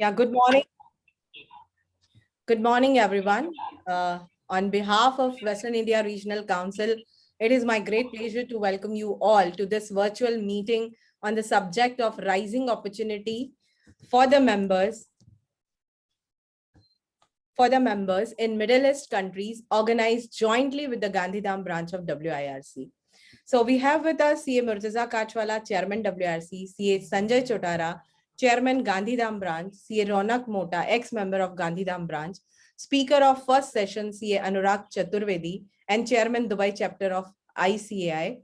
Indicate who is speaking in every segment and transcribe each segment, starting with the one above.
Speaker 1: Yeah, good morning. Good morning, everyone. On behalf of Western India Regional Council, it is my great pleasure to welcome you all to this virtual meeting on the subject of rising opportunity for the members in Middle East countries organized jointly with the Gandhidham branch of WIRC. So we have with us CA Murtaza Kachwala, Chairman WRC, CA Sanjay Chotara, Chairman Gandhidham branch, CA Ronak Mota, ex-member of Gandhidham branch, Speaker of first session, CA Anurag Chaturvedi, and Chairman Dubai chapter of ICAI.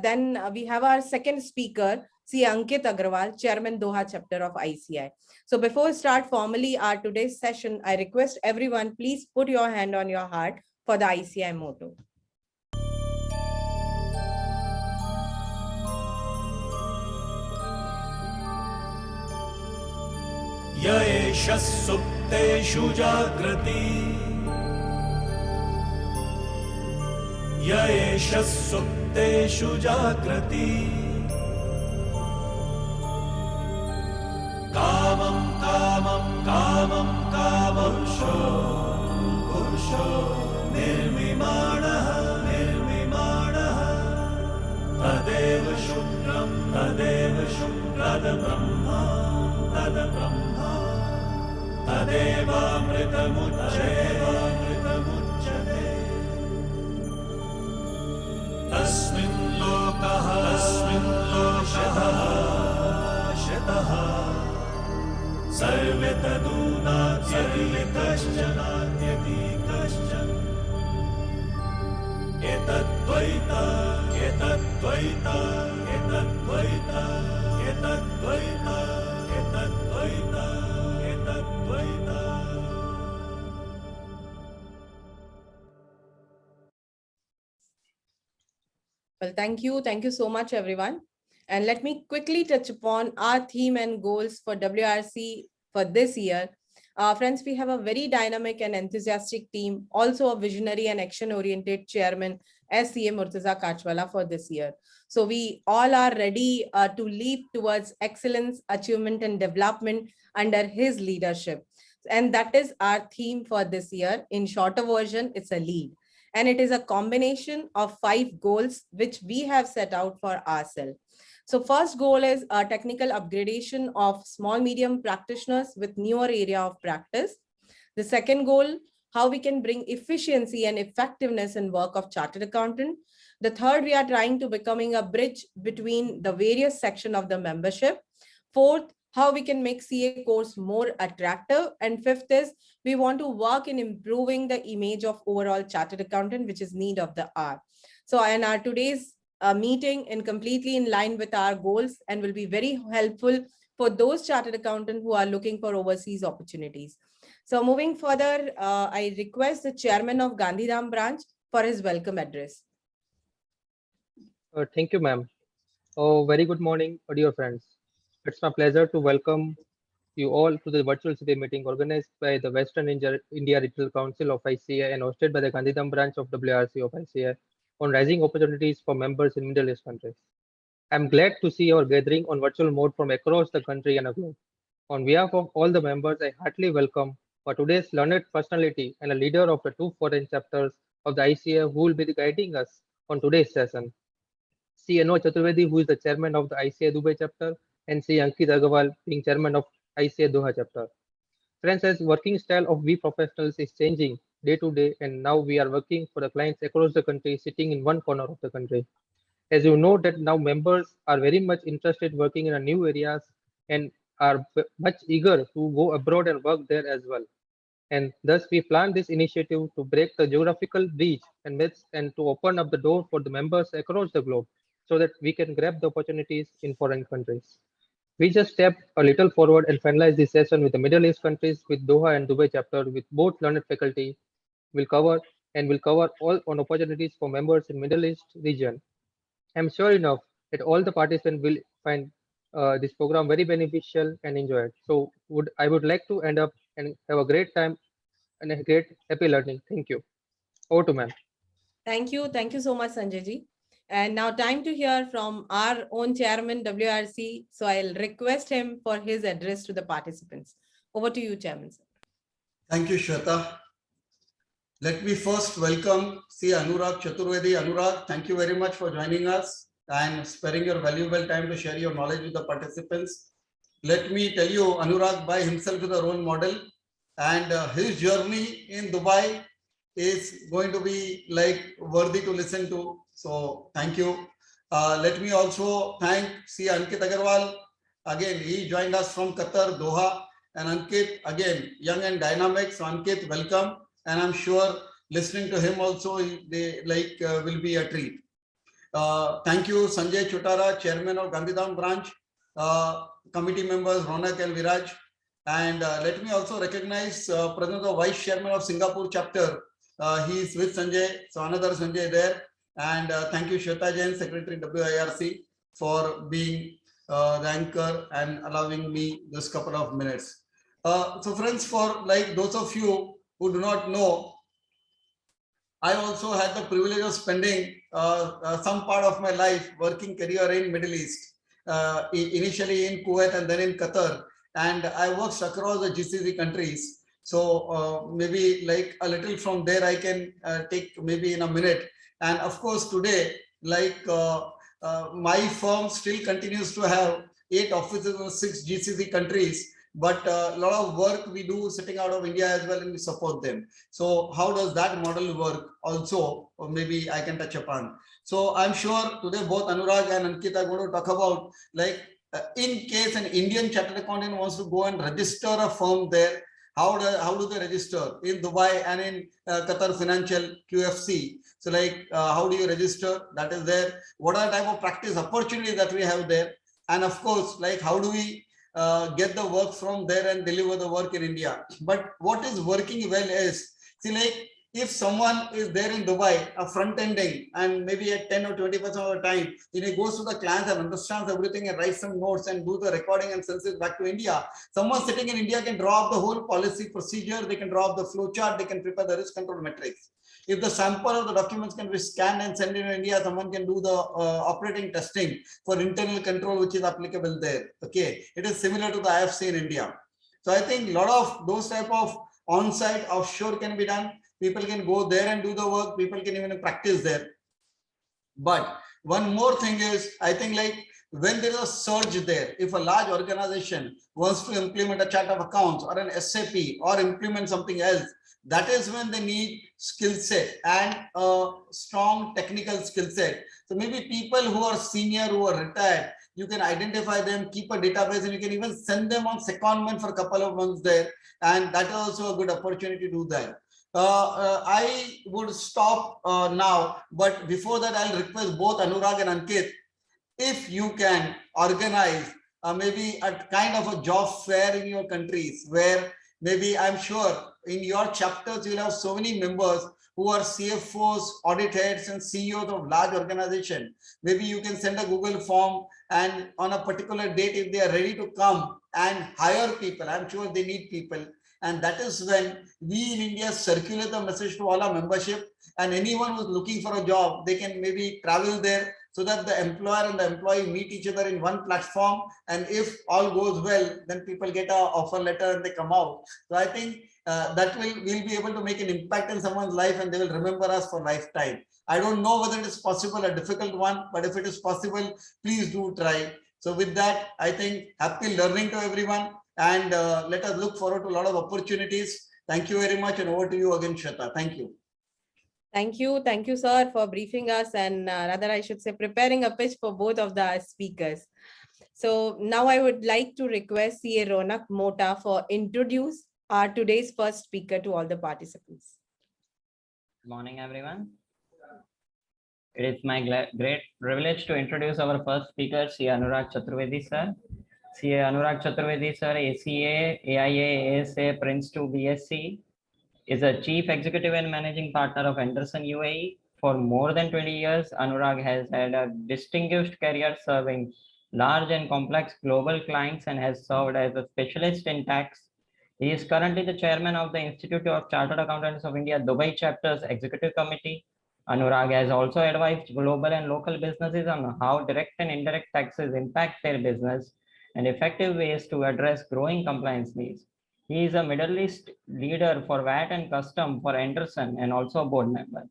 Speaker 1: Then we have our second speaker, CA Ankit Aggarwal, Chairman Doha chapter of ICAI. So before we start formally our today's session, I request everyone, please put your hand on your heart for the ICAI motto.
Speaker 2: येष सुप्तेषु जाग्रति येष सुप्तेषु जाग्रति कामं कामं कामं कामपुरुषो पुरुषो निर्मिमाणः निर्मिमाणः तदेव शुक्रं तद्ब्रह्मा तद्ब्रह्मा तदेवामृतमुच्यते तस्मिन् लोकः शतः सर्वे तदूनात्यपि कश्चन एतद्द्वैता
Speaker 1: Well, thank you. Thank you so much, everyone. And let me quickly touch upon our theme and goals for WRC for this year. Friends, we have a very dynamic and enthusiastic team, also a visionary and action-oriented chairman, SCA Murtaza Kachwala for this year. So we all are ready to leap towards excellence, achievement, and development under his leadership. And that is our theme for this year. In shorter version, it's a lead. And it is a combination of 5 goals which we have set out for ourselves. So first goal is a technical upgradation of small medium practitioners with newer area of practice. The second goal, how we can bring efficiency and effectiveness in work of chartered accountant. The third, we are trying to becoming a bridge between the various section of the membership. Fourth, how we can make CA course more attractive. And fifth is we want to work in improving the image of overall chartered accountant, which is need of the hour. So in our today's meeting and completely in line with our goals and will be very helpful for those chartered accountants who are looking for overseas opportunities. So moving further, I request the chairman of Gandhidham branch for his welcome address.
Speaker 3: Thank you, ma'am. Oh, very good morning, dear friends. It's my pleasure to welcome you all to the virtual city meeting organized by the Western India Regional Council of ICA and hosted by the Gandhidham branch of WRC of ICA on rising opportunities for members in Middle East countries. I'm glad to see our gathering on virtual mode from across the country and globe. On behalf of all the members, I heartily welcome for today's learned personality and a leader of the 2 foreign chapters of the ICA who will be guiding us on today's session. Anurag Chaturvedi, who is the chairman of the ICA Dubai chapter, and Ankit Aggarwal, being chairman of ICA Doha chapter. Friends, as working style of we professionals is changing day to day, and now we are working for the clients across the country, sitting in one corner of the country. As you know that now members are very much interested working in a new areas and are much eager to go abroad and work there as well. And thus we plan this initiative to break the geographical bridge and to open up the door for the members across the globe so that we can grab the opportunities in foreign countries. We just stepped a little forward and finalized this session with the Middle East countries with Doha and Dubai chapter with both learned faculty will cover all on opportunities for members in Middle East region. I'm sure enough that all the participants will find this program very beneficial and enjoy it. So I would like to end up and have a great time and a great happy learning. Thank you. Over to ma'am.
Speaker 1: Thank you. Thank you so much, Sanjay ji. And now time to hear from our own chairman, WRC. So I'll request him for his address to the participants. Over to you, Chairman, sir.
Speaker 4: Thank you, Shweta. Let me first welcome C. Anurag Chaturvedi. Anurag, thank you very much for joining us and sparing your valuable time to share your knowledge with the participants. Let me tell you, Anurag by himself is a role model, and his journey in Dubai is going to be like worthy to listen to. So thank you. Let me also thank C. Ankit Aggarwal. Again, he joined us from Qatar, Doha. And Ankit, again, young and dynamic. So Ankit, welcome. And I'm sure listening to him also will be a treat. Thank you, Sanjay Chutara, Chairman of Gandhidham branch, committee members Ronak and Viraj. And let me also recognize President of Vice Chairman of Singapore chapter. He is with Sanjay, so another Sanjay there. And thank you, Shweta Jain, Secretary WIRC, for being the anchor and allowing me this couple of minutes. So friends, for like those of you who do not know, I also had the privilege of spending some part of my life working career in Middle East, initially in Kuwait and then in Qatar. And I worked across the GCC countries. So maybe like a little from there I can take maybe in a minute. And of course today, like my firm still continues to have 8 offices in 6 GCC countries. But a lot of work we do sitting out of India as well, and we support them. So how does that model work also? Or maybe I can touch upon. So I'm sure today both Anurag and Ankit are going to talk about like in case an Indian chartered accountant wants to go and register a firm there, how do they register in Dubai and in Qatar Financial QFC? So like how do you register? That is there. What are the type of practice opportunities that we have there? And of course, like how do we get the work from there and deliver the work in India? But what is working well is, see, like if someone is there in Dubai, a front ending, and maybe at 10 or 20% of the time, he goes to the clients and understands everything and writes some notes and do the recording and sends it back to India. Someone sitting in India can draw up the whole policy procedure, they can draw up the flow chart, they can prepare the risk control metrics. If the sample of the documents can be scanned and sent in India, someone can do the operating testing for internal control, which is applicable there. Okay, it is similar to the IFC in India. So I think a lot of those type of on-site, offshore can be done. People can go there and do the work. People can even practice there. But one more thing is, I think like when there is a surge there, if a large organization wants to implement a chart of accounts or an SAP or implement something else, that is when they need skill set and a strong technical skill set. So maybe people who are senior, who are retired, you can identify them, keep a database, and you can even send them on secondment for a couple of months there. And that is also a good opportunity to do that. I would stop now, but before that, I'll request both Anurag and Ankit, if you can organize maybe a kind of a job fair in your countries where maybe I'm sure in your chapters, you'll have so many members who are CFOs, audit heads, and CEOs of large organizations. Maybe you can send a Google form, and on a particular date, if they are ready to come and hire people, I'm sure they need people. And that is when we in India circulate the message to all our membership, and anyone who's looking for a job, they can maybe travel there so that the employer and the employee meet each other in one platform. And if all goes well, then people get an offer letter and they come out. So I think that we'll be able to make an impact in someone's life, and they will remember us for lifetime. I don't know whether it is possible, a difficult one, but if it is possible, please do try. So with that, I think happy learning to everyone, and let us look forward to a lot of opportunities. Thank you very much, and over to you again, Shweta. Thank you.
Speaker 1: Thank you, sir, for briefing us, and rather I should say preparing a pitch for both of the speakers. So now I would like to request CA Ronak Mota for introduce our today's first speaker to all the participants.
Speaker 5: Good morning, everyone. It is my great privilege to introduce our first speaker, CA Anurag Chaturvedi, sir. CA Anurag Chaturvedi, sir, ACA, AIA, ASA, Prince 2 BSc, is a Chief Executive and Managing Partner of Anderson UAE. For more than 20 years, Anurag has had a distinguished career serving large and complex global clients and has served as a specialist in tax. He is currently the chairman of the Institute of Chartered Accountants of India Dubai Chapter's Executive Committee. Anurag has also advised global and local businesses on how direct and indirect taxes impact their business and effective ways to address growing compliance needs. He is a Middle East leader for VAT and custom for Anderson and also a board member.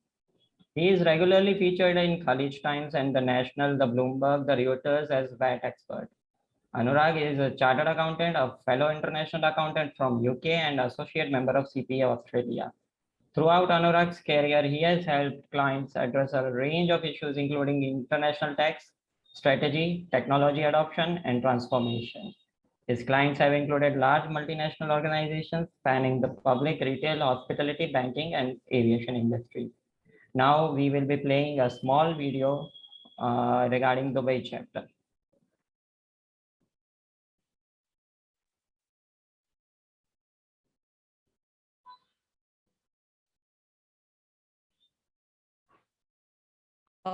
Speaker 5: He is regularly featured in College Times and the National, the Bloomberg, the Reuters as VAT expert. Anurag is a chartered accountant, a fellow international accountant from UK and associate member of CPA Australia. Throughout Anurag's career, he has helped clients address a range of issues including international tax, strategy, technology adoption, and transformation. His clients have included large multinational organizations spanning the public, retail, hospitality, banking, and aviation industries. Now we will be playing a small video regarding the Dubai chapter.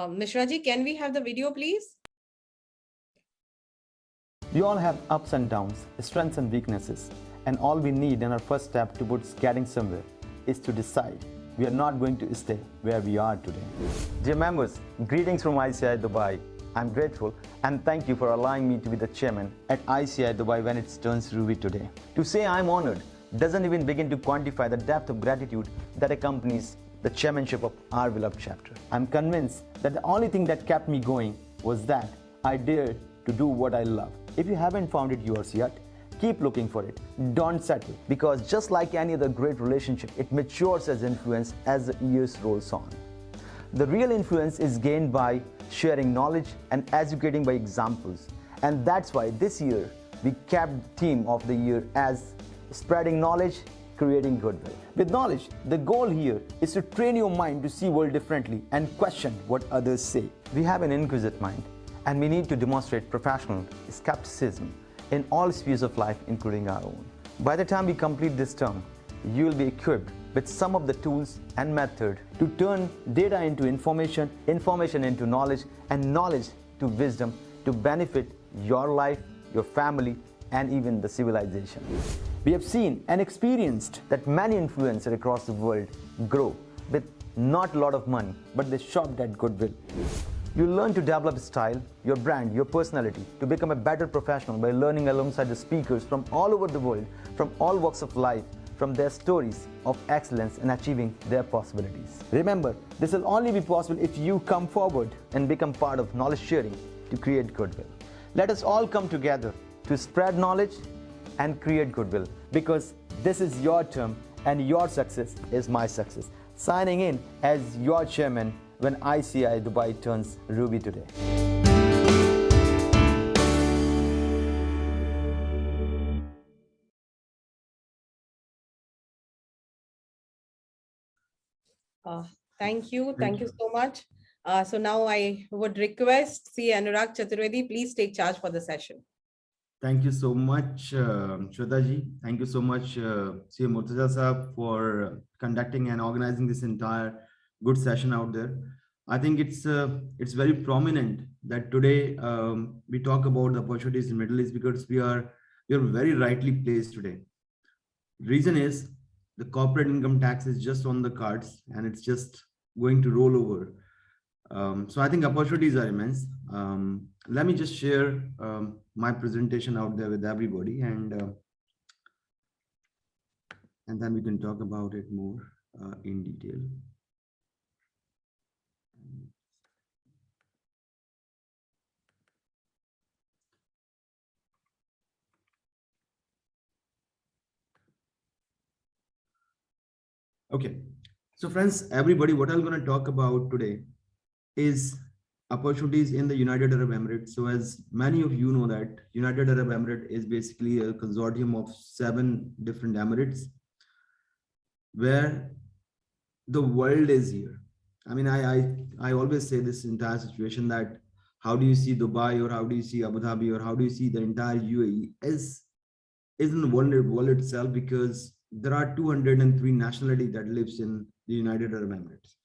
Speaker 1: Mishra ji, can we have the video, please?
Speaker 6: We all have ups and downs, strengths and weaknesses, and all we need in our first step towards getting somewhere is to decide we are not going to stay where we are today. Dear members, greetings from ICI Dubai. I'm grateful and thank you for allowing me to be the chairman at ICI Dubai when it turns ruby today. To say I'm honored doesn't even begin to quantify the depth of gratitude that accompanies the chairmanship of our beloved chapter. I'm convinced that the only thing that kept me going was that I dared to do what I love. If you haven't found it yours yet, keep looking for it. Don't settle, because just like any other great relationship, it matures as influence as the years rolls on. The real influence is gained by sharing knowledge and educating by examples. And that's why this year we kept the theme of the year as spreading knowledge, creating goodwill. With knowledge, the goal here is to train your mind to see world differently and question what others say. We have an inquisitive mind, and we need to demonstrate professional skepticism in all spheres of life, including our own. By the time we complete this term, you will be equipped with some of the tools and method to turn data into information, information into knowledge, and knowledge to wisdom to benefit your life, your family, and even the civilization. We have seen and experienced that many influencers across the world grow with not a lot of money, but they shopped at goodwill. You learn to develop style, your brand, your personality, to become a better professional by learning alongside the speakers from all over the world, from all walks of life, from their stories of excellence and achieving their possibilities. Remember, this will only be possible if you come forward and become part of knowledge sharing to create goodwill. Let us all come together to spread knowledge and create goodwill, because this is your term and your success is my success. Signing in as your chairman when ICI Dubai turns ruby today.
Speaker 1: Thank you so much. So now I would request C. Anurag Chaturvedi, please take charge for the session.
Speaker 7: Thank you so much, Shweta ji. Thank you so much, CA Murtaza Saab, for conducting and organizing this entire good session out there. I think it's very prominent that today we talk about the opportunities in Middle East, because we are very rightly placed today. Reason is the corporate income tax is just on the cards and it's just going to roll over. So I think opportunities are immense. Let me just share my presentation out there with everybody, and then we can talk about it more in detail. Okay, so friends, everybody, what I'm going to talk about today is opportunities in the United Arab Emirates. So as many of you know that United Arab Emirates is basically a consortium of 7 different emirates where the world is here. I mean, I always say this entire situation that how do you see Dubai, or how do you see Abu Dhabi, or how do you see the entire UAE is in the world itself, because there are 203 nationality that lives in the United Arab Emirates.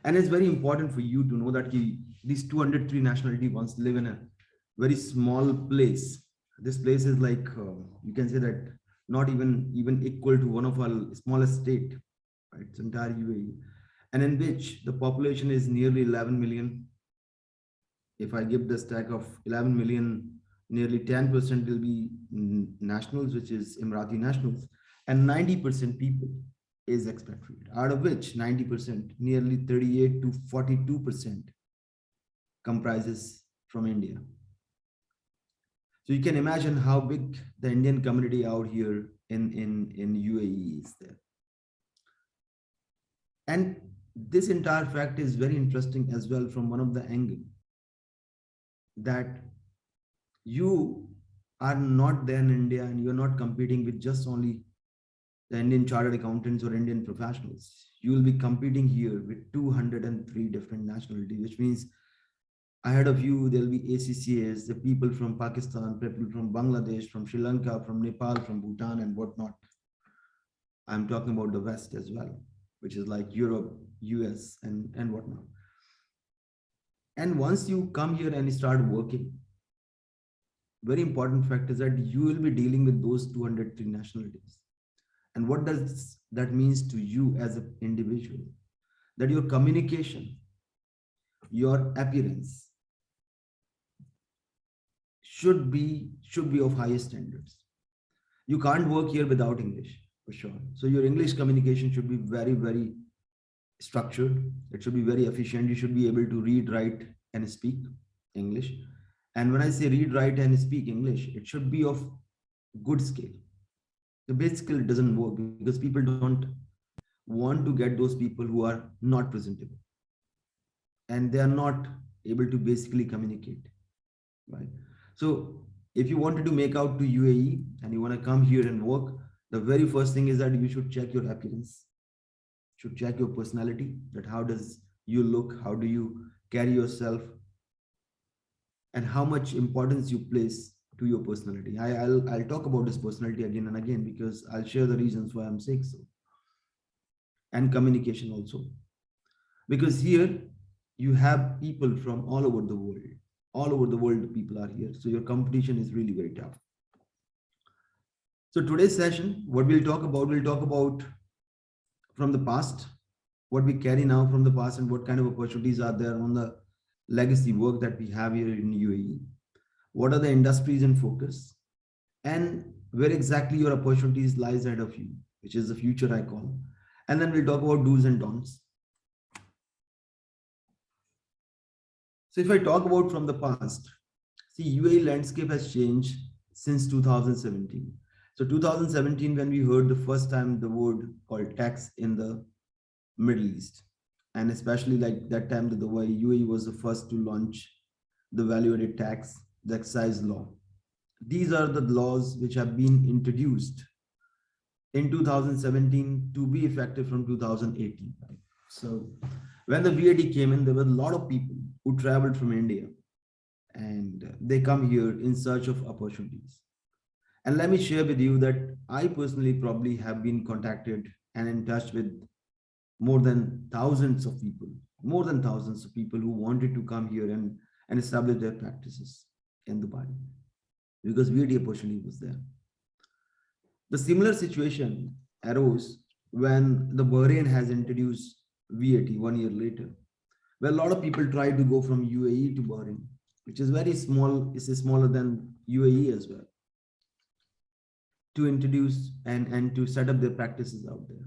Speaker 7: And it's very important for you to know that these 203 nationality once live in a very small place. This place is like, you can say that not even equal to one of our smallest state, right? It's entire UAE. and in which the population is nearly 11 million. If I give the stack of 11 million, nearly 10% will be nationals, which is Emirati nationals, and 90% people is expatriate, out of which 90%, nearly 38 to 42% comprises from India. So you can imagine how big the Indian community out here in UAE is there. And this entire fact is very interesting as well from one of the angle that you are not there in India and you're not competing with just only the Indian chartered accountants or Indian professionals. You will be competing here with 203 different nationalities, which means ahead of you, there'll be ACCAs, the people from Pakistan, people from Bangladesh, from Sri Lanka, from Nepal, from Bhutan and whatnot. I'm talking about the West as well, which is like Europe, US and whatnot. And once you come here and start working, very important fact is that you will be dealing with those 203 nationalities. And what does that means to you as an individual? That your communication, your appearance should be of highest standards. You can't work here without English, for sure. So your English communication should be very, very structured. It should be very efficient. You should be able to read, write, and speak English. And when I say read, write, and speak English, it should be of good scale. The base skill doesn't work because people don't want to get those people who are not presentable and they are not able to basically communicate, right? So if you wanted to make out to UAE and you want to come here and work, the very first thing is that you should check your appearance, should check your personality, that how does you look, how do you carry yourself, and how much importance you place to your personality. I'll talk about this personality again and again because I'll share the reasons why I'm saying so. And communication also. Because here you have people from all over the world. All over the world people are here. So your competition is really very tough. So today's session, what we'll talk about from the past, what we carry now from the past and what kind of opportunities are there on the legacy work that we have here in UAE. What are the industries in focus and where exactly your opportunities lies ahead of you, which is the future I call. And then we'll talk about do's and don'ts. So if I talk about from the past, see, UAE landscape has changed since 2017. So 2017, when we heard the first time the word called tax in the Middle East, and especially like that time that the UAE was the first to launch the value-added tax, the excise law. These are the laws which have been introduced in 2017 to be effective from 2018. So when the VAT came in, there were a lot of people who traveled from India and they come here in search of opportunities. And let me share with you that I personally probably have been contacted and in touch with more than thousands of people who wanted to come here and establish their practices in Dubai because VAT opportunity was there. The similar situation arose when the Bahrain has introduced VAT 1 year later, where a lot of people tried to go from UAE to Bahrain, which is very small, it's smaller than UAE as well, to introduce and to set up their practices out there.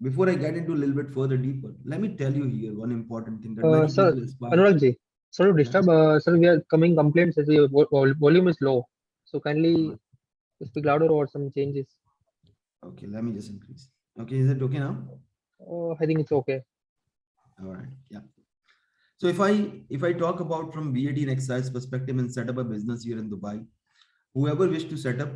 Speaker 7: Before I get into a little bit further deeper, let me tell you here one important thing that many
Speaker 3: Sir,
Speaker 7: people aspire.
Speaker 3: Anurag ji, sorry to disturb. Sir, we are coming complaints that your volume is low. So kindly speak louder or some changes.
Speaker 7: Okay, let me just increase. Okay, is it okay now?
Speaker 3: I think it's okay.
Speaker 7: All right, yeah. So if I talk about from VAT and excise perspective and set up a business here in Dubai, whoever wish to set up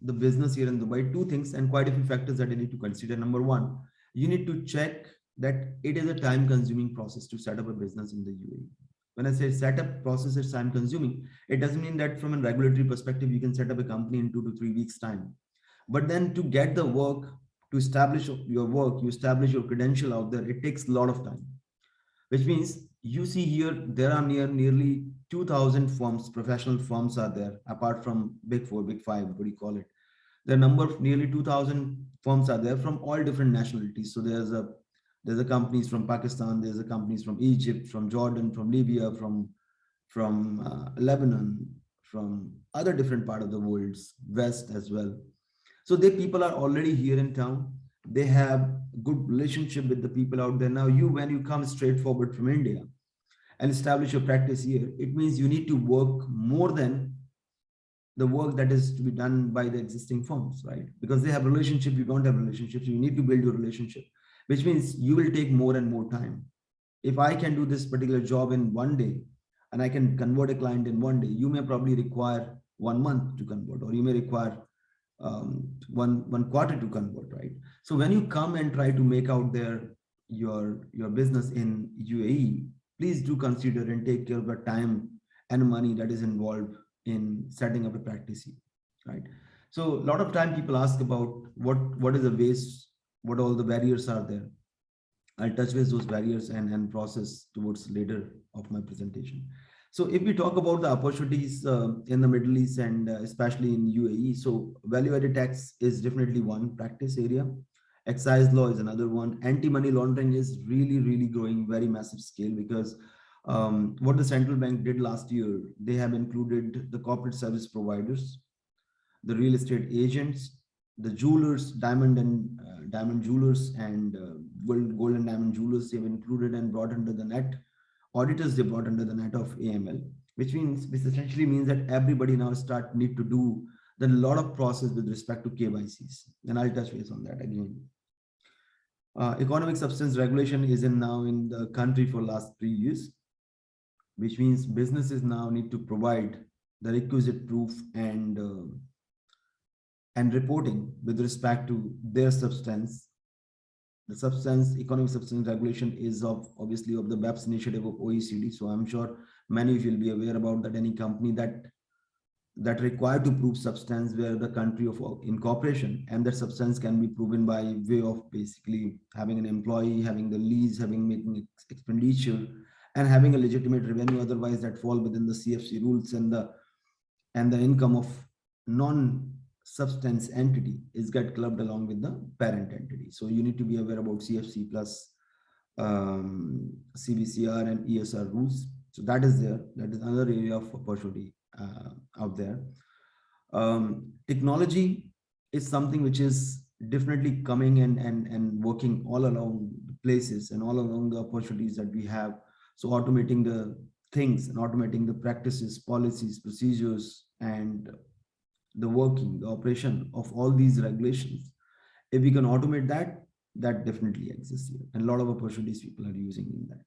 Speaker 7: the business here in Dubai, two things and quite a few factors that you need to consider. Number one, you need to check that it is a time consuming process to set up a business in the UAE. When I say setup process is time consuming, it doesn't mean that from a regulatory perspective, you can set up a company in 2 to 3 weeks time. But then to get the work, to establish your work, you establish your credential out there, it takes a lot of time, which means you see here, there are nearly 2,000 firms, professional firms are there, apart from big 4, big 5, what do you call it? The number of nearly 2,000 firms are there from all different nationalities. So there's a There's a companies from Pakistan, there's a companies from Egypt, from Jordan, from Libya, from Lebanon, from other different part of the world's west as well. So they people are already here in town. They have good relationship with the people out there. Now you, when you come straight forward from India and establish your practice here, it means you need to work more than the work that is to be done by the existing firms, right? Because they have relationship, you don't have relationships, you need to build your relationship, which means you will take more and more time. If I can do this particular job in one day and I can convert a client in one day, you may probably require 1 month to convert, or you may require one quarter to convert, right? So when you come and try to make out there your business in UAE, please do consider and take care of the time and money that is involved in setting up a practice here, right? So a lot of time people ask about what is the ways, what all the barriers are there. I'll touch base those barriers and process towards later of my presentation. So if we talk about the opportunities in the Middle East and especially in UAE, so value-added tax is definitely one practice area. Excise law is another one. Anti-money laundering is really growing very massive scale, because what the central bank did last year, they have included the corporate service providers, the real estate agents, the jewelers, diamond jewelers, and gold and diamond jewelers. They have included and brought under the net. Auditors, they brought under the net of AML, which essentially means that everybody now need to do the lot of process with respect to KYCs, and I'll touch base on that again. Economic substance regulation is now in the country for last 3 years, which means businesses now need to provide the requisite proof and reporting with respect to their substance. The economic substance regulation is obviously of the BEPS initiative of OECD. So I'm sure many of you will be aware about that. Any company that required to prove substance where the country of incorporation, and that substance can be proven by way of basically having an employee, having the lease, making expenditure, and having a legitimate revenue. Otherwise, that fall within the CFC rules, and the income of non-substance entity is get clubbed along with the parent entity. So you need to be aware about CFC plus CBCR and ESR rules. So that is there. That is another area of opportunity out there. Technology is something which is definitely coming and working all along the places and all along the opportunities that we have. So automating the things and automating the practices, policies, procedures, and the working, the operation of all these regulations. If we can automate that, that definitely exists here, and a lot of opportunities people are using in that.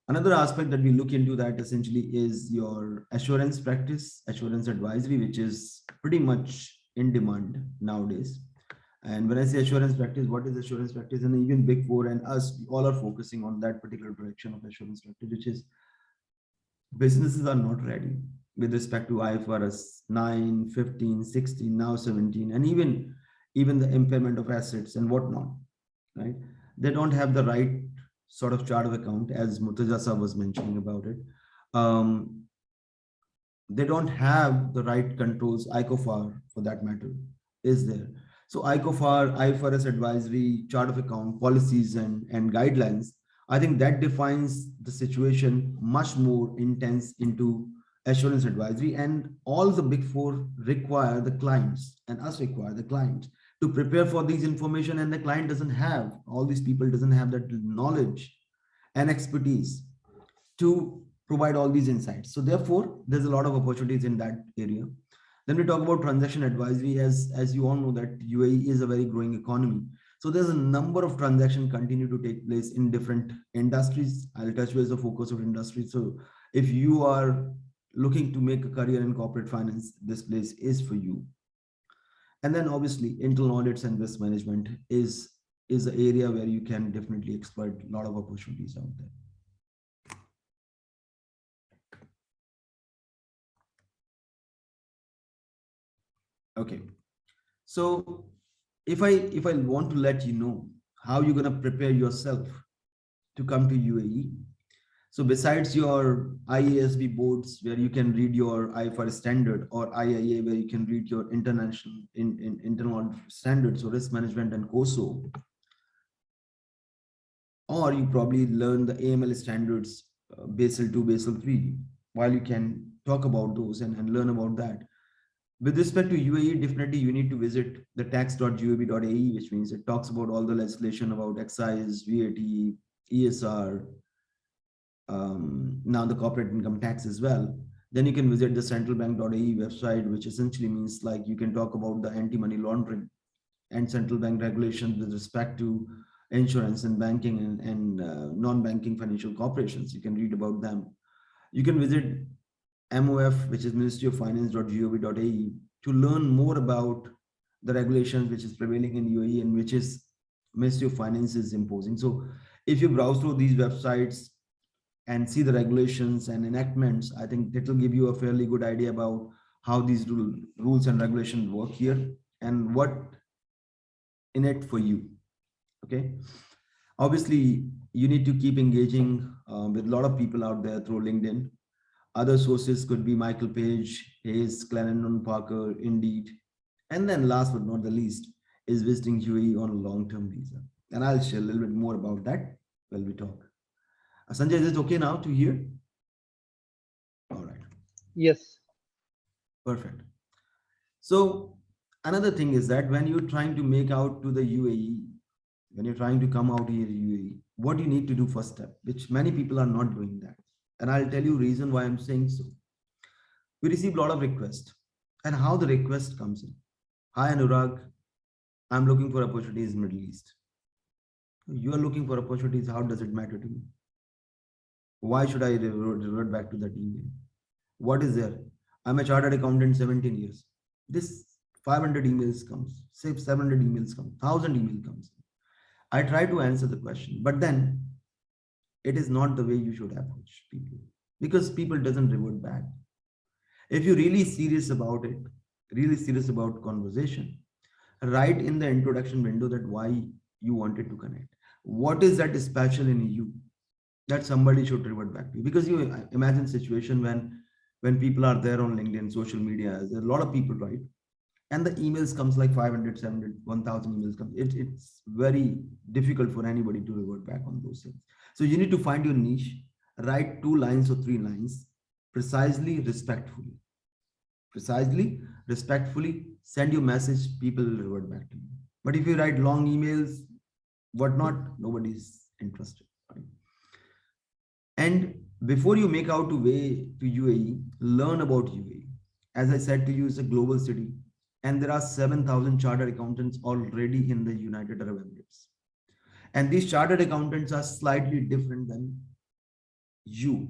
Speaker 7: Another aspect that we look into that essentially is your assurance practice, assurance advisory, which is pretty much in demand nowadays. And when I say assurance practice, what is assurance practice? And even Big Four and us, we all are focusing on that particular direction of assurance practice, which is businesses are not ready with respect to IFRS 9, 15, 16, now 17, and even the impairment of assets and whatnot, right? They don't have the right sort of chart of account, as Murtaza Sahab was mentioning about it. They don't have the right controls. ICOFAR, for that matter, is there. So ICOFAR, IFRS advisory, chart of account, policies and guidelines, I think that defines the situation much more intense into assurance advisory. And all the Big Four require the clients, and us require the clients, to prepare for these information, and the client doesn't have, all these people doesn't have that knowledge and expertise to provide all these insights. So therefore, there's a lot of opportunities in that area. Then we talk about transaction advisory. As you all know that UAE is a very growing economy. So there's a number of transactions continue to take place in different industries. I'll touch base the focus of industry. So if you are looking to make a career in corporate finance, this place is for you. And then obviously internal audits and risk management is an area where you can definitely exploit a lot of opportunities out there. Okay, so if I want to let you know how you're going to prepare yourself to come to UAE, so besides your IASB boards, where you can read your IFRS standard, or IIA, where you can read your internal standards, or risk management and COSO, or you probably learn the AML standards, Basel 2, Basel 3, while you can talk about those and learn about that. With respect to UAE, definitely you need to visit the tax.gov.ae, which means it talks about all the legislation about excise, VAT, ESR, now the corporate income tax as well. Then you can visit the centralbank.ae website, which essentially means like you can talk about the anti-money laundering and central bank regulations with respect to insurance and banking and non-banking financial corporations. You can read about them. You can visit MOF, which is Ministry of Finance.gov.ae, to learn more about the regulations which is prevailing in UAE and which is Ministry of Finance is imposing. So if you browse through these websites and see the regulations and enactments, I think it will give you a fairly good idea about how these rules and regulations work here and what in it for you. Okay. Obviously, you need to keep engaging with a lot of people out there through LinkedIn. Other sources could be Michael Page, Hayes, Clarendon Parker, Indeed. And then last but not the least is visiting UAE on a long-term visa. And I'll share a little bit more about that while we talk. Sanjay, is it okay now to hear? All right.
Speaker 3: Yes.
Speaker 7: Perfect. So another thing is that when you're trying to make out to the UAE, when you're trying to come out here to UAE, what you need to do first step, which many people are not doing that. And I'll tell you reason why I'm saying so. We receive a lot of requests and how the request comes in. Hi, Anurag, I'm looking for opportunities in Middle East. You are looking for opportunities. How does it matter to me? Why should I revert back to that email? What is there? I'm a chartered accountant, 17 years. This 500 emails comes, say 700 emails come, 1000 email comes. I try to answer the question, but then it is not the way you should approach people because people doesn't revert back. If you're really serious about it, really serious about conversation, write in the introduction window that why you wanted to connect. What is that special in you that somebody should revert back to you? Because you imagine situation when people are there on LinkedIn, social media, there's a lot of people, right? And the emails comes like 500, 700, 1000 emails comes. It's very difficult for anybody to revert back on those things. So you need to find your niche, write 2 lines or 3 lines, precisely, respectfully. Precisely, respectfully, send your message, people will revert back to you. But if you write long emails, whatnot, nobody's interested. Right? And before you make out to way to UAE, learn about UAE. As I said to you, it's a global city. And there are 7,000 chartered accountants already in the United Arab Emirates. And these chartered accountants are slightly different than you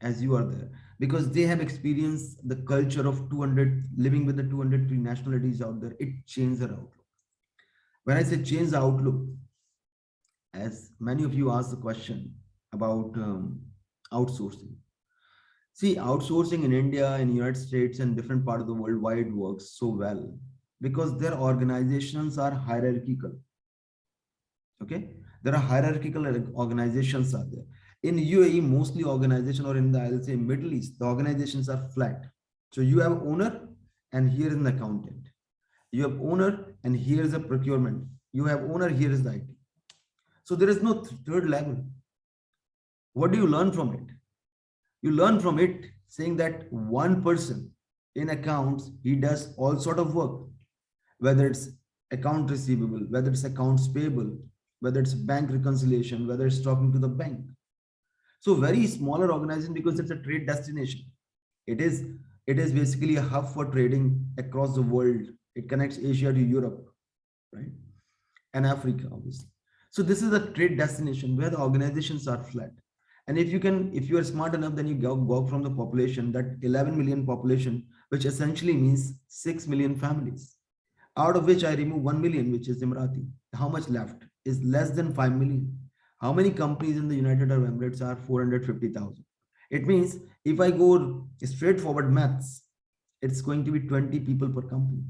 Speaker 7: as you are there because they have experienced the culture of 200, living with the 203 nationalities out there. It changed their outlook. When I say change the outlook, as many of you asked the question about outsourcing. See, outsourcing in India and United States and different part of the world, why it works so well? Because their organizations are hierarchical. Okay, there are hierarchical organizations are there. In UAE, mostly organization, or in the, I'll say Middle East, the organizations are flat. So you have owner and here is an accountant. You have owner and here is a procurement. You have owner, here is the IT. So there is no third level. What do you learn from it? You learn from it saying that one person in accounts, he does all sort of work, whether it's account receivable, whether it's accounts payable, whether it's bank reconciliation, whether it's talking to the bank. So very smaller organization because it's a trade destination. It is basically a hub for trading across the world. It connects Asia to Europe, right? And Africa, obviously. So this is a trade destination where the organizations are flat. And if you are smart enough, then you go from the population, that 11 million population, which essentially means 6 million families, out of which I remove 1 million, which is Emirati. How much left is less than 5 million. How many companies in the United Arab Emirates are 450,000? It means if I go straightforward maths, it's going to be 20 people per company.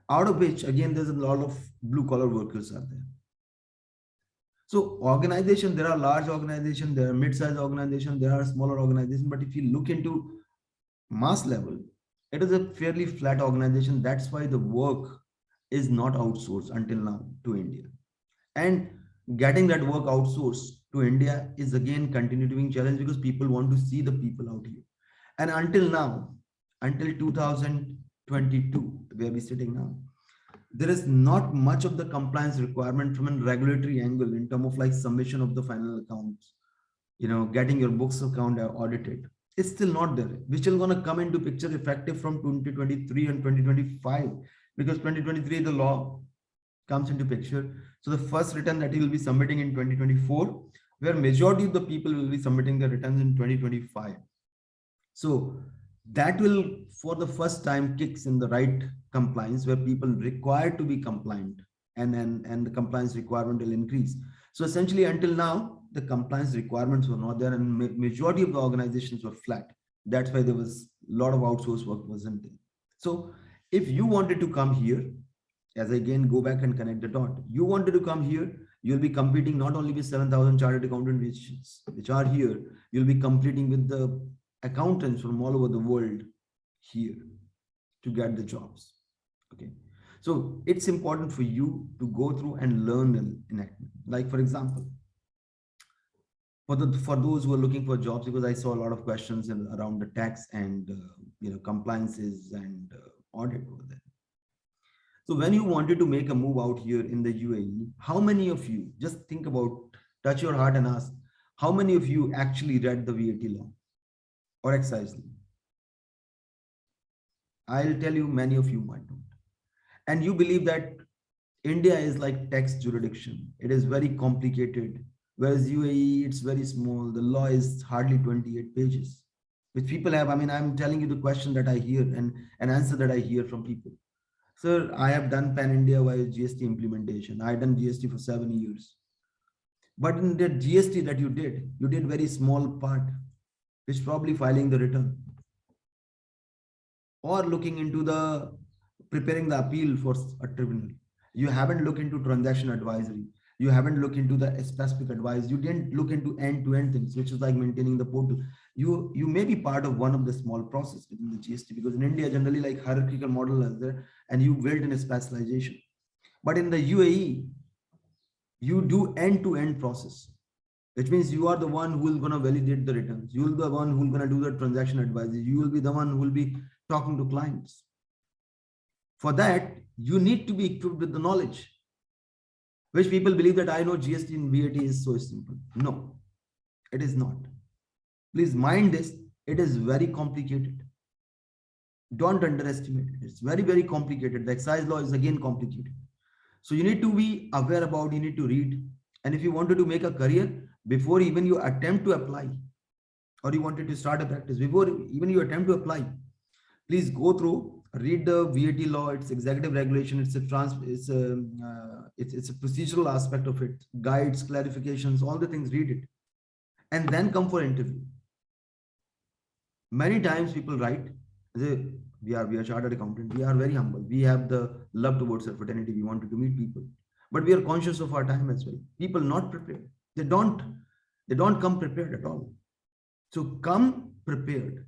Speaker 7: Out of which, again, there's a lot of blue collar workers are there. So organization, there are large organizations, there are mid-sized organizations, there are smaller organizations. But if you look into mass level, it is a fairly flat organization. That's why the work is not outsourced until now to India. And getting that work outsourced to India is again continuing challenge because people want to see the people out here. And until now, until 2022, where we're sitting now, there is not much of the compliance requirement from a regulatory angle in terms of like submission of the final accounts, getting your books account audited. It's still not there, which is going to come into picture effective from 2023 and 2025, because 2023 the law comes into picture. So the first return that he will be submitting in 2024, where majority of the people will be submitting their returns in 2025. So that will, for the first time, kicks in the right compliance where people required to be compliant, and the compliance requirement will increase. So essentially, until now, the compliance requirements were not there, and majority of the organizations were flat. That's why there was a lot of outsourced work wasn't there. So if you wanted to come here, as I again go back and connect the dot, you wanted to come here, you'll be competing not only with 7,000 chartered accountants which are here, you'll be competing with the accountants from all over the world here to get the jobs. Okay, so it's important for you to go through and learn enactment. Like for example, for those who are looking for jobs, because I saw a lot of questions around the tax and compliances and audit over there. So when you wanted to make a move out here in the UAE, how many of you, just think about, touch your heart and ask, how many of you actually read the VAT law or excise law? I'll tell you, many of you might not. And you believe that India is like tax jurisdiction. It is very complicated. Whereas UAE, it's very small. The law is hardly 28 pages, which people have. I mean, I'm telling you the question that I hear and an answer that I hear from people. Sir, I have done pan-India via GST implementation. I have done GST for 7 years. But in the GST that you did very small part, which probably filing the return or looking into the preparing the appeal for a tribunal. You haven't looked into transaction advisory. You haven't looked into the specific advice. You didn't look into end-to-end things, which is like maintaining the portal. You may be part of one of the small process within the GST, because in India, generally like hierarchical model is there and you build in a specialization. But in the UAE, you do end-to-end process, which means you are the one who is going to validate the returns. You will be the one who is going to do the transaction advisory. You will be the one who will be talking to clients. For that, you need to be equipped with the knowledge, which people believe that I know GST and VAT is so simple. No, it is not. Please mind this, it is very complicated. Don't underestimate it. It's very, very complicated. The excise law is again complicated. So you need to be aware about, you need to read. And if you wanted to make a career, before even you attempt to apply, or you wanted to start a practice, before even you attempt to apply, please go through, read the VAT law, its executive regulation, it's a procedural aspect of it, guides, clarifications, all the things, read it, and then come for interview. Many times people write, we are chartered accountant, we are very humble, we have the love towards our fraternity, we wanted to meet people, but we are conscious of our time as well. People not prepared, they don't come prepared at all. So come prepared.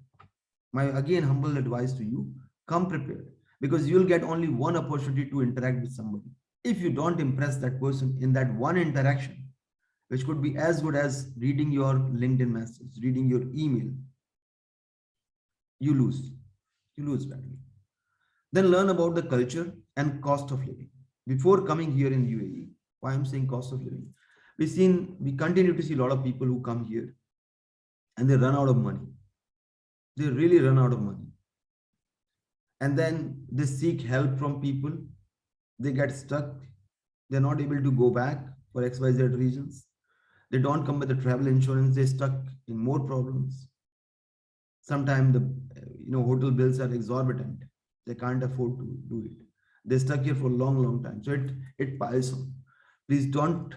Speaker 7: My again humble advice to you, come prepared, because you'll get only one opportunity to interact with somebody. If you don't impress that person in that one interaction, which could be as good as reading your LinkedIn message, reading your email, you lose badly. Then learn about the culture and cost of living. Before coming here in UAE, why I'm saying cost of living, we continue to see a lot of people who come here and they run out of money. They really run out of money. And then they seek help from people. They get stuck. They're not able to go back for XYZ reasons. They don't come with the travel insurance. They're stuck in more problems. Sometimes the hotel bills are exorbitant. They can't afford to do it. They're stuck here for a long time. So it piles on. Please don't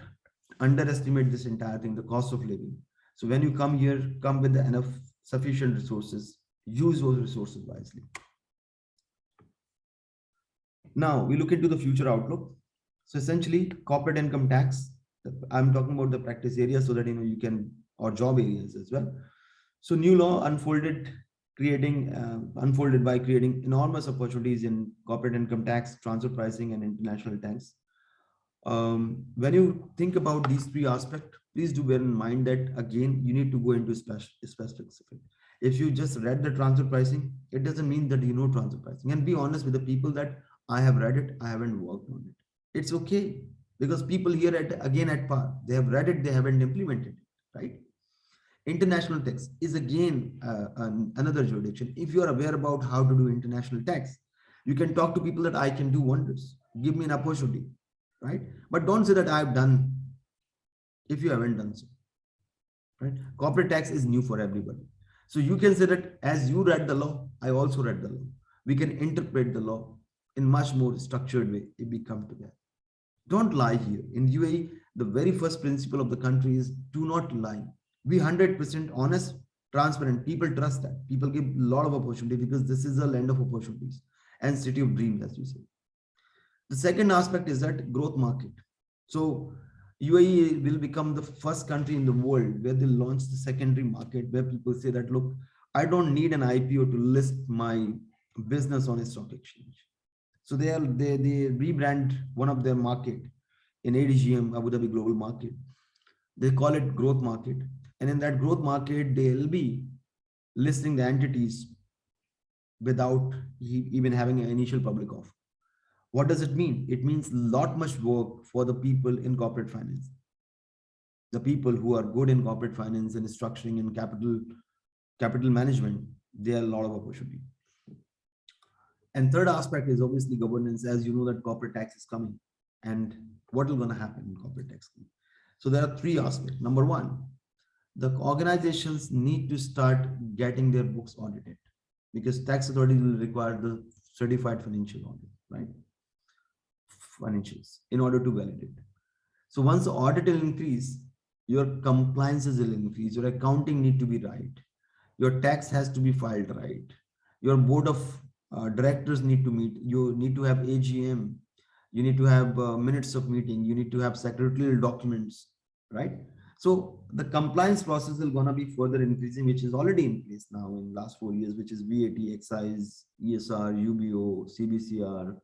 Speaker 7: underestimate this entire thing, the cost of living. So when you come here, come with enough sufficient resources. Use those resources wisely. Now we look into the future outlook. So essentially, corporate income tax. I'm talking about the practice area so that you can, or job areas as well. So new law unfolded by creating enormous opportunities in corporate income tax, transfer pricing, and international tax. When you think about these three aspects, please do bear in mind that again, you need to go into specific. If you just read the transfer pricing, it doesn't mean that you know transfer pricing. And be honest with the people that I have read it, I haven't worked on it. It's okay, because people here at par, they have read it, they haven't implemented it, right? International tax is again another jurisdiction. If you are aware about how to do international tax, you can talk to people that I can do wonders. Give me an opportunity, right? But don't say that I've done if you haven't done so, right? Corporate tax is new for everybody. So you can say that as you read the law, I also read the law. We can interpret the law in much more structured way if we come together. Don't lie here. In UAE, the very first principle of the country is do not lie. Be 100% honest, transparent. People trust that. People give a lot of opportunity because this is a land of opportunities and city of dreams, as you say. The second aspect is that growth market. So UAE will become the first country in the world where they launch the secondary market, where people say that, look, I don't need an IPO to list my business on a stock exchange. So they rebrand one of their market in ADGM, Abu Dhabi Global Market. They call it growth market. And in that growth market, they'll be listing the entities without even having an initial public offer. What does it mean? It means a lot much work for the people in corporate finance. The people who are good in corporate finance and structuring and capital management, they have a lot of opportunity. And third aspect is obviously governance. As you know that corporate tax is coming, and what is going to happen in corporate tax? So there are three aspects. Number one, the organizations need to start getting their books audited, because tax authority will require the certified financial audit, right? Financials in order to validate. So once the audit will increase, your compliances will increase, your accounting need to be right, your tax has to be filed right, your board of directors need to meet, you need to have AGM, you need to have minutes of meeting, you need to have secretarial documents, right? So the compliance process is going to be further increasing, which is already in place now in last 4 years, which is VAT, excise, ESR, UBO, CBCR,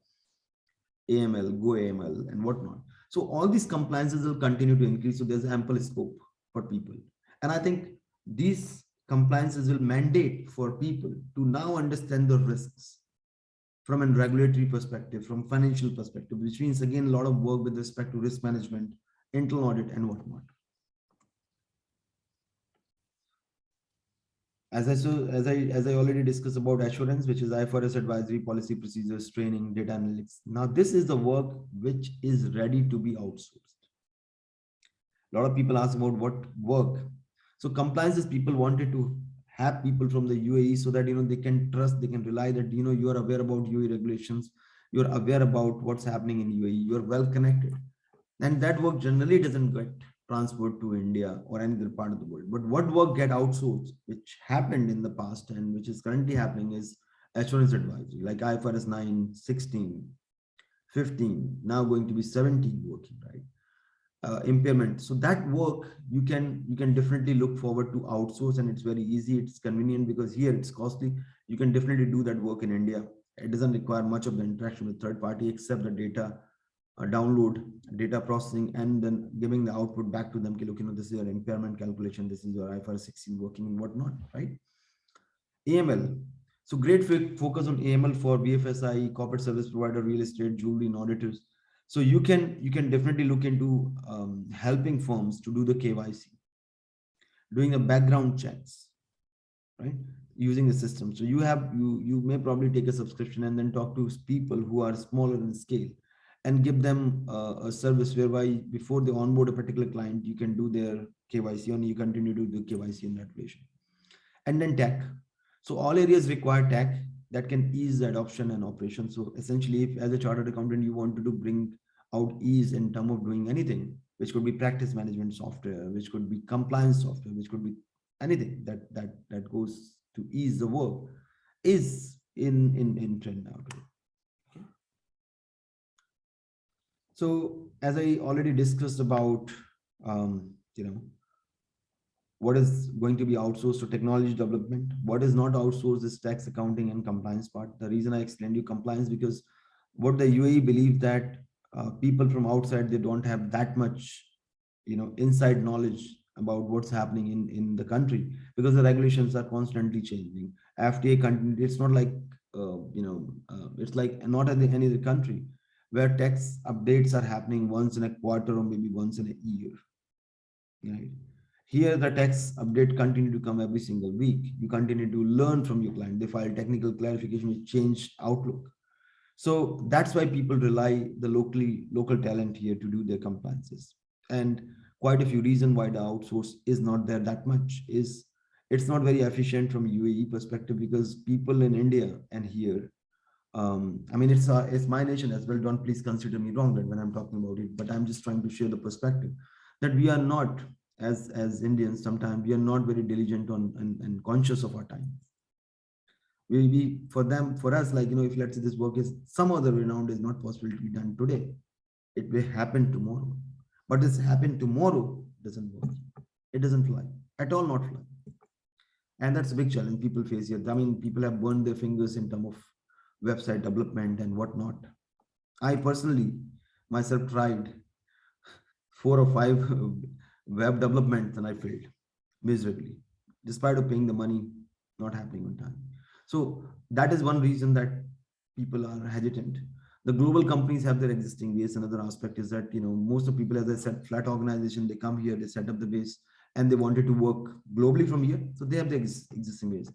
Speaker 7: AML, Go AML, and whatnot. So all these compliances will continue to increase. So there's ample scope for people. And I think these compliances will mandate for people to now understand the risks from a regulatory perspective, from financial perspective, which means again, a lot of work with respect to risk management, internal audit, and whatnot. As I already discussed about assurance, which is IFRS advisory, policy procedures, training, data analytics. Now, this is the work which is ready to be outsourced. A lot of people ask about what work. So compliance is people wanted to have people from the UAE so that, they can trust, they can rely that, you are aware about UAE regulations, you're aware about what's happening in UAE, you're well connected. And that work generally doesn't get transferred to India or any other part of the world. But what work get outsourced, which happened in the past and which is currently happening, is assurance advisory, like IFRS 9, 16, 15, now going to be 17 working, right? Impairment. So that work you can definitely look forward to outsource, and it's very easy, it's convenient, because here it's costly. You can definitely do that work in India. It doesn't require much of the interaction with third party except the data download, data processing, and then giving the output back to them. Look, this is your impairment calculation, this is your IFRS 16 working and whatnot, right? AML. So great focus on AML for BFSI, corporate service provider, real estate, jewelry, and auditors. So you can definitely look into helping firms to do the KYC, doing the background checks, right? Using the system. So you may probably take a subscription and then talk to people who are smaller in scale, and give them a service whereby before they onboard a particular client, you can do their KYC, and you continue to do KYC in that relation. And then tech. So all areas require tech that can ease the adoption and operation. So essentially, if as a chartered accountant, you wanted to bring out ease in terms of doing anything, which could be practice management software, which could be compliance software, which could be anything that goes to ease the work, is in trend now today. So as I already discussed about, what is going to be outsourced to technology development, what is not outsourced is tax, accounting, and compliance part. The reason I explained you compliance, because what the UAE believe that people from outside, they don't have that much, inside knowledge about what's happening in the country, because the regulations are constantly changing. FTA continue, it's not like, it's like not any other country where tax updates are happening once in a quarter or maybe once in a year, right? Here, the tax update continue to come every single week. You continue to learn from your client. They file technical clarification, which change outlook. So that's why people rely the local talent here to do their compliances. And quite a few reasons why the outsource is not there that much is it's not very efficient from UAE perspective, because people in India and here, I mean, it's my nation as well. Don't please consider me wrong when I'm talking about it, but I'm just trying to share the perspective that we are not, as Indians, sometimes we are not very diligent on and conscious of our time. We for us, like, if let's say this work is some other renowned is not possible to be done today, it will happen tomorrow. But this happen tomorrow doesn't work. It doesn't fly at all, not fly. And that's a big challenge people face here. I mean, people have burned their fingers in terms of website development and whatnot. I personally myself tried 4 or 5 web developments and I failed miserably, despite of paying the money, not happening on time. So that is one reason that people are hesitant. The global companies have their existing base. Another aspect is that, most of people, as I said, flat organization, they come here, they set up the base, and they wanted to work globally from here. So they have the existing base.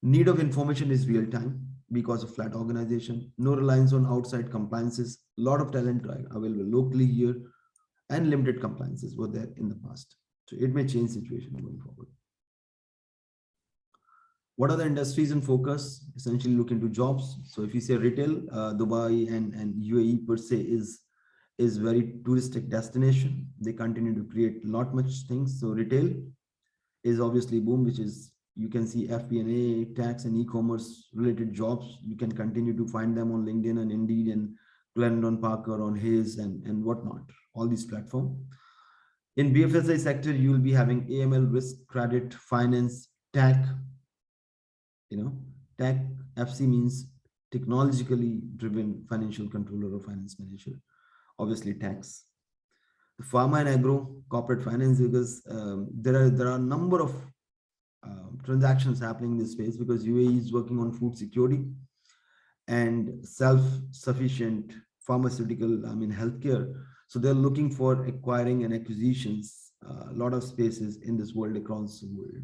Speaker 7: Need of information is real time because of flat organization. No reliance on outside compliances. A lot of talent available locally here, and limited compliances were there in the past. So it may change situation going forward. What are the industries in focus? Essentially look into jobs. So if you say retail, Dubai and UAE per se is very touristic destination. They continue to create a lot much things. So retail is obviously boom, which is, you can see FP&A, tax and e-commerce related jobs. You can continue to find them on LinkedIn and Indeed and Clarendon Parker on Hayes and whatnot, all these platforms. In BFSI sector, you will be having AML, risk, credit, finance, tech. Tech FC means technologically driven financial controller or finance manager. Obviously, tax. The pharma and agro, corporate finance, because there are a number of transactions happening in this space, because UAE is working on food security and self-sufficient pharmaceutical, healthcare. So they're looking for acquiring and acquisitions, a lot of spaces in this world, across the world.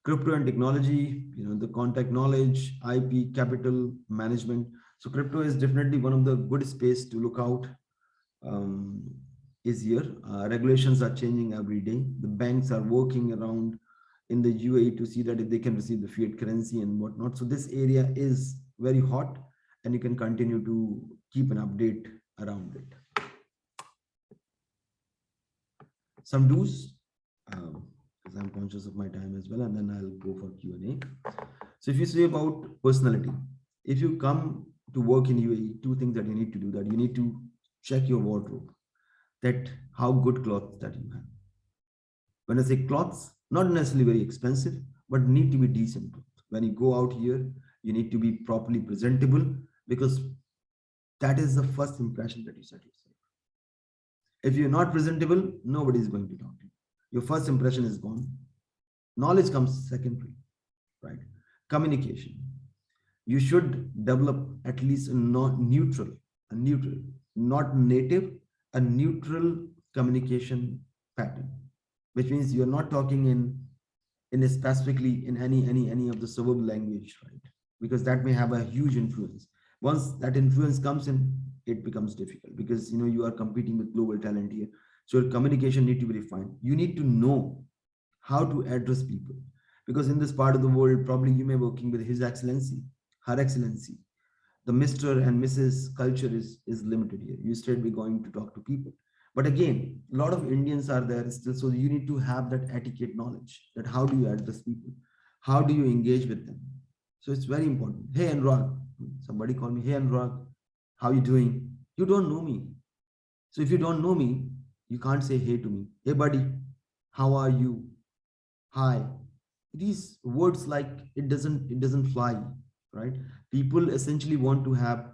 Speaker 7: Crypto and technology, the contact knowledge, IP, capital management. So crypto is definitely one of the good space to look out. Is here. Regulations are changing every day. The banks are working around in the UAE to see that if they can receive the fiat currency and whatnot. So this area is very hot, and you can continue to keep an update around it. Some do's. Because I'm conscious of my time as well, and then I'll go for Q&A. So if you say about personality, if you come to work in UAE, 2 things that you need to do, that you need to check your wardrobe, that how good clothes that you have. When I say clothes, not necessarily very expensive, but need to be decent clothes. When you go out here, you need to be properly presentable, because that is the first impression that you set yourself. If you're not presentable, nobody is going to talk to you. Your first impression is gone. Knowledge comes secondary, right? Communication. You should develop at least a neutral, not native, a neutral communication pattern, which means you're not talking in specifically in any of the suburb language, right? Because that may have a huge influence. Once that influence comes in, it becomes difficult, because you are competing with global talent here. So your communication need to be refined. You need to know how to address people, because in this part of the world, probably you may be working with His Excellency, Her Excellency. The Mr. and Mrs. culture is limited here. You straight be going to talk to people. But again, a lot of Indians are there still. So you need to have that etiquette knowledge, that how do you address people? How do you engage with them? So it's very important. Hey, Anurag, somebody call me, hey, Anurag, how you doing? You don't know me. So if you don't know me, you can't say hey to me. Hey, buddy, how are you? Hi. These words, like, it doesn't fly, right? People essentially want to have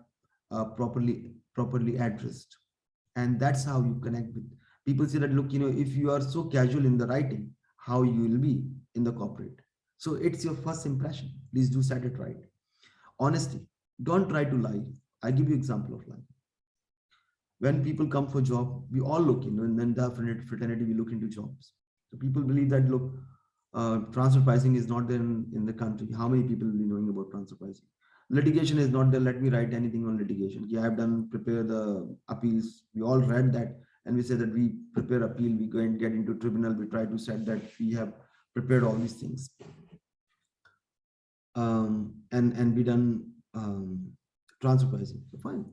Speaker 7: properly properly addressed. And that's how you connect with people. Say that, look, if you are so casual in the writing, how you will be in the corporate. So it's your first impression. Please do set it right. Honesty. Don't try to lie. I give you example of lying. When people come for job, we all look, in the fraternity, we look into jobs. So people believe that, look, transfer pricing is not there in the country. How many people will be knowing about transfer pricing? Litigation is not there. Let me write anything on litigation. Yeah, I've prepare the appeals. We all read that, and we say that we prepare appeal. We go and get into tribunal. We try to set that we have prepared all these things. And we done transfer pricing. So fine.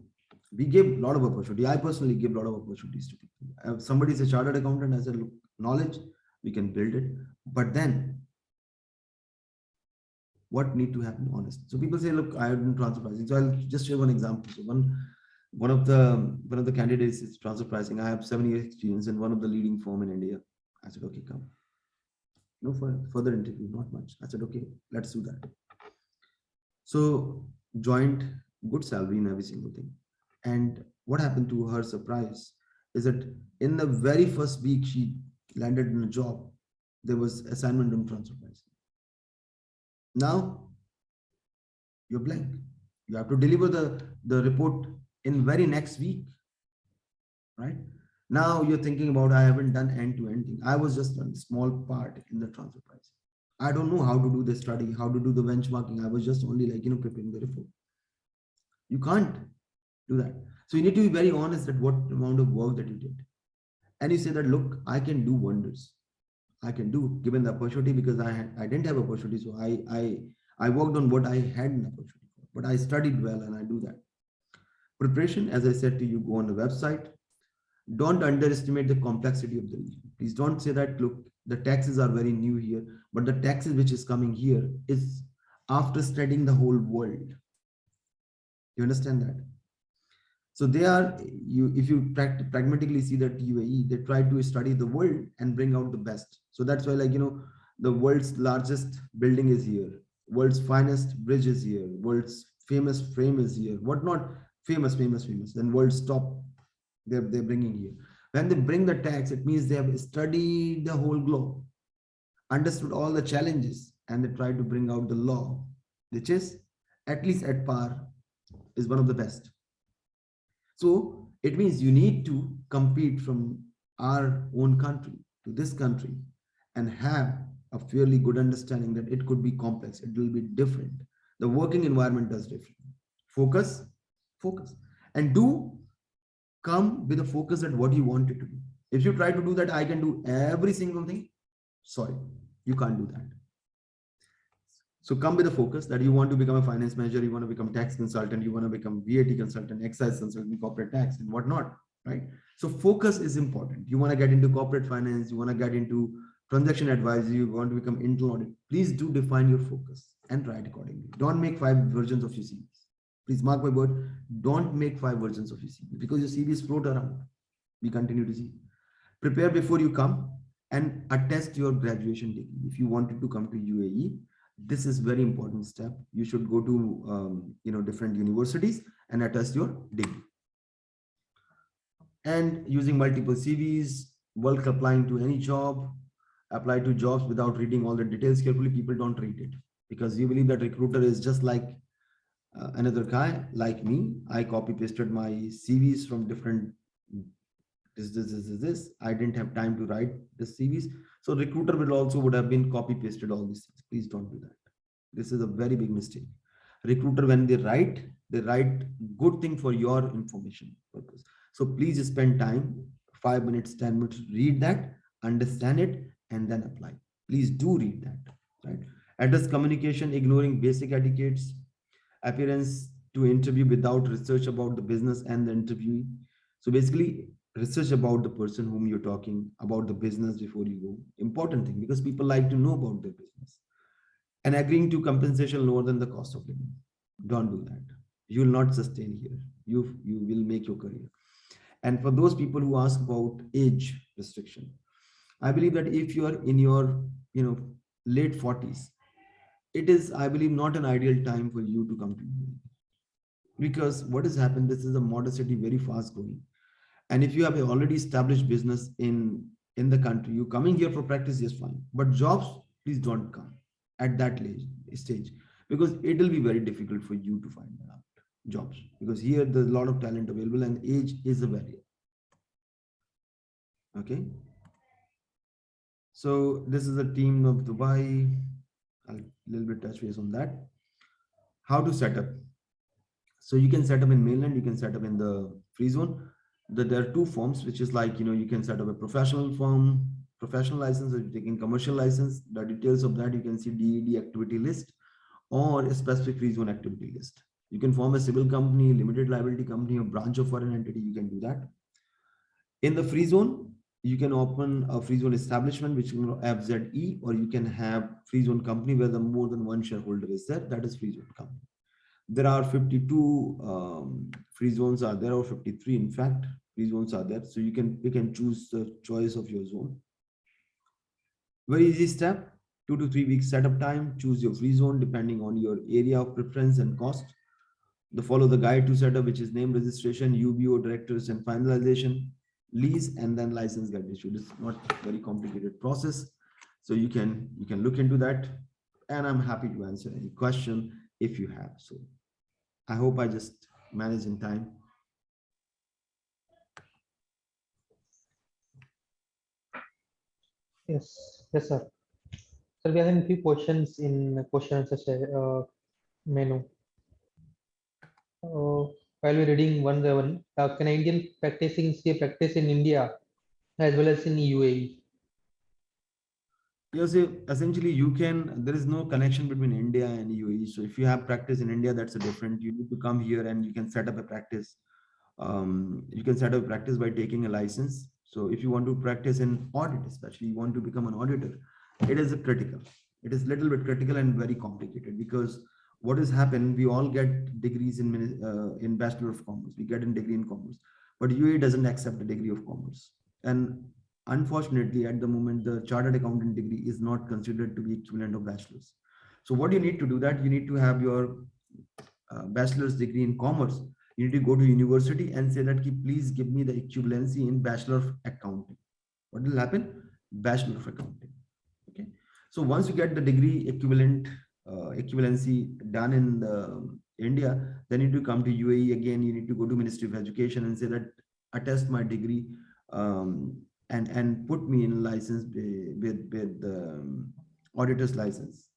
Speaker 7: We give a lot of opportunity. I personally give a lot of opportunities to people. If somebody is a chartered accountant, I said, look, knowledge, we can build it. But then what need to happen? Honest. So people say, look, I have done transfer pricing. So I'll just share one example. So one of the candidates is transfer pricing. I have 7 years experience in one of the leading firm in India. I said, okay, come. No further interview, not much. I said, okay, let's do that. So joined, good salary in every single thing. And what happened to her surprise is that in the very first week she landed in a job, there was assignment on transfer pricing. Now you're blank. You have to deliver the report in very next week, right? Now you're thinking about, I haven't done end-to-end thing. I was just a small part in the transfer pricing. I don't know how to do the study, how to do the benchmarking. I was just only preparing the report. You can't do that. So you need to be very honest at what amount of work that you did. And you say that, look, I can do wonders. I can do, given the opportunity, because I didn't have opportunity. So I worked on what I had an opportunity for, but I studied well and I do that. Preparation, as I said to you, go on the website. Don't underestimate the complexity of the region. Please don't say that, look, the taxes are very new here, but the taxes which is coming here is after studying the whole world. You understand that? So they are, if you pragmatically see that UAE, they try to study the world and bring out the best. So that's why, the world's largest building is here, world's finest bridge is here, world's famous frame is here. What not famous, then world's top, they're bringing here. When they bring the tax, it means they have studied the whole globe, understood all the challenges, and they try to bring out the law, which is at least at par, is one of the best. So it means you need to compete from our own country to this country and have a fairly good understanding that it could be complex. It will be different. The working environment does different. Focus, and do come with a focus at what you want it to do. If you try to do that, I can do every single thing. Sorry, you can't do that. So come with a focus that you want to become a finance manager, you want to become tax consultant, you want to become VAT consultant, excise consultant, corporate tax, and whatnot, right? So focus is important. You want to get into corporate finance, you want to get into transaction advisory, you want to become internal audit. Please do define your focus and write accordingly. Don't make 5 versions of your CVs. Please mark my word, don't make 5 versions of your CV, because your CVs float around. We continue to see. Prepare before you come and attest your graduation degree. If you wanted to come to UAE, this is very important step. You should go to different universities and attest your degree. And using multiple CVs, bulk applying to any job, apply to jobs without reading all the details carefully. People don't read it because you believe that recruiter is just like another guy like me. I copy pasted my CVs from different this. I didn't have time to write the CVs. So recruiter would have been copy pasted all these things. Please don't do that. This is a very big mistake. Recruiter, when they write good thing for your information purpose. So please spend time, 5 minutes, 10 minutes, read that, understand it, and then apply. Please do read that, right? Address communication, ignoring basic etiquettes, appearance to interview without research about the business and the interviewee. So basically, research about the person whom you're talking about, the business before you go. Important thing, because people like to know about their business. And agreeing to compensation lower than the cost of living. Don't do that. You will not sustain here. You will make your career. And for those people who ask about age restriction, I believe that if you are in your late 40s, it is, I believe, not an ideal time for you to come to UAE. Because what has happened, this is a modern city, very fast growing. And if you have a already established business in the country, you coming here for practice is fine. But jobs, please don't come at that stage, because it will be very difficult for you to find out jobs, because here there's a lot of talent available and age is a barrier. Okay. So this is a team of Dubai. I'll little bit touch base on that. How to set up. So you can set up in mainland, you can set up in the free zone. There are two forms, which is like, you can set up a professional form, professional license, or you're taking commercial license. The details of that you can see DED activity list or a specific free zone activity list. You can form a civil company, limited liability company, or branch of foreign entity. You can do that. In the free zone, you can open a free zone establishment, which you know FZE, or you can have free zone company where the more than one shareholder is there. That is free zone company. There are 52 free zones are there, or 53 in fact free zones are there. So you can choose the choice of your zone. Very easy step, 2 to 3 weeks setup time. Choose your free zone depending on your area of preference and cost. Follow the guide to setup, which is name registration, UBO directors and finalization, lease, and then license get issued. It's not a very complicated process. So you can look into that, and I'm happy to answer any question if you have. So I hope I just manage in time.
Speaker 3: Yes, yes, sir. So we are having a few questions in question answer menu. While we're reading one by one, can Indian practicing say practice in India as well as in UAE?
Speaker 7: Yes, essentially you can, there is no connection between India and UAE. So if you have practice in India, that's a different, you need to come here and you can set up a practice. You can set up practice by taking a license. So if you want to practice in audit, especially you want to become an auditor, it is critical. It is little bit critical and very complicated, because what has happened, we all get degrees in Bachelor of Commerce. We get a degree in commerce, but UAE doesn't accept the degree of commerce. And unfortunately, at the moment, the chartered accountant degree is not considered to be equivalent of bachelor's. So what you need to do, that you need to have your bachelor's degree in commerce. You need to go to university and say that, please give me the equivalency in Bachelor of Accounting. What will happen? Bachelor of Accounting. Okay. So once you get the degree equivalency done in India, then you need to come to UAE again. You need to go to Ministry of Education and say that, attest my degree and put me in license with the auditor's license.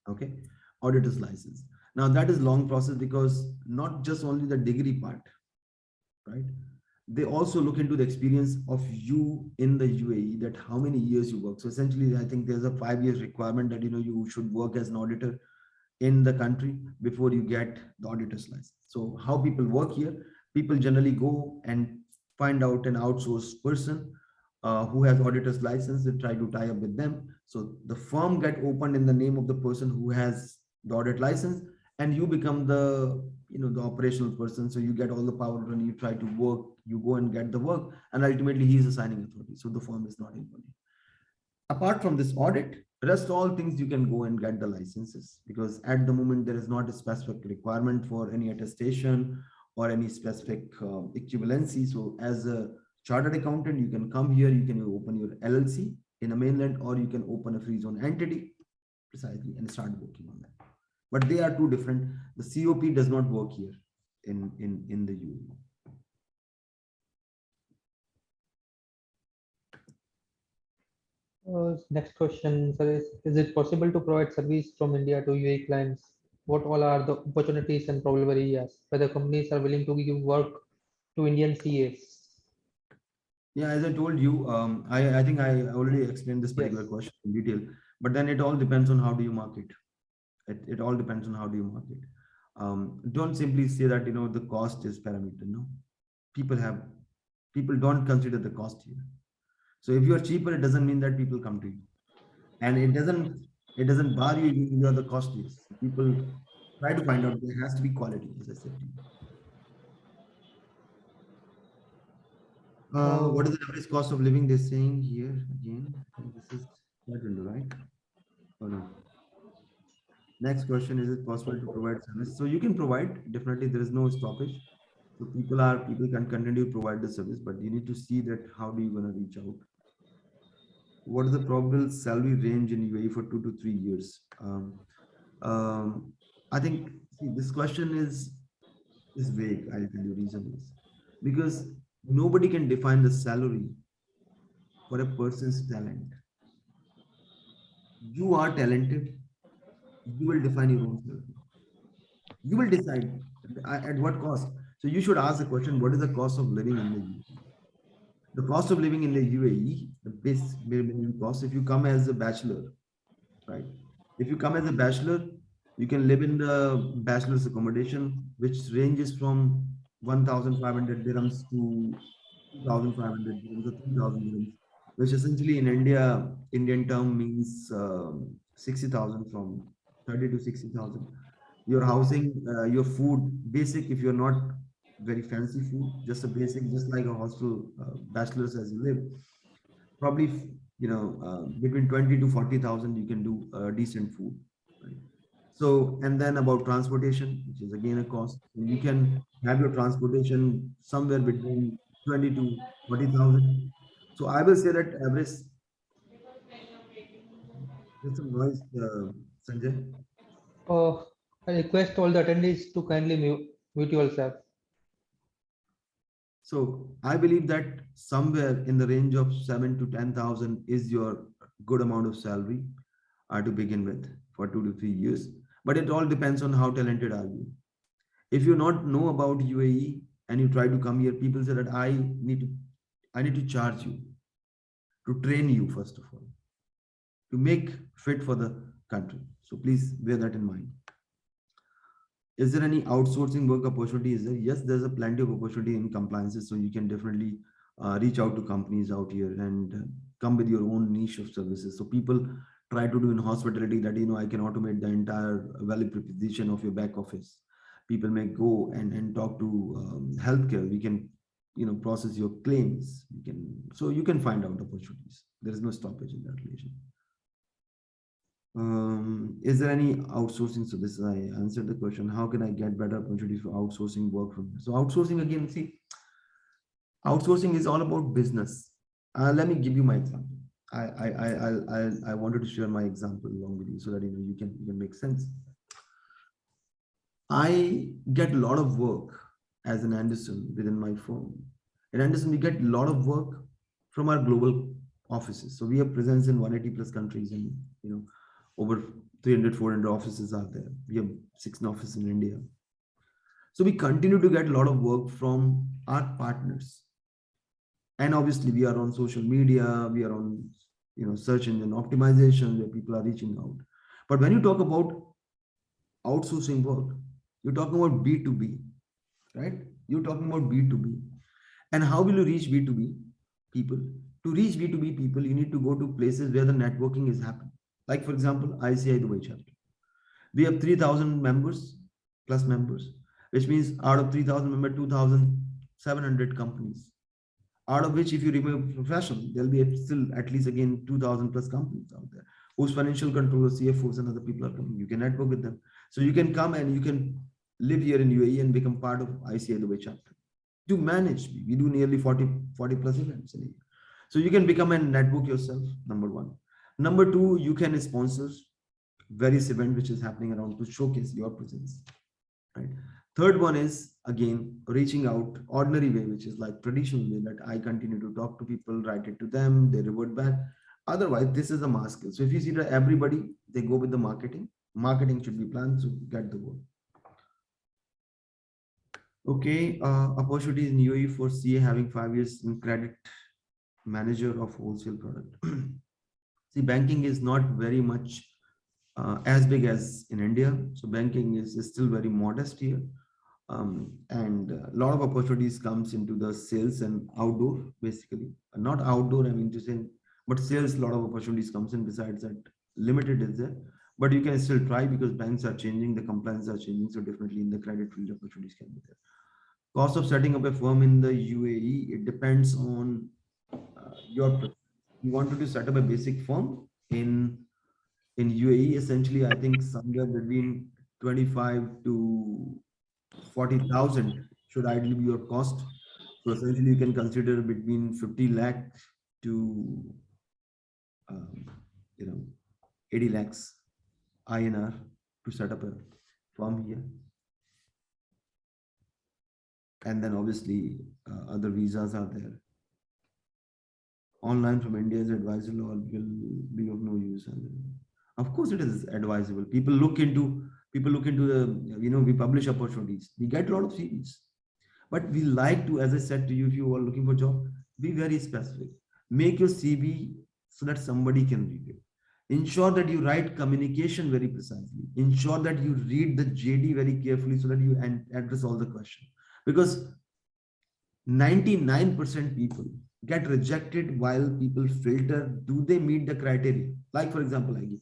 Speaker 7: Okay, auditor's license. Now that is long process, because not just only the degree part, right? They also look into the experience of you in the UAE, that how many years you work. So essentially, I think there's a 5 years requirement that you should work as an auditor in the country before you get the auditor's license. So how people work here, people generally go and find out an outsourced person who has auditor's license. They try to tie up with them. So the firm get opened in the name of the person who has the audit license, and you become the the operational person. So you get all the power and you try to work, you go and get the work, and ultimately he is the signing authority. So the firm is not involved. Apart from this audit, rest all things you can go and get the licenses, because at the moment there is not a specific requirement for any attestation or any specific equivalency. So as a chartered accountant, you can come here, you can open your LLC in a mainland, or you can open a free zone entity precisely and start working on that. But they are two different. The COP does not work here in the UAE.
Speaker 3: Next question, sir, is it possible to provide service from India to UAE clients? What all are the opportunities and probable areas whether companies are willing to give work to Indian CAs?
Speaker 7: Yeah, as I told you, I think I already explained this particular question in detail, but then it all depends on how do you market. It all depends on how do you market. Don't simply say that, the cost is parameter. No, people don't consider the cost here. So if you are cheaper, it doesn't mean that people come to you, and it doesn't bar you if you are the costliest. People try to find out there has to be quality, as I said to you. What is the average cost of living they're saying here again? I think this is that window, right? Or no? Next question, is it possible to provide service? So you can provide, definitely there is no stoppage. So people can continue to provide the service, but you need to see that how do you gonna reach out? What is the probable salary range in UAE for 2 to 3 years? I think, see, this question is vague. I'll tell you reason is because nobody can define the salary for a person's talent. You are talented, you will define your own salary. You will decide at what cost. So you should ask the question, what is the cost of living in the UAE? The cost of living in the UAE, the base minimum cost, if you come as a bachelor, right? If you come as a bachelor, you can live in the bachelor's accommodation, which ranges from 1,500 dirhams to 2,500 dirhams or 3,000 dirhams, which essentially in Indian term means 60,000, from 30 to 60,000. Your housing, your food, basic, if you're not very fancy food, just a basic, just like a hostel, bachelors as you live, probably, between 20 to 40,000, you can do decent food, right? So, and then about transportation, which is again a cost. You can have your transportation somewhere between 20 to 40,000. So I will say that average, there's some noise, Sanjay.
Speaker 3: I request all the attendees to kindly mute yourself.
Speaker 7: So I believe that somewhere in the range of 7 to 10,000 is your good amount of salary to begin with for 2 to 3 years. But it all depends on how talented are you. If you not know about UAE and you try to come here, people say that I need to charge you to train you first of all, to make fit for the country. So please bear that in mind. Is there any outsourcing work opportunity? Is there? Yes, there's a plenty of opportunity in compliances. So you can definitely reach out to companies out here and come with your own niche of services. So people try to do in hospitality that, I can automate the entire value proposition of your back office. People may go and talk to healthcare. We can, process your claims. So you can find out opportunities. There is no stoppage in that relation. Is there any outsourcing services? I answered the question. How can I get better opportunities for outsourcing work from here? So outsourcing, again, see, outsourcing is all about business. Let me give you my example. I wanted to share my example along with you so that you can make sense. I get a lot of work as an Anderson within my firm. In Anderson, we get a lot of work from our global offices. So we have presence in 180 plus countries, and over 300, 400 offices are there. We have 6 offices in India. So we continue to get a lot of work from our partners. And obviously we are on social media, we are on search engine optimization where people are reaching out. But when you talk about outsourcing work, you're talking about B2B, right? You're talking about B2B. And how will you reach B2B people? To reach B2B people, you need to go to places where the networking is happening. Like, for example, ICI Dubai chapter. We have 3,000 members, which means out of 3,000 members, 2,700 companies. Out of which, if you remove professional, there'll be still at least again 2,000 plus companies out there whose financial controllers, CFOs, and other people are coming. You can network with them. So you can come and you can live here in UAE and become part of ICI Dubai chapter. To manage, we do nearly 40 plus events in a year. So you can become and network yourself, number one. Number two, you can sponsor various events which is happening around to showcase your presence, right? Third one is, again, reaching out ordinary way, which is like traditional way, that I continue to talk to people, write it to them, they revert back. Otherwise, this is a mass skill. So if you see that everybody, they go with the marketing should be planned to get the work. Okay, opportunities in UAE for CA having 5 years in credit manager of wholesale product. See, banking is not very much as big as in India. So banking is still very modest here. And a lot of opportunities comes into the sales and outdoor, basically. Not outdoor, I mean to say, but sales, a lot of opportunities comes in. Besides that, limited is there. But you can still try because banks are changing, the compliance are changing. So definitely in the credit field, opportunities can be there. Cost of setting up a firm in the UAE, it depends on your preference. You wanted to set up a basic firm in In UAE, essentially, I think somewhere between 25 to 40,000 should ideally be your cost. So essentially, you can consider between 50 lakh to um, you know 80 lakhs INR to set up a firm here. And then obviously other visas are there. Online from India is advisable or will be of no use. Of course, it is advisable. People look into the, we publish opportunities. We get a lot of CVs. But we like to, as I said to you, if you are looking for a job, be very specific. Make your CV so that somebody can read it. Ensure that you write communication very precisely. Ensure that you read the JD very carefully so that you address all the questions. Because 99% people get rejected while people filter, do they meet the criteria? Like, for example, I give,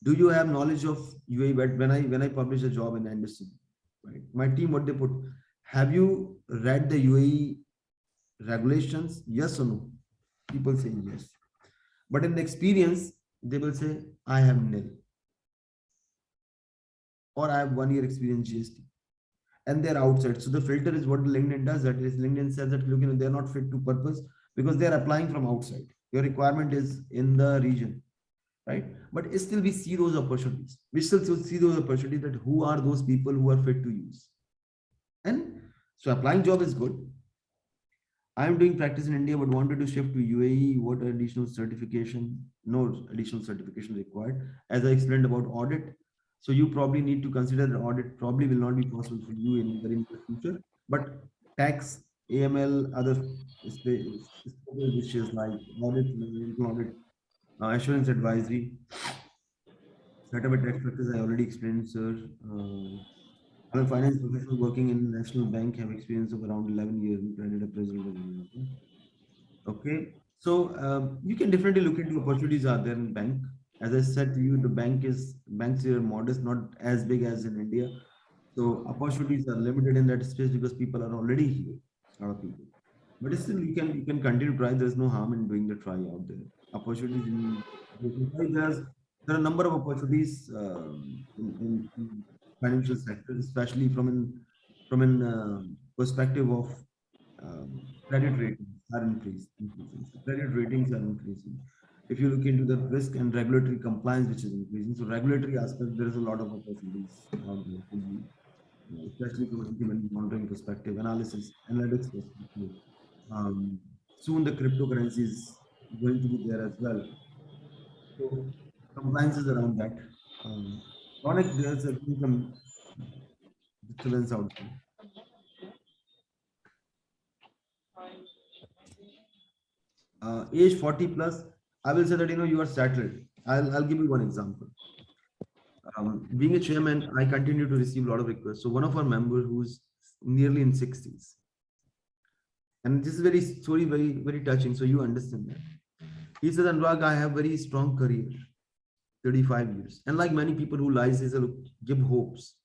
Speaker 7: do you have knowledge of UAE? But when I publish a job in Anderson, right, my team, what they put, have you read the UAE regulations? Yes or no? People say yes. But in the experience, they will say, I have nil. Or I have 1 year experience GST. And they're outside. So the filter is what LinkedIn does. That is, LinkedIn says that, look, they're not fit to purpose because they're applying from outside. Your requirement is in the region, right? But still we see those opportunities. We still see those opportunities, that who are those people who are fit to use. And so applying job is good. I'm doing practice in India, but wanted to shift to UAE. What additional certification? No additional certification required. As I explained about audit, so you probably need to consider the audit probably will not be possible for you in the very near future. But tax, AML, other issues like audit, assurance advisory, set up a tax practice. I already explained, sir. I'm a finance professional working in a national bank, have experience of around 11 years in credit appraisal. Okay, so you can definitely look into opportunities are there in bank. As I said to you, the banks here are modest, not as big as in India. So opportunities are limited in that space because people are already here, a lot of people. But still, you can continue to try. There's no harm in doing the try out there. Opportunities there are a number of opportunities in financial sector, especially from an perspective of credit ratings are increasing. So credit ratings are increasing. If you look into the risk and regulatory compliance, which is increasing, so regulatory aspect, there is a lot of opportunities out there, especially from an anti-money laundering perspective, analytics perspective. Soon the cryptocurrency is going to be there as well. So compliance is around that. Chronic, there's some disturbance out there. Age 40 plus, I will say that you are settled. I'll give you one example. Being a chairman, I continue to receive a lot of requests. So one of our members who's nearly in 60s, and this is very touching. So you understand that. He says, Anurag, I have very strong career, 35 years. And like many people who lies, he says, look, give hopes.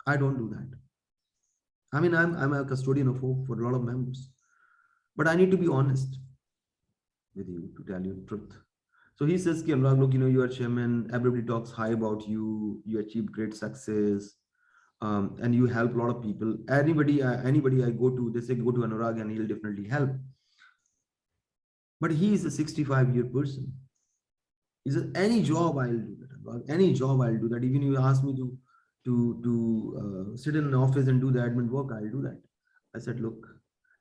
Speaker 7: I don't do that. I mean, I'm a custodian of hope for a lot of members, but I need to be honest with you to tell you the truth. So he says, Anurag, look, you are chairman, everybody talks high about you, you achieved great success, and you help a lot of people. Anybody I go to, they say, go to Anurag and he'll definitely help. But he is a 65-year person. He says, any job I'll do that. Any job I'll do that. Even you ask me to sit in an office and do the admin work, I'll do that. I said, look,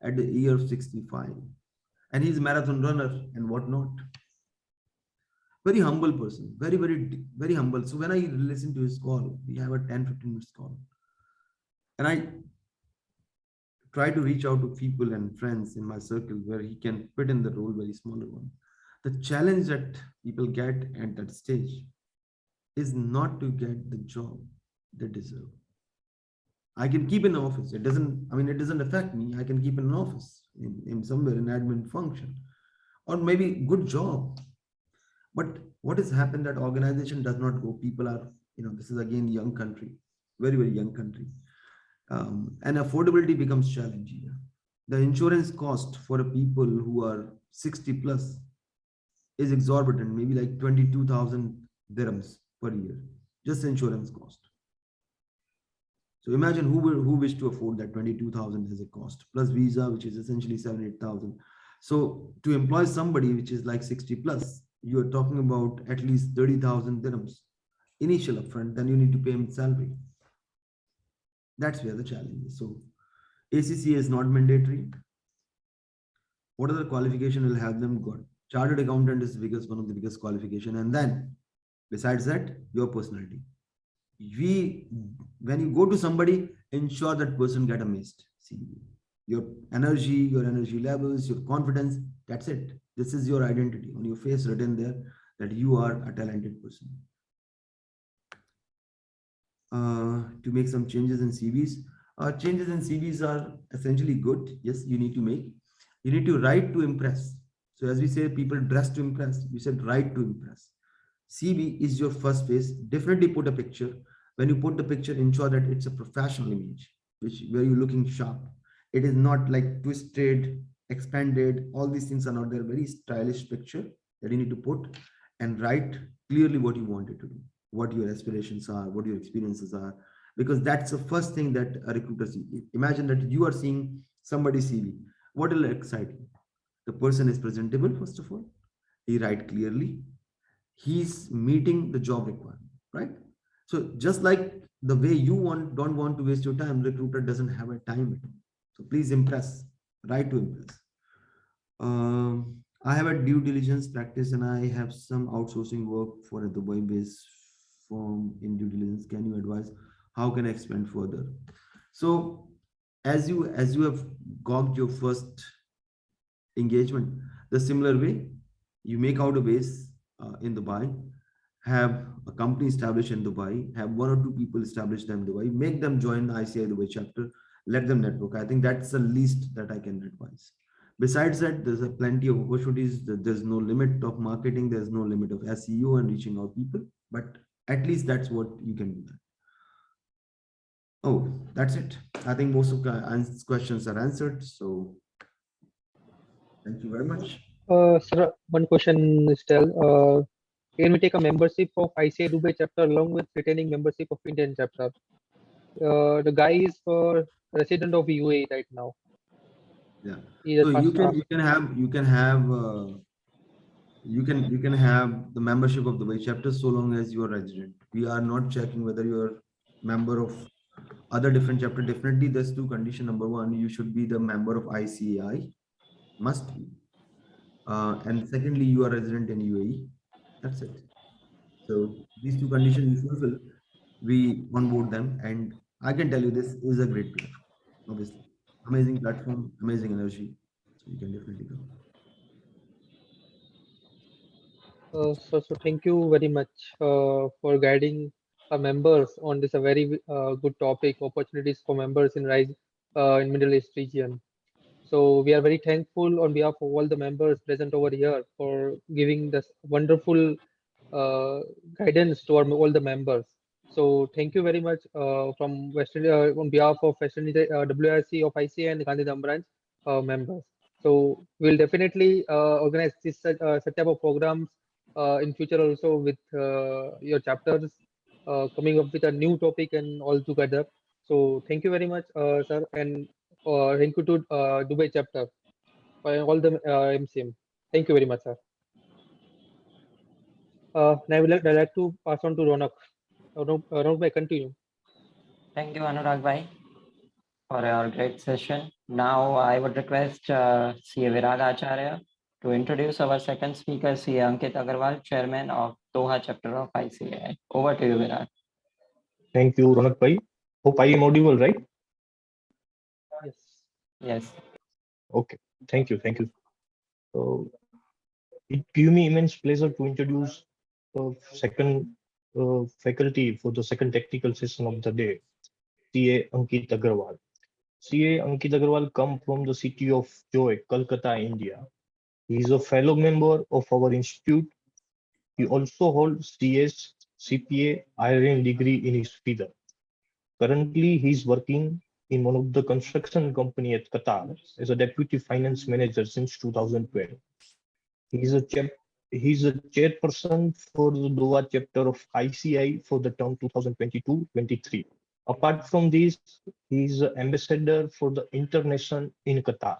Speaker 7: at the year of 65, and he's a marathon runner and whatnot. Very humble person, very humble. So when I listen to his call, we have a 10-15 minutes call, and I try to reach out to people and friends in my circle where he can fit in the role, very smaller one. The challenge that people get at that stage is not to get the job they deserve. I can keep in the office. It doesn't affect me. I can keep in an office in somewhere in admin function, or maybe good job. But what has happened that organization does not go. People are, this is again young country, very young country. And affordability becomes challenging. The insurance cost for people who are 60 plus is exorbitant, maybe like 22,000 dirhams per year, just insurance cost. So imagine who wish to afford that 22,000 as a cost plus visa, which is essentially 7,000-8,000. So to employ somebody which is like 60 plus, you are talking about at least 30,000 dirhams initial upfront. Then you need to pay him salary. That's where the challenge is. So ACCA is not mandatory. What other qualification will have them got? Chartered accountant is one of the biggest qualification, and then besides that, your personality. When you go to somebody, ensure that person get amazed. See, your energy levels, your confidence, that's it. This is your identity on your face written there that you are a talented person. To make some changes in CVs. Changes in CVs are essentially good. Yes, you need to make. You need to write to impress. So as we say, people dress to impress. We said write to impress. CV is your first phase. Definitely put a picture. When you put the picture, ensure that it's a professional image, where you're looking sharp. It is not like twisted, expanded. All these things are not there. Very stylish picture that you need to put and write clearly what you want it to do, what your aspirations are, what your experiences are, because that's the first thing that a recruiter sees. Imagine that you are seeing somebody's CV. What will excite you? The person is presentable, first of all. He write clearly. He's meeting the job requirement, right? So just like the way you don't want to waste your time, recruiter doesn't have a time. So please impress, write to impress. I have a due diligence practice and I have some outsourcing work for a Dubai-based firm in due diligence. Can you advise how can I expand further? So as you have got your first engagement, the similar way you make out a base in Dubai, have a company established in Dubai, have one or two people established them in Dubai, make them join the ICI Dubai chapter, let them network. I think that's the least that I can advise. Besides that, there's a plenty of opportunities. There's no limit of marketing. There's no limit of SEO and reaching out people, but at least that's what you can do. Oh, that's it. I think most of the questions are answered. So thank you very much.
Speaker 3: Sir, one question is still, can we take a membership of ICA Dubai chapter along with retaining membership of Indian chapter? The guy is for resident of UAE right now.
Speaker 7: Yeah.
Speaker 3: He
Speaker 7: So
Speaker 3: just
Speaker 7: you
Speaker 3: asked-
Speaker 7: can have the membership of the Dubai chapter so long as you are resident. We are not checking whether you are member of other different chapter. Definitely, there's two conditions. Number one, you should be the member of ICAI, must be. And secondly, you are resident in UAE. That's it. So these two conditions you fulfill, we onboard them, and I can tell you this is a great platform. Obviously, amazing platform, amazing energy. So you can definitely go.
Speaker 3: so thank you very much for guiding our members on this a very good topic, opportunities for members in rise in Middle East region. So we are very thankful on behalf of all the members present over here for giving this wonderful guidance to all the members. So thank you very much from Western on behalf of Western WRC of ICA and Gandhidham branch members. So we'll definitely organize this set type of programs in future also with your chapters coming up with a new topic and all together. So thank you very much, sir, and thank you to Dubai chapter for all the MCM. Thank you very much, sir. Now I would like to pass on to Ronak. Ronak, may continue.
Speaker 5: Thank you, Anurag bhai, for your great session. Now I would request CA Virag Acharya to introduce our second speaker, CA Ankit Aggarwal, Chairman of Doha chapter of ICAI. Over to you, Virag.
Speaker 8: Thank you, Ronak bhai. Hope I am audible, right?
Speaker 3: Yes.
Speaker 5: Yes.
Speaker 8: Okay. Thank you. Thank you. So it gives me immense pleasure to introduce the second faculty for the second technical session of the day, CA Ankit Aggarwal. CA Ankit Aggarwal come from the city of Joy, Kolkata, India. He is a fellow member of our institute. He also holds CS, CPA, IRN degree in his field. Currently, he is working in one of the construction company at Qatar as a deputy finance manager since 2012. He is a He's a chairperson for the Doha chapter of ICI for the term 2022-23. Apart from this, he is an ambassador for the Internation in Qatar.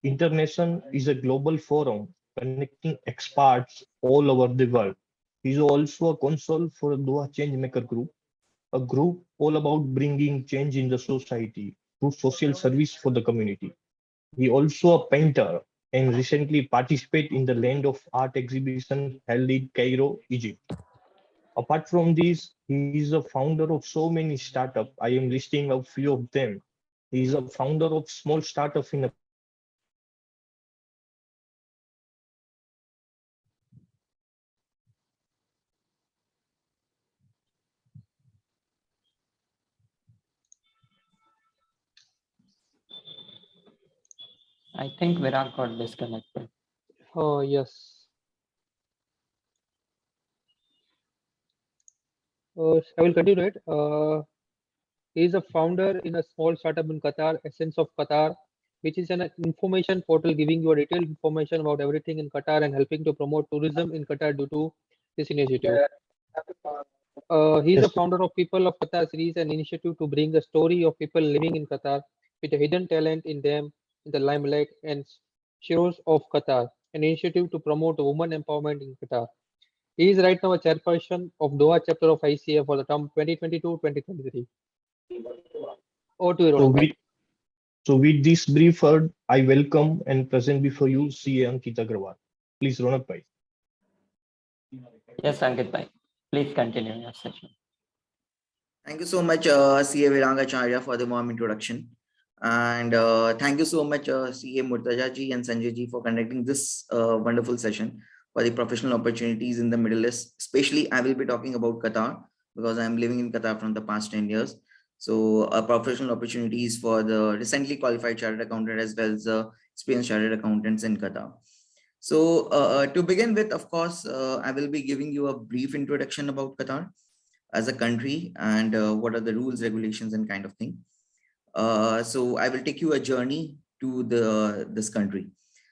Speaker 8: Internation is a global forum connecting experts all over the world. He is also a consul for the Doha Changemaker Group, a group all about bringing change in the society through social service for the community. He also a painter and recently participated in the Land of Art exhibition held in Cairo, Egypt. Apart from this, he is a founder of so many startups. I am listing a few of them. He is a founder of small startup in a
Speaker 5: I think Virag got disconnected.
Speaker 3: Oh, yes. I will continue it. He is a founder in a small startup in Qatar, Essence of Qatar, which is an information portal giving you a detailed information about everything in Qatar and helping to promote tourism in Qatar due to this initiative. He is
Speaker 8: yes,
Speaker 3: a founder of People of Qatar series, an initiative to bring the story of people living in Qatar with a hidden talent in them in the limelight, and Heroes of Qatar, an initiative to promote women empowerment in Qatar. He is right now a chairperson of Doha chapter of ICA for the term 2022-2023. Over to you,
Speaker 8: so
Speaker 3: Ronak bhai.
Speaker 8: with so with this brief word, I welcome and present before you CA Ankit Aggarwal. Please, Ronak bhai.
Speaker 5: Yes, Ankit bhai. Please continue your session.
Speaker 9: Thank you so much, CA Virangacharya, for the warm introduction. And thank you so much, CA Murtaja ji and Sanjay ji, for conducting this wonderful session for the professional opportunities in the Middle East. Especially, I will be talking about Qatar because I'm living in Qatar from the past 10 years. So professional opportunities for the recently qualified chartered accountant as well as experienced chartered accountants in Qatar. So to begin with, of course, I will be giving you a brief introduction about Qatar as a country and what are the rules, regulations, and kind of thing. So I will take you a journey to this country.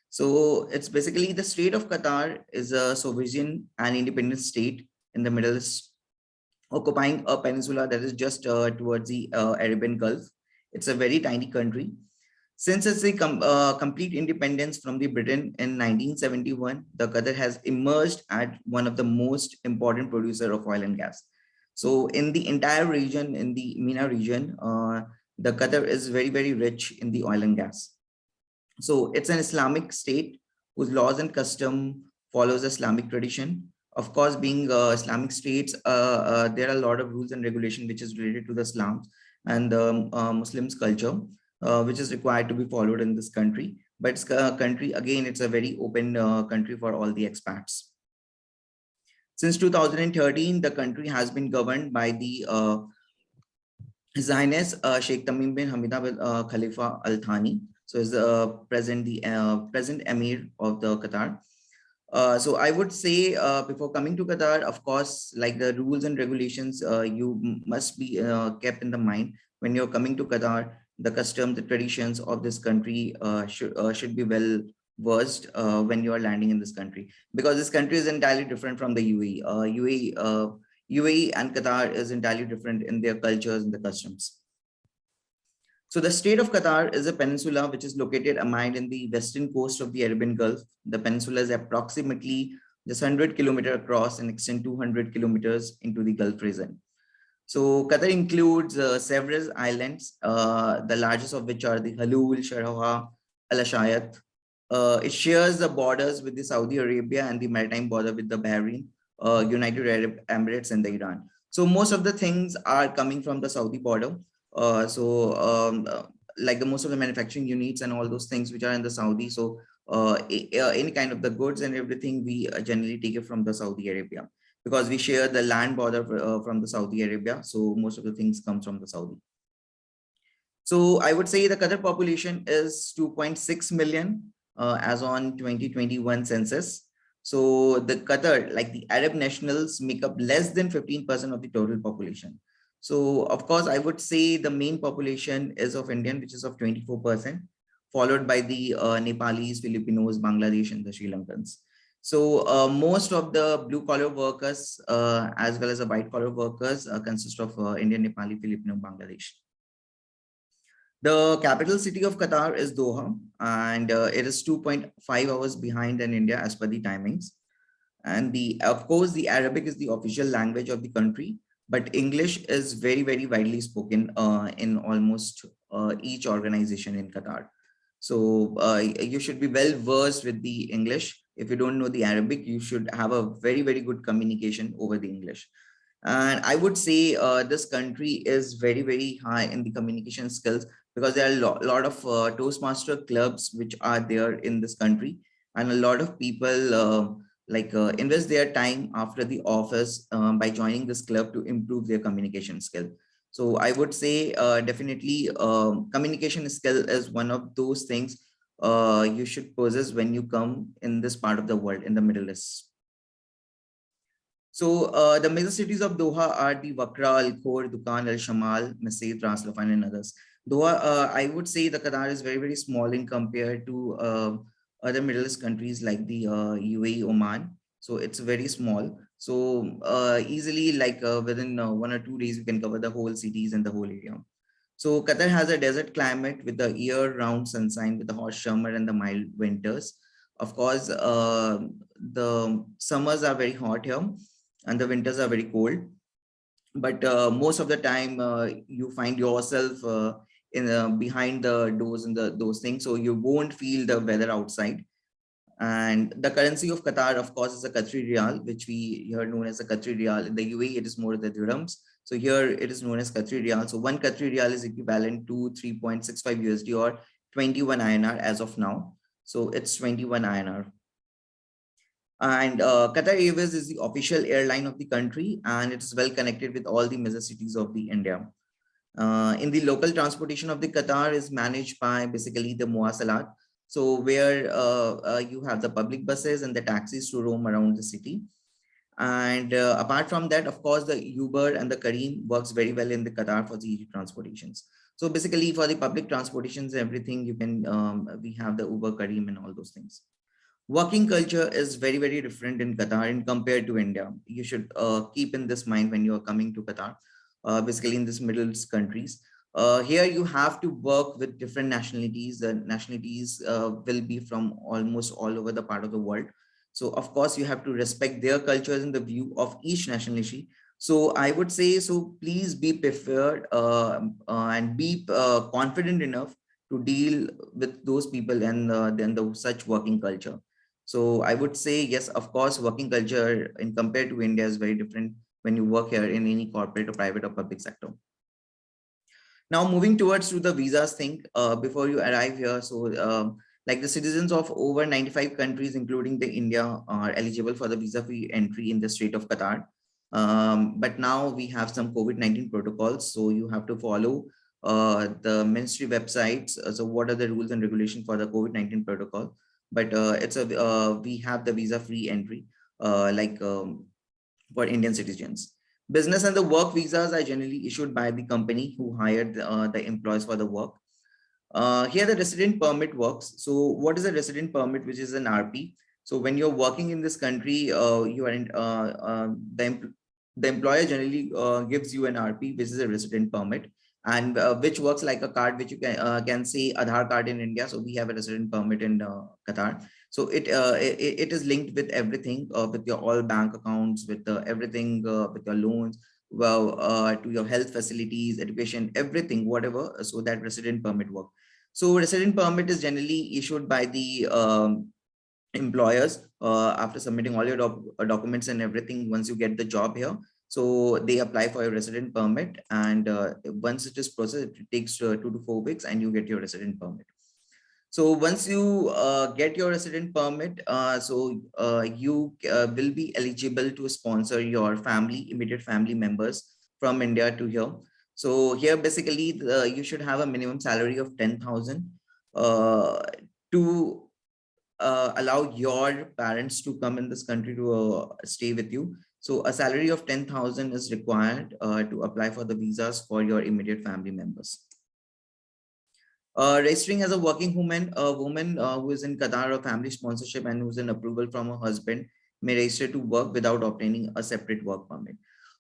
Speaker 9: So it's basically the state of Qatar is a sovereign and independent state in the Middle East, occupying a peninsula that is just towards the Arabian Gulf. It's a very tiny country. Since its complete independence from the Britain in 1971, the Qatar has emerged as one of the most important producer of oil and gas. So in the entire region, in the MENA region, the Qatar is very, very rich in the oil and gas. So it's an Islamic state whose laws and custom follows Islamic tradition. Of course, being Islamic states, there are a lot of rules and regulation which is related to the Islam and the Muslims culture, which is required to be followed in this country. But it's a country, again, it's a very open country for all the expats. Since 2013, the country has been governed by the His Highness Sheikh Tamim bin Hamida bin Khalifa Al Thani. So is the present Emir of the Qatar. So I would say before coming to Qatar, of course, like the rules and regulations, you must be kept in the mind when you're coming to Qatar. The customs, the traditions of this country should be well versed when you are landing in this country, because this country is entirely different from the UAE. UAE and Qatar is entirely different in their cultures and the customs. So the state of Qatar is a peninsula which is located amid in the western coast of the Arabian Gulf. The peninsula is approximately just 100 kilometers across and extend 200 kilometers into the Gulf region. So Qatar includes several islands, the largest of which are the Halul, Sharjah, Al Ashayat. It shares the borders with the Saudi Arabia and the maritime border with the Bahrain, United Arab Emirates, and the Iran. So most of the things are coming from the Saudi border. Like the most of the manufacturing units and all those things which are in the Saudi. So any kind of the goods and everything, we generally take it from the Saudi Arabia, because we share the land border from the Saudi Arabia. So most of the things comes from the Saudi. So I would say the Qatar population is 2.6 million as on 2021 census. So the Qatar, like the Arab nationals, make up less than 15% of the total population. So of course, I would say the main population is of Indian, which is of 24%, followed by the Nepalis, Filipinos, Bangladesh, and the Sri Lankans. So most of the blue collar workers as well as the white collar workers consist of Indian, Nepali, Filipino, Bangladesh. The capital city of Qatar is Doha, and it is 2.5 hours behind in India as per the timings. And of course, the Arabic is the official language of the country, but English is very, very widely spoken in almost each organization in Qatar. So you should be well versed with the English. If you don't know the Arabic, you should have a very, very good communication over the English. And I would say this country is very, very high in the communication skills, because there are a lot of Toastmaster clubs which are there in this country, and a lot of people invest their time after the office by joining this club to improve their communication skill. So I would say definitely communication skill is one of those things you should possess when you come in this part of the world, in the Middle East. So the major cities of Doha are the Wakra, Al Khor, Dukan, Al Shamal, Masjid, Ras Laffan, and others. Doha, I would say the Qatar is very, very small in compared to other Middle East countries like the UAE, Oman. So it's very small. So easily, like within 1 or 2 days, we can cover the whole cities and the whole area. So Qatar has a desert climate with the year-round sunshine, with the hot summer and the mild winters. Of course, the summers are very hot here, and the winters are very cold. But most of the time, you find yourself in behind the doors and those things, so you won't feel the weather outside. And the currency of Qatar, of course, is a Qatari Riyal, which we here known as a Qatari Riyal. In the UAE, it is more the dirhams. So here it is known as Qatari Riyal. So 1 Qatari Riyal is equivalent to 3.65 USD or 21 INR as of now. So it's 21 INR. And Qatar Airways is the official airline of the country, and it is well connected with all the major cities of the India. In the local transportation of the Qatar is managed by basically the Muwasalat. So where you have the public buses and the taxis to roam around the city. And apart from that, of course, the Uber and the Careem works very well in the Qatar for the transportations. So basically for the public transportations, everything you can, we have the Uber, Careem and all those things. Working culture is very, very different in Qatar in compared to India. You should keep in this mind when you are coming to Qatar, basically in this Middle East countries. Here you have to work with different nationalities. The nationalities will be from almost all over the part of the world. So of course you have to respect their cultures and the view of each nationality. So I would say, so please be prepared and be confident enough to deal with those people and then the such working culture. So I would say, yes, of course, working culture in compared to India is very different when you work here in any corporate or private or public sector. Now moving towards to the visas thing, before you arrive here. So like the citizens of over 95 countries, including the India, are eligible for the visa-free entry in the state of Qatar. But now we have some COVID-19 protocols. So you have to follow the ministry websites. So what are the rules and regulations for the COVID-19 protocol? But we have the visa-free entry for Indian citizens. Business and the work visas are generally issued by the company who hired the employees for the work. Here the resident permit works. So what is a resident permit, which is an RP? So when you're working in this country, you are in, the employer generally gives you an RP, which is a resident permit, and which works like a card, which you can say Aadhaar card in India. So we have a resident permit in Qatar. So it is linked with everything, with your all bank accounts, with everything, with your loans, well, to your health facilities, education, everything, whatever. So that resident permit work. So resident permit is generally issued by the employers after submitting all your documents and everything. Once you get the job here, so they apply for your resident permit, and once it is processed, it takes 2 to 4 weeks, and you get your resident permit. So once you get your resident permit, you will be eligible to sponsor your family, immediate family members from India to here. So here basically you should have a minimum salary of 10,000 to allow your parents to come in this country to stay with you. So a salary of 10,000 is required to apply for the visas for your immediate family members. Registering as a working woman, a woman who is in Qatar or family sponsorship and who's in approval from her husband may register to work without obtaining a separate work permit.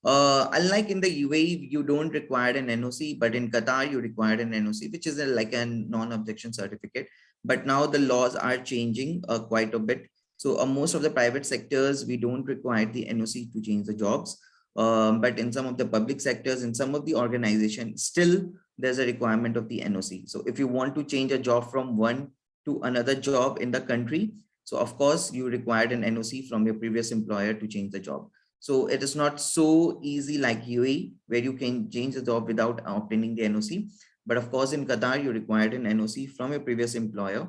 Speaker 9: Unlike in the UAE, you don't require an NOC, but in Qatar, you require an NOC, which is like a non-objection certificate. But now the laws are changing quite a bit. So most of the private sectors, we don't require the NOC to change the jobs. But in some of the public sectors, in some of the organizations, still there's a requirement of the NOC. So if you want to change a job from one to another job in the country, so of course you required an NOC from your previous employer to change the job. So it is not so easy like UAE, where you can change the job without obtaining the NOC. But of course, in Qatar, you required an NOC from your previous employer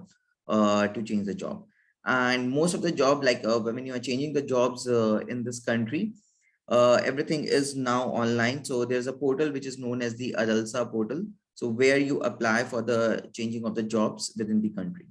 Speaker 9: to change the job. And most of the job, like when you are changing the jobs in this country, everything is now online. So there's a portal which is known as the Adalsa portal. So where you apply for the changing of the jobs within the country.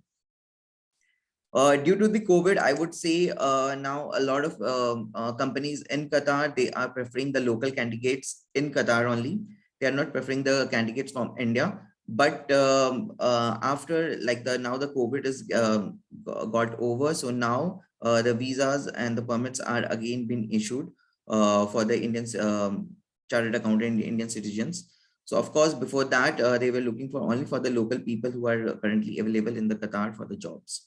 Speaker 9: Due to the COVID, I would say now a lot of companies in Qatar, they are preferring the local candidates in Qatar only. They are not preferring the candidates from India. But after like now the COVID is got over. So now the visas and the permits are again being issued for the Indians, chartered accountant Indian citizens. So of course, before that, they were looking for only for the local people who are currently available in the Qatar for the jobs.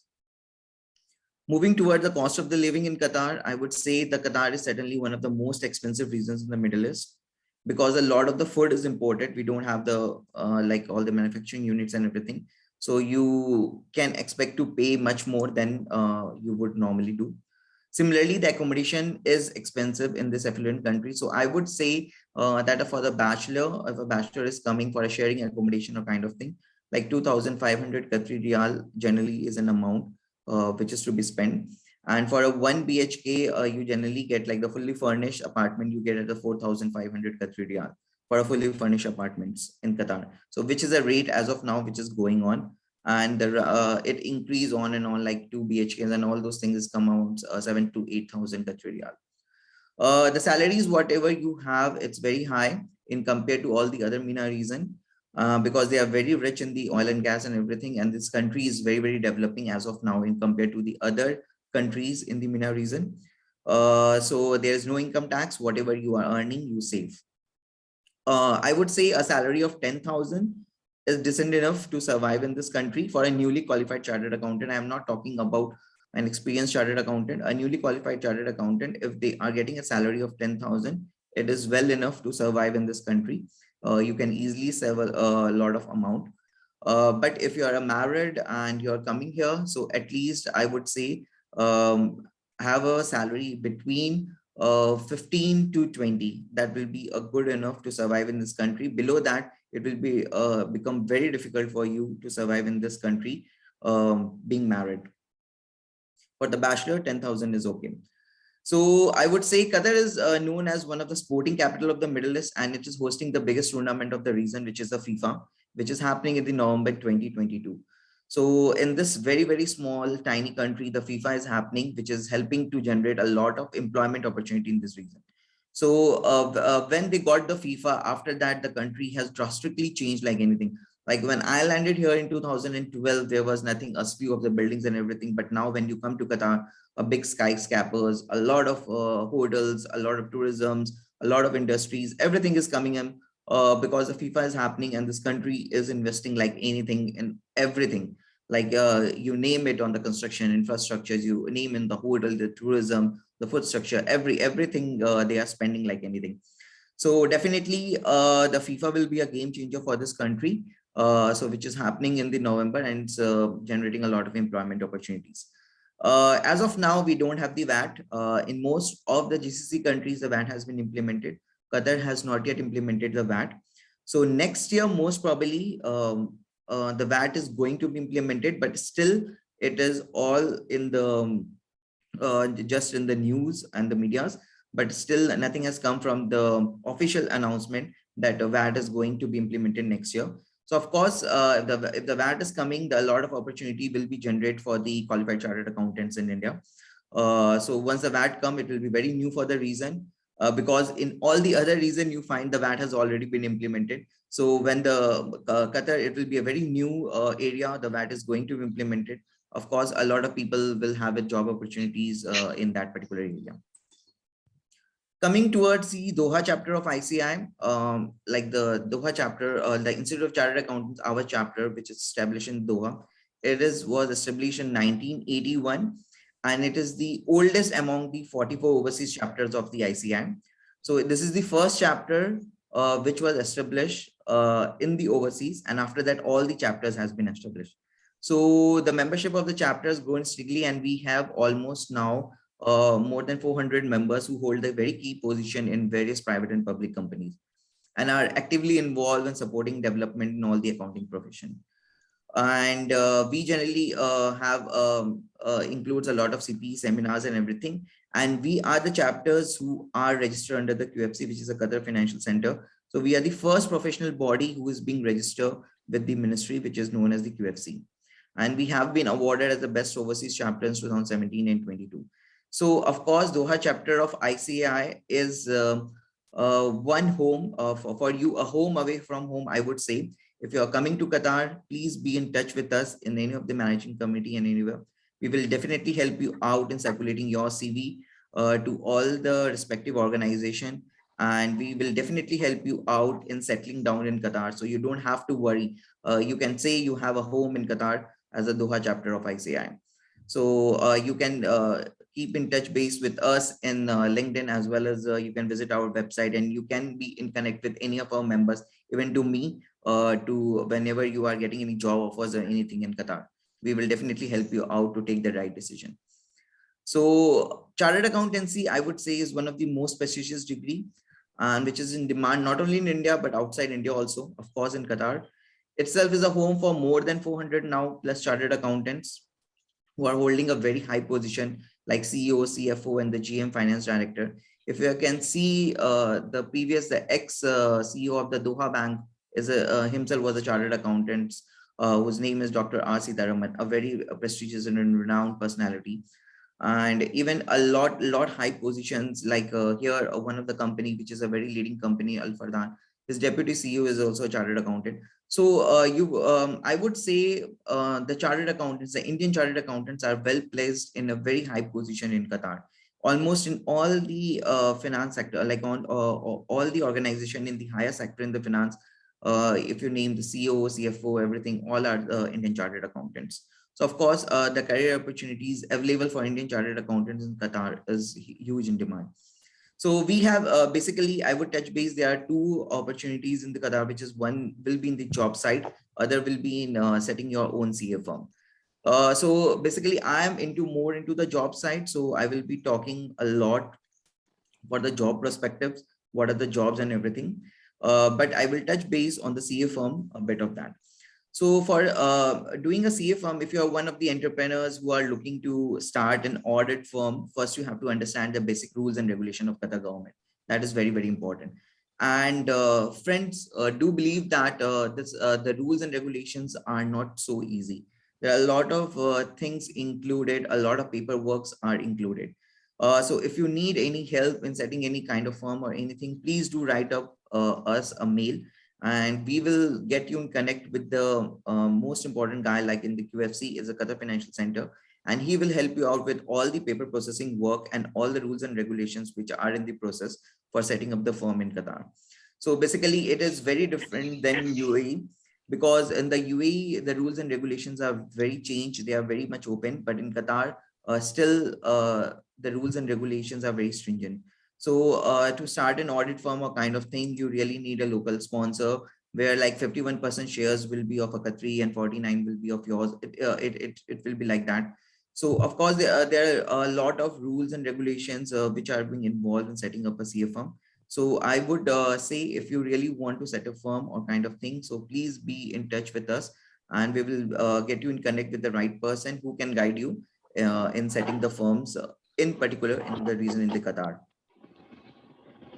Speaker 9: Moving toward the cost of the living in Qatar, I would say the Qatar is certainly one of the most expensive regions in the Middle East, because a lot of the food is imported. We don't have the like all the manufacturing units and everything. So you can expect to pay much more than you would normally do. Similarly, the accommodation is expensive in this affluent country. So I would say that for the bachelor, if a bachelor is coming for a sharing accommodation or kind of thing, like 2,500 Qatari riyal generally is an amount which is to be spent. And for a 1 BHK, you generally get like the fully furnished apartment, you get at the 4,500 Qatari riyal for a fully furnished apartments in Qatar. So which is a rate as of now, which is going on. And it increase on and on, like 2 BHKs and all those things come out 7,000 to 8,000 Qatari riyal. The salaries, whatever you have, it's very high in compared to all the other MENA region. Because they are very rich in the oil and gas and everything. And this country is very, very developing as of now in compared to the other countries in the MENA region. So there's no income tax. Whatever you are earning, you save. I would say a salary of 10,000 is decent enough to survive in this country for a newly qualified chartered accountant. I am not talking about an experienced chartered accountant. A newly qualified chartered accountant, if they are getting a salary of 10,000, it is well enough to survive in this country. You can easily save a lot of amount. But if you are married and you're coming here, so at least I would say have a salary between 15 to 20. That will be a good enough to survive in this country. Below that, it will be become very difficult for you to survive in this country being married. For the bachelor, 10,000 is okay. So I would say Qatar is known as one of the sporting capital of the Middle East, and it is hosting the biggest tournament of the region, which is the FIFA, which is happening in the November 2022. So in this very, very small, tiny country, the FIFA is happening, which is helping to generate a lot of employment opportunity in this region. So when they got the FIFA, after that, the country has drastically changed like anything. Like when I landed here in 2012, there was nothing, a few of the buildings and everything. But now when you come to Qatar, a big skyscrapers, a lot of hotels, a lot of tourisms, a lot of industries, everything is coming in because the FIFA is happening and this country is investing like anything in everything. Like you name it on the construction infrastructures, you name in the hotel, the tourism, the food structure, everything they are spending like anything. So definitely the FIFA will be a game changer for this country. So which is happening in the November and it's generating a lot of employment opportunities. As of now, we don't have the VAT. In most of the GCC countries, the VAT has been implemented. Qatar has not yet implemented the VAT. So next year, most probably, the VAT is going to be implemented, but still it is all in the just in the news and the medias, but still nothing has come from the official announcement that the VAT is going to be implemented next year. So of course, if the VAT is coming, a lot of opportunity will be generated for the qualified chartered accountants in India. So once the VAT come, it will be very new for the region because in all the other region, you find the VAT has already been implemented. So when the Qatar, it will be a very new area, the VAT is going to be implemented. Of course, a lot of people will have a job opportunities in that particular area. Coming towards the Doha chapter of ICI, like the Doha chapter, the Institute of Chartered Accountants, our chapter, which is established in Doha, was established in 1981, and it is the oldest among the 44 overseas chapters of the ICI. So this is the first chapter which was established in the overseas, and after that, all the chapters has been established. So the membership of the chapters growing steadily, and we have almost now more than 400 members who hold a very key position in various private and public companies and are actively involved in supporting development in all the accounting profession. And we generally have includes a lot of CP seminars and everything. And we are the chapters who are registered under the QFC, which is a Qatar Financial Center. So we are the first professional body who is being registered with the ministry, which is known as the QFC. And we have been awarded as the best overseas chapter in 2017 and 22. So, of course, Doha chapter of ICAI is one home for you, a home away from home, I would say. If you are coming to Qatar, please be in touch with us in any of the managing committee and anywhere. We will definitely help you out in circulating your CV to all the respective organization. And we will definitely help you out in settling down in Qatar. So you don't have to worry. You can say you have a home in Qatar as a Doha chapter of ICAI. So you can keep in touch base with us in LinkedIn, as well as you can visit our website, and you can be in connect with any of our members, even to me, to whenever you are getting any job offers or anything in Qatar. We will definitely help you out to take the right decision. So chartered accountancy, I would say, is one of the most prestigious degree, and which is in demand not only in India, but outside India also. Of course, in Qatar itself is a home for more than 400 now plus chartered accountants who are holding a very high position like CEO, CFO, and the GM finance director. If you can see the ex-CEO of the Doha Bank is himself was a chartered accountant whose name is Dr. R. Sitaraman, a very prestigious and renowned personality. And even a lot high positions like here, one of the company, which is a very leading company, Al Fardan, his deputy CEO is also a chartered accountant. So I would say the chartered accountants, the Indian chartered accountants are well placed in a very high position in Qatar. Almost in all the finance sector, like on all the organization in the higher sector in the finance, if you name the CEO, CFO, everything, all are Indian chartered accountants. So of course, the career opportunities available for Indian chartered accountants in Qatar is huge in demand. So we have basically, I would touch base. There are two opportunities in the Qatar, which is one will be in the job site, other will be in setting your own CA firm. So basically, I am more into the job site. So I will be talking a lot for the job perspectives, what are the jobs and everything. But I will touch base on the CA firm, a bit of that. So for doing a CA firm, if you are one of the entrepreneurs who are looking to start an audit firm, first you have to understand the basic rules and regulation of Qatar government. That is very, very important. And friends, do believe that the rules and regulations are not so easy. There are a lot of things included, a lot of paperwork are included. So if you need any help in setting any kind of firm or anything, please do write up us a mail, and we will get you in connect with the most important guy, like in the QFC is a Qatar Financial Center, and he will help you out with all the paper processing work and all the rules and regulations which are in the process for setting up the firm in Qatar. So basically it is very different than UAE, because in the UAE, the rules and regulations are very changed. They are very much open, but in Qatar, still the rules and regulations are very stringent. So to start an audit firm or kind of thing, you really need a local sponsor where like 51% shares will be of a Qatari and 49 will be of yours. It will be like that. So of course, there are a lot of rules and regulations which are being involved in setting up a CA firm. So I would say if you really want to set a firm or kind of thing, so please be in touch with us, and we will get you in connect with the right person who can guide you in setting the firms in particular in the region in the Qatar.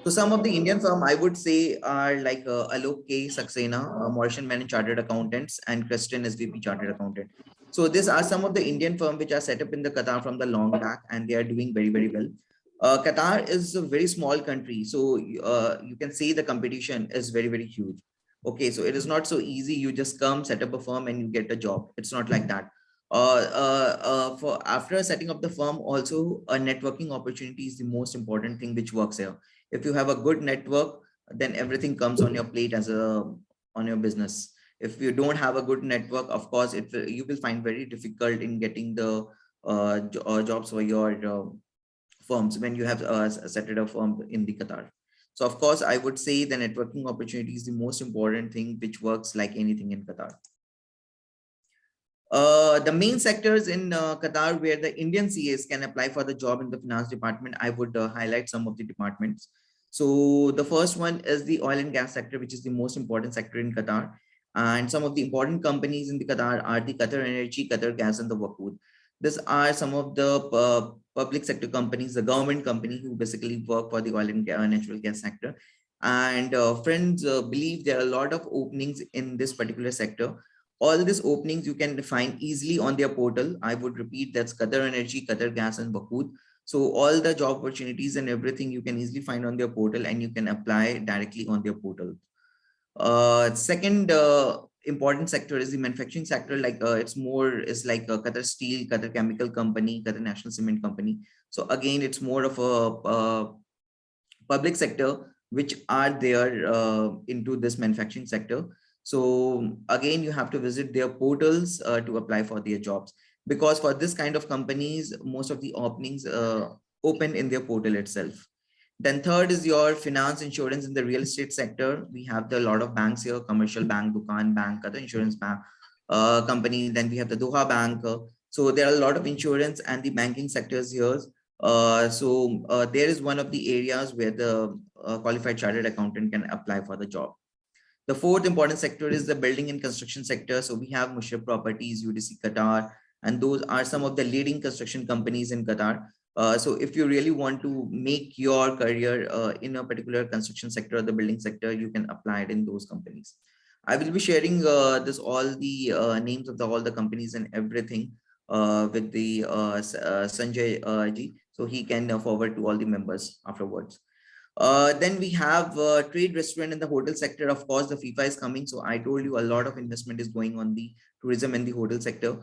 Speaker 9: So some of the Indian firm I would say are like Alok K. Saxena, Mauritian Man Chartered Accountants, and Christian SVP Chartered Accountant. So these are some of the Indian firms which are set up in the Qatar from the long back, and they are doing very, very well. Qatar is a very small country, so you can say the competition is very, very huge. Okay, so it is not so easy. You just come, set up a firm, and you get a job. It's not like that. For after setting up the firm, also a networking opportunity is the most important thing which works here. If you have a good network, then everything comes on your plate as a on your business. If you don't have a good network, of course, you will find very difficult in getting the jobs for your firms when you have set it up firm in the Qatar. So of course, I would say the networking opportunity is the most important thing which works like anything in Qatar. The main sectors in Qatar where the Indian CAs can apply for the job in the finance department, I would highlight some of the departments. So the first one is the oil and gas sector, which is the most important sector in Qatar. And some of the important companies in the Qatar are the Qatar Energy, Qatar Gas, and the Wakood. These are some of the public sector companies, the government company who basically work for the oil and natural gas sector. And friends believe there are a lot of openings in this particular sector. All these openings you can find easily on their portal. I would repeat, that's Qatar Energy, Qatar Gas, and Wakood. So all the job opportunities and everything you can easily find on their portal, and you can apply directly on their portal. Second important sector is the manufacturing sector. Like it's like Qatar Steel, Qatar Chemical Company, Qatar National Cement Company. So again, it's more of a public sector which are there into this manufacturing sector. So again, you have to visit their portals to apply for their jobs, because for this kind of companies, most of the openings open in their portal itself. Then third is your finance, insurance, in the real estate sector. We have a lot of banks here: Commercial Bank, Dukan Bank, Qatar Insurance Bank company. Then we have the Doha Bank. So there are a lot of insurance and the banking sectors here. There is one of the areas where the qualified chartered accountant can apply for the job. The fourth important sector is the building and construction sector. So we have Musharraf Properties, UDC Qatar, and those are some of the leading construction companies in Qatar. So if you really want to make your career in a particular construction sector or the building sector, you can apply it in those companies. I will be sharing all the names of all the companies and everything with the Sanjay ji, so he can forward to all the members afterwards. Then we have trade, restaurant, and the hotel sector. Of course, the FIFA is coming. So I told you a lot of investment is going on the tourism and the hotel sector.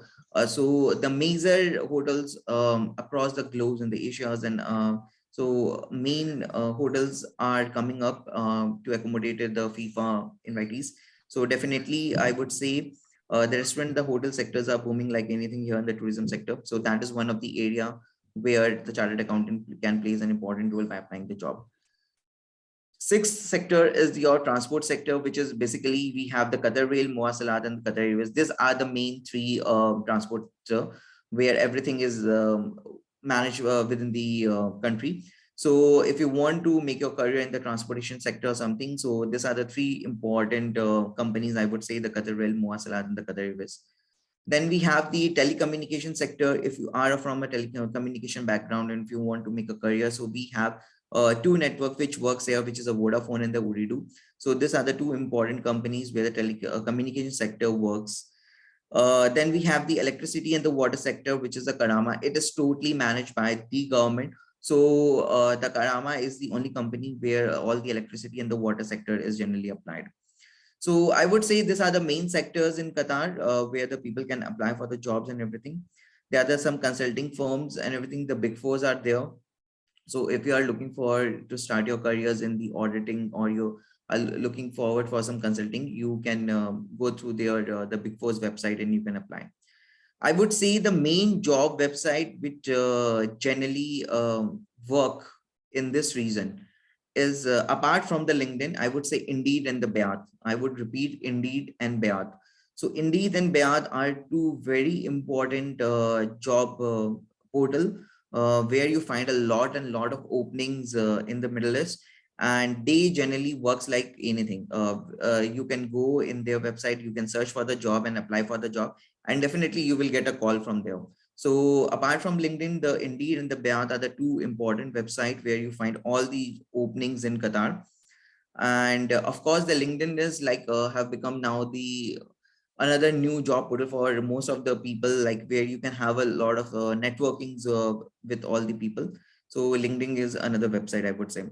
Speaker 9: So the major hotels across the globes and the Asias, and so main hotels are coming up to accommodate the FIFA invitees. So definitely, I would say the restaurant, the hotel sectors are booming like anything here in the tourism sector. So that is one of the area where the chartered accountant can play an important role by applying the job. Sixth sector is your transport sector, which is basically we have the Qatar Rail, Muwasalat, and the Qatar Airways. These are the main three transport where everything is managed within the country. So if you want to make your career in the transportation sector or something, so these are the three important companies, I would say: the Qatar Rail, Muwasalat, and the Qatar Airways. Then we have the telecommunication sector. If you are from a telecommunication background and if you want to make a career, so we have two networks which works here, which is a Vodafone and the Ooredoo. So these are the two important companies where the telecommunication sector works. Then we have the electricity and the water sector, which is the Karama. It is totally managed by the government. So the Karama is the only company where all the electricity and the water sector is generally applied. So I would say these are the main sectors in Qatar where the people can apply for the jobs and everything. There are some consulting firms and everything. The big fours are there. So if you are looking to start your careers in the auditing, or you are looking forward for some consulting, you can go through the Big Four's website and you can apply. I would say the main job website which generally work in this region is apart from the LinkedIn, I would say Indeed and the Bayat. I would repeat, Indeed and Bayat. So Indeed and Bayat are two very important job portal where you find a lot of openings in the Middle East, and they generally works like anything. You can go in their website, you can search for the job and apply for the job, and definitely you will get a call from there. So apart from LinkedIn, the Indeed and the Bayat are the two important websites where you find all the openings in Qatar. And of course, the LinkedIn is like have become now the another new job portal for most of the people, like where you can have a lot of networkings with all the people. So LinkedIn is another website, I would say.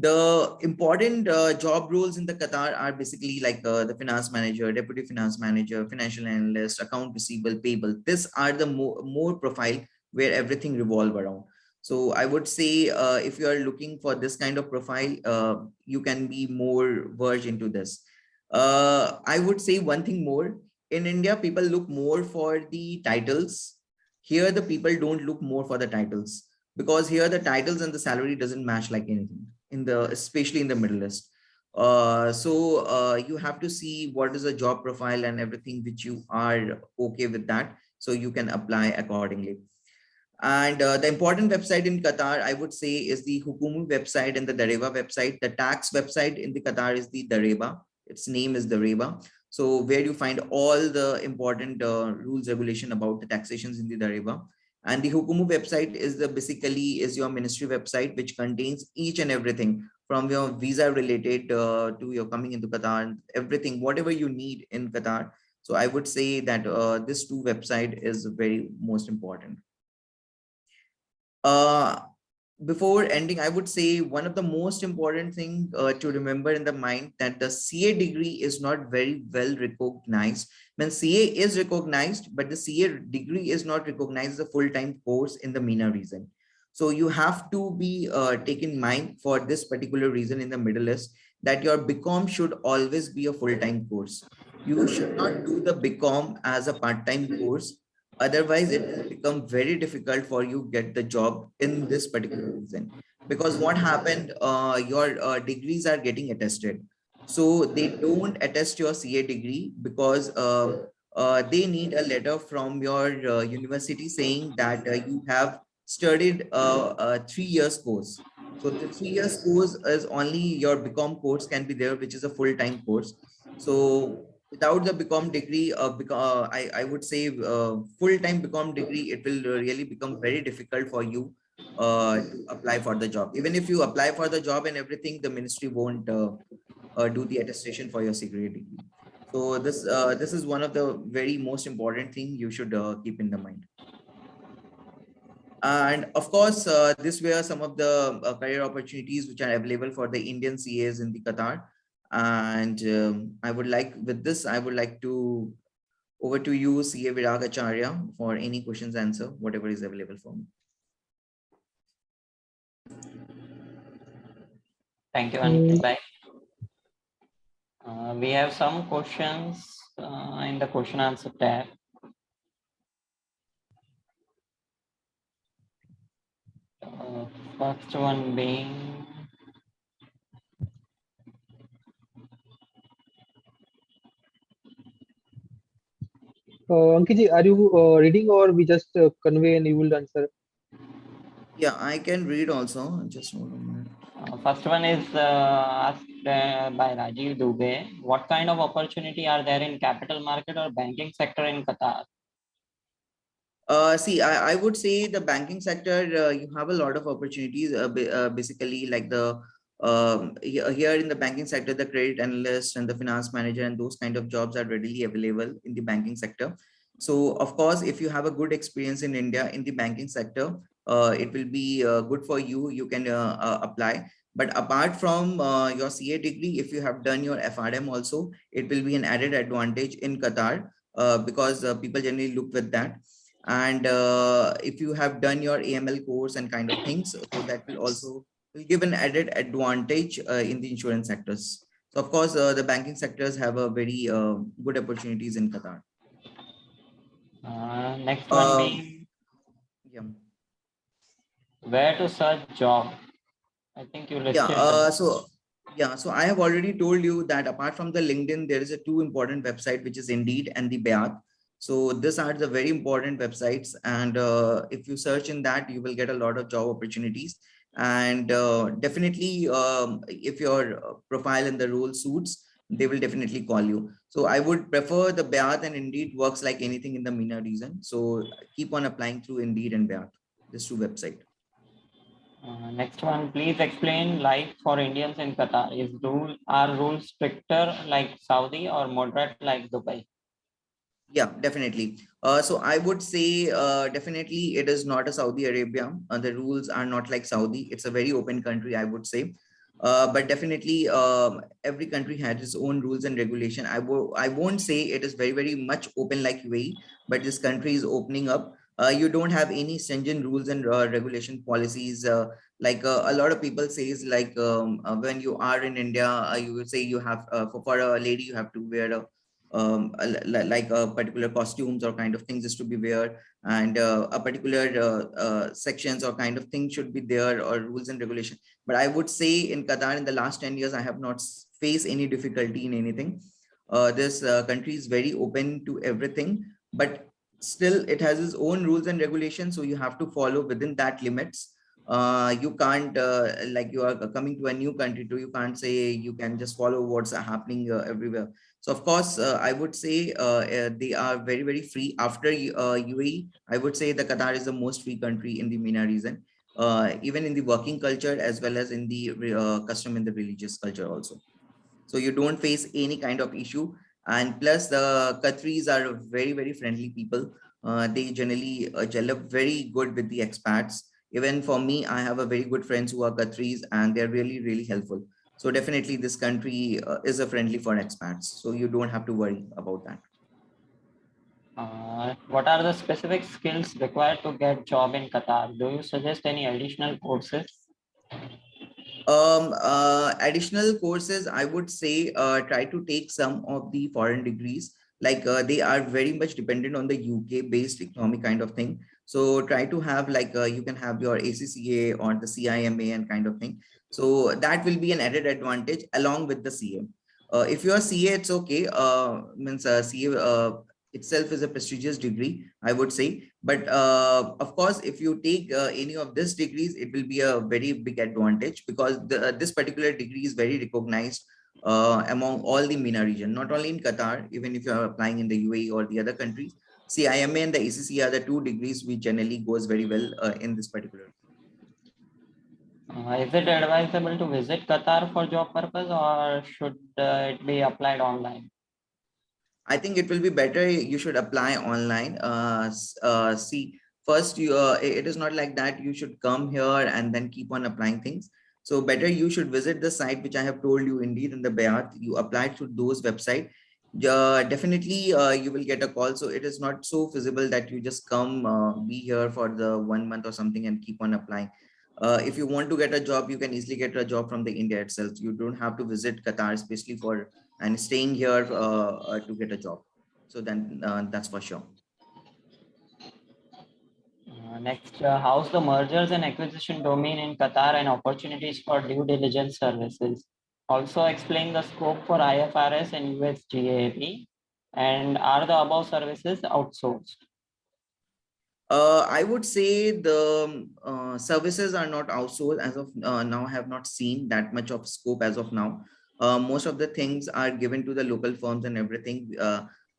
Speaker 9: The important job roles in the Qatar are basically like the finance manager, deputy finance manager, financial analyst, account receivable, payable. These are the more profile where everything revolve around. So I would say if you are looking for this kind of profile, you can be more verged into this. I would say one thing more. In India, people look more for the titles. Here, the people don't look more for the titles, because here the titles and the salary doesn't match like anything in the, especially in the Middle East. So you have to see what is the job profile and everything which you are okay with that, so you can apply accordingly. And the important website in Qatar, I would say, is the Hukumu website and the Dareba website. The tax website in the Qatar is the Dareba. Its name is Dareba. So where you find all the important rules, regulation about the taxations in the Dareba. And the Hukumu website is the basically is your ministry website, which contains each and everything from your visa related to your coming into Qatar, everything, whatever you need in Qatar. So I would say that this two website is very most important. Before ending, I would say one of the most important thing to remember in the mind that the CA degree is not very well recognized. When CA is recognized, but the CA degree is not recognized as a full-time course in the MENA region. So you have to be taken in mind for this particular reason in the Middle East, that your BCom should always be a full-time course. You should not do the BCom as a part-time course. Otherwise, it will become very difficult for you get the job in this particular reason. Because what happened, your degrees are getting attested. So they don't attest your CA degree because they need a letter from your university saying that you have studied a 3 years course. So the 3 years course is only your BCom course can be there, which is a full-time course. So without the BCom degree, I would say full-time BCom degree, it will really become very difficult for you to apply for the job. Even if you apply for the job and everything, the ministry won't do the attestation for your secret degree. So this is one of the very most important thing you should keep in the mind. And of course, these were some of the career opportunities which are available for the Indian CAs in the Qatar. And I would like, with this, I would like to over to you, CA Virag Acharya, for any questions, answer, whatever is available for me.
Speaker 5: Thank you, Ankit. Bye. We have some questions in the question answer tab. First one being,
Speaker 3: Ankit, are you reading or we just convey and you will answer?
Speaker 9: Yeah, I can read also. Just hold on a minute.
Speaker 5: First one is asked by Rajiv Dubey. What kind of opportunity are there in capital market or banking sector in Qatar?
Speaker 9: See, I would say the banking sector, you have a lot of opportunities. Basically, like the here in the banking sector, the credit analyst and the finance manager and those kind of jobs are readily available in the banking sector. So, of course, if you have a good experience in India in the banking sector, it will be good for you. You can apply. But apart from your CA degree, if you have done your FRM also, it will be an added advantage in Qatar because people generally look with that. And if you have done your AML course and kind of things, so that will also will give an added advantage in the insurance sectors. So of course, the banking sectors have a very good opportunities in Qatar.
Speaker 5: Next one being,
Speaker 9: yeah.
Speaker 5: Where to search job? I think you listed.
Speaker 9: So I have already told you that apart from the LinkedIn, there is a two important website, which is Indeed and the Bayat. So these are the very important websites, and if you search in that, you will get a lot of job opportunities. And definitely, if your profile and the role suits, they will definitely call you. So I would prefer the Bayat, and Indeed works like anything in the MENA region. So keep on applying through Indeed and Bayat, these two websites.
Speaker 5: Next one, please explain life for Indians in Qatar. Are rules stricter like Saudi or moderate like Dubai?
Speaker 9: Yeah, definitely. So I would say definitely it is not a Saudi Arabia. The rules are not like Saudi. It's a very open country, I would say. But definitely, every country has its own rules and regulation. I won't say it is very much open like UAE, but this country is opening up. You don't have any stringent rules and regulation policies. A lot of people says when you are in India, you will say you have for a lady you have to wear like a particular costumes or kind of things is to be wear, and a particular sections or kind of thing should be there, or rules and regulation. But I would say in Qatar in the last 10 years, I have not faced any difficulty in anything. This country is very open to everything, but still it has its own rules and regulations. So you have to follow within that limits. You can't like you are coming to a new country too. You can't say you can just follow what's happening everywhere. So of course, I would say they are very free. After UAE, I would say the Qatar is the most free country in the MENA region, even in the working culture as well as in the custom and the religious culture also. So you don't face any kind of issue. And plus the Qataris are very friendly people. They generally gel up very good with the expats. Even for me, I have a very good friends who are Qataris, and they're really helpful. So definitely this country is a friendly for expats. So you don't have to worry about that.
Speaker 5: What are the specific skills required to get job in Qatar? Do you suggest any additional courses?
Speaker 9: Additional courses, I would say try to take some of the foreign degrees. They are very much dependent on the UK based economy kind of thing. So try to have you can have your ACCA or the CIMA and kind of thing. So that will be an added advantage along with the CA. If you are CA, it's okay. Means CA itself is a prestigious degree, I would say. But of course, if you take any of these degrees, it will be a very big advantage, because this particular degree is very recognized among all the MENA region, not only in Qatar, even if you are applying in the UAE or the other countries. CIMA and the ACC are the two degrees which generally goes very well in this particular.
Speaker 5: Is it advisable to visit Qatar for job purpose, or should it be applied online?
Speaker 9: I think it will be better. You should apply online. See, first, it is not like that. You should come here and then keep on applying things. So better you should visit the site which I have told you, Indeed and the Bayat. You apply through those website. Definitely, you will get a call. So it is not so feasible that you just come, be here for the 1 month or something and keep on applying. If you want to get a job, you can easily get a job from the India itself. You don't have to visit Qatar, especially for and staying here to get a job. So then that's for sure.
Speaker 5: Next, how's the mergers and acquisition domain in Qatar and opportunities for due diligence services? Also explain the scope for IFRS and USGAP, and are the above services outsourced?
Speaker 9: I would say the services are not outsourced as of now. I have not seen that much of scope as of now. Most of the things are given to the local firms and everything.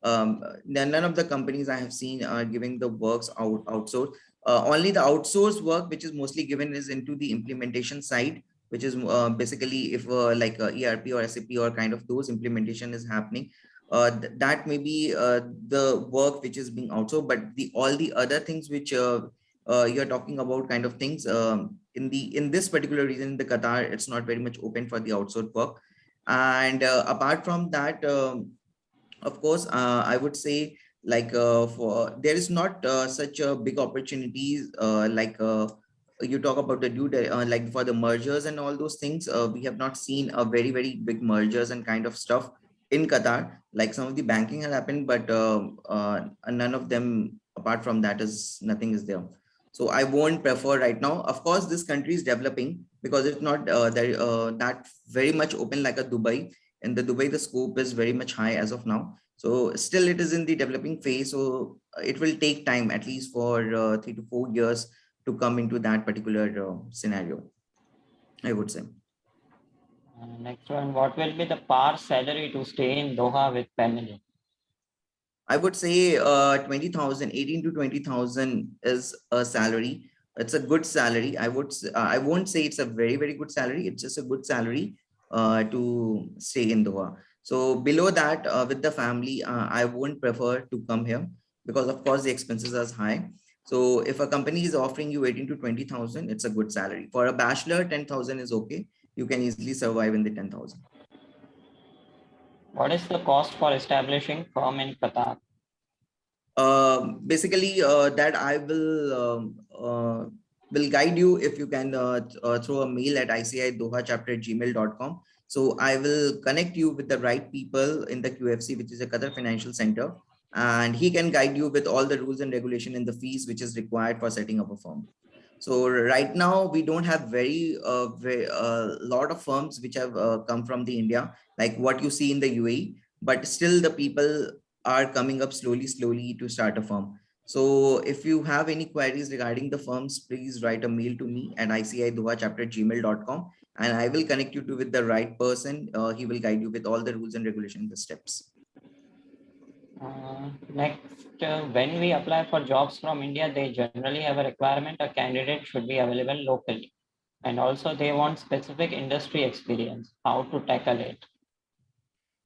Speaker 9: None of the companies I have seen are giving the works outsourced. Only the outsourced work, which is mostly given, is into the implementation side, which is basically if like ERP or SAP or kind of those implementation is happening. That may be the work which is being outsourced, but all the other things which you're talking about kind of things in this particular region in the Qatar, it's not very much open for the outsourced work. And apart from that, of course, I would say for there is not such a big opportunities you talk about the like for the mergers and all those things. We have not seen a very big mergers and kind of stuff in Qatar. Like some of the banking has happened, but none of them apart from that is nothing is there. So I won't prefer right now. Of course, this country is developing because it's not that very much open like a Dubai. In the Dubai, the scope is very much high as of now. So still it is in the developing phase. So it will take time, at least for 3 to 4 years to come into that particular scenario, I would say.
Speaker 5: Next one, what will be the par salary to stay in Doha with family?
Speaker 9: I would say 20,000, 18 to 20,000 is a salary. It's a good salary. I won't say it's a very good salary. It's just a good salary to stay in Doha. So below that, with the family, I won't prefer to come here because of course the expenses are high. So if a company is offering you 18 to 20,000, it's a good salary. For a bachelor, 10,000 is okay. you can easily survive in the 10,000.
Speaker 5: What is the cost for establishing firm in Qatar?
Speaker 9: Basically, that I will guide you if you can throw a mail at ICI-Doha-Chapter@gmail.com. So I will connect you with the right people in the QFC, which is a Qatar Financial Center, and he can guide you with all the rules and regulation and the fees which is required for setting up a firm. So right now we don't have very lot of firms which have come from the India, like what you see in the UAE, but still the people are coming up slowly to start a firm. So if you have any queries regarding the firms, please write a mail to me at ICI-Doha-Chapter@gmail.com, and I will connect you with the right person. He will guide you with all the rules and regulations, the steps.
Speaker 5: Next, when we apply for jobs from India, they generally have a requirement a candidate should be available locally. And also they want specific industry experience, how to tackle it.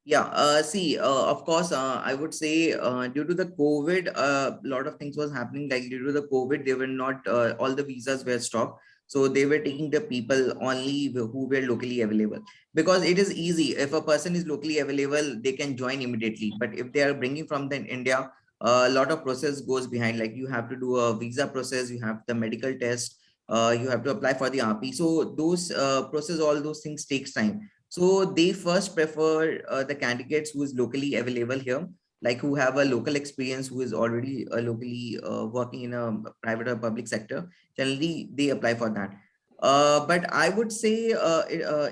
Speaker 9: Yeah, see, of course, I would say due to the COVID, a lot of things was happening. Like due to the COVID, they were not, all the visas were stopped. So they were taking the people only who were locally available, because it is easy. If a person is locally available, they can join immediately. But if they are bringing from the India, a lot of process goes behind. Like you have to do a visa process, you have the medical test, you have to apply for the RP. So those process, all those things takes time. So they first prefer the candidates who is locally available here, like who have a local experience, who is already locally working in a private or public sector. Generally, they apply for that. But I would say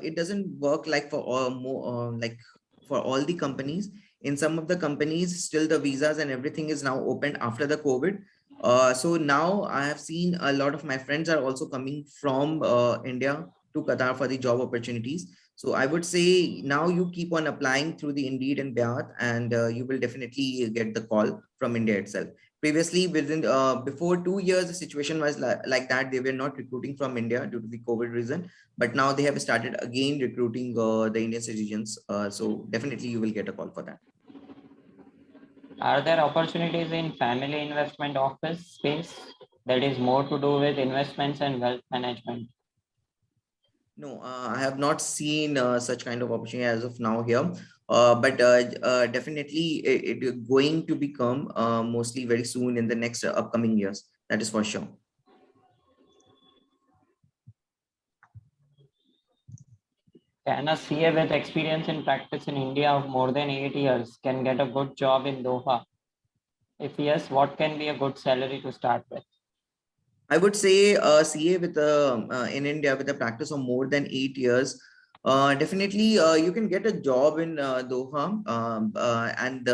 Speaker 9: it doesn't work like for all like for all the companies. In some of the companies, still the visas and everything is now opened after the COVID. So now I have seen a lot of my friends are also coming from India to Qatar for the job opportunities. So I would say now you keep on applying through the Indeed and Beat, and you will definitely get the call from India itself. Previously, within before 2 years, the situation was like that. They were not recruiting from India due to the COVID reason, but now they have started again recruiting the Indian citizens. So definitely you will get a call for that.
Speaker 5: Are there opportunities in family investment office space that is more to do with investments and wealth management?
Speaker 9: No, I have not seen such kind of opportunity as of now here, but definitely it is going to become mostly very soon in the next upcoming years. That is for sure.
Speaker 5: Can a CA with experience in practice in India of more than 8 years can get a good job in Doha? If yes, what can be a good salary to start with?
Speaker 9: I would say CA with in India with a practice of more than 8 years, definitely you can get a job in Doha, and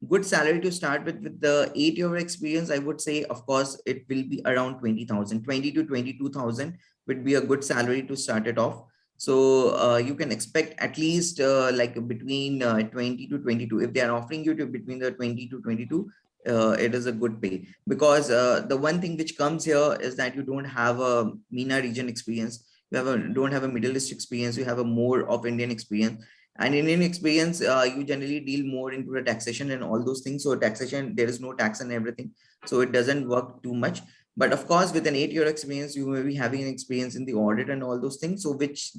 Speaker 9: good salary to start with the 8 year experience. I would say, of course, it will be around 20,000, 20 to 22,000 would be a good salary to start it off. So you can expect at least like between 20 to 22. If they are offering you to between the 20 to 22, it is a good pay, because the one thing which comes here is that you don't have a MENA region experience, don't have a Middle East experience, you have a more of Indian experience. And Indian experience, you generally deal more into the taxation and all those things. So taxation, there is no tax and everything, so it doesn't work too much. But of course, with an 8 year experience, you may be having an experience in the audit and all those things. So which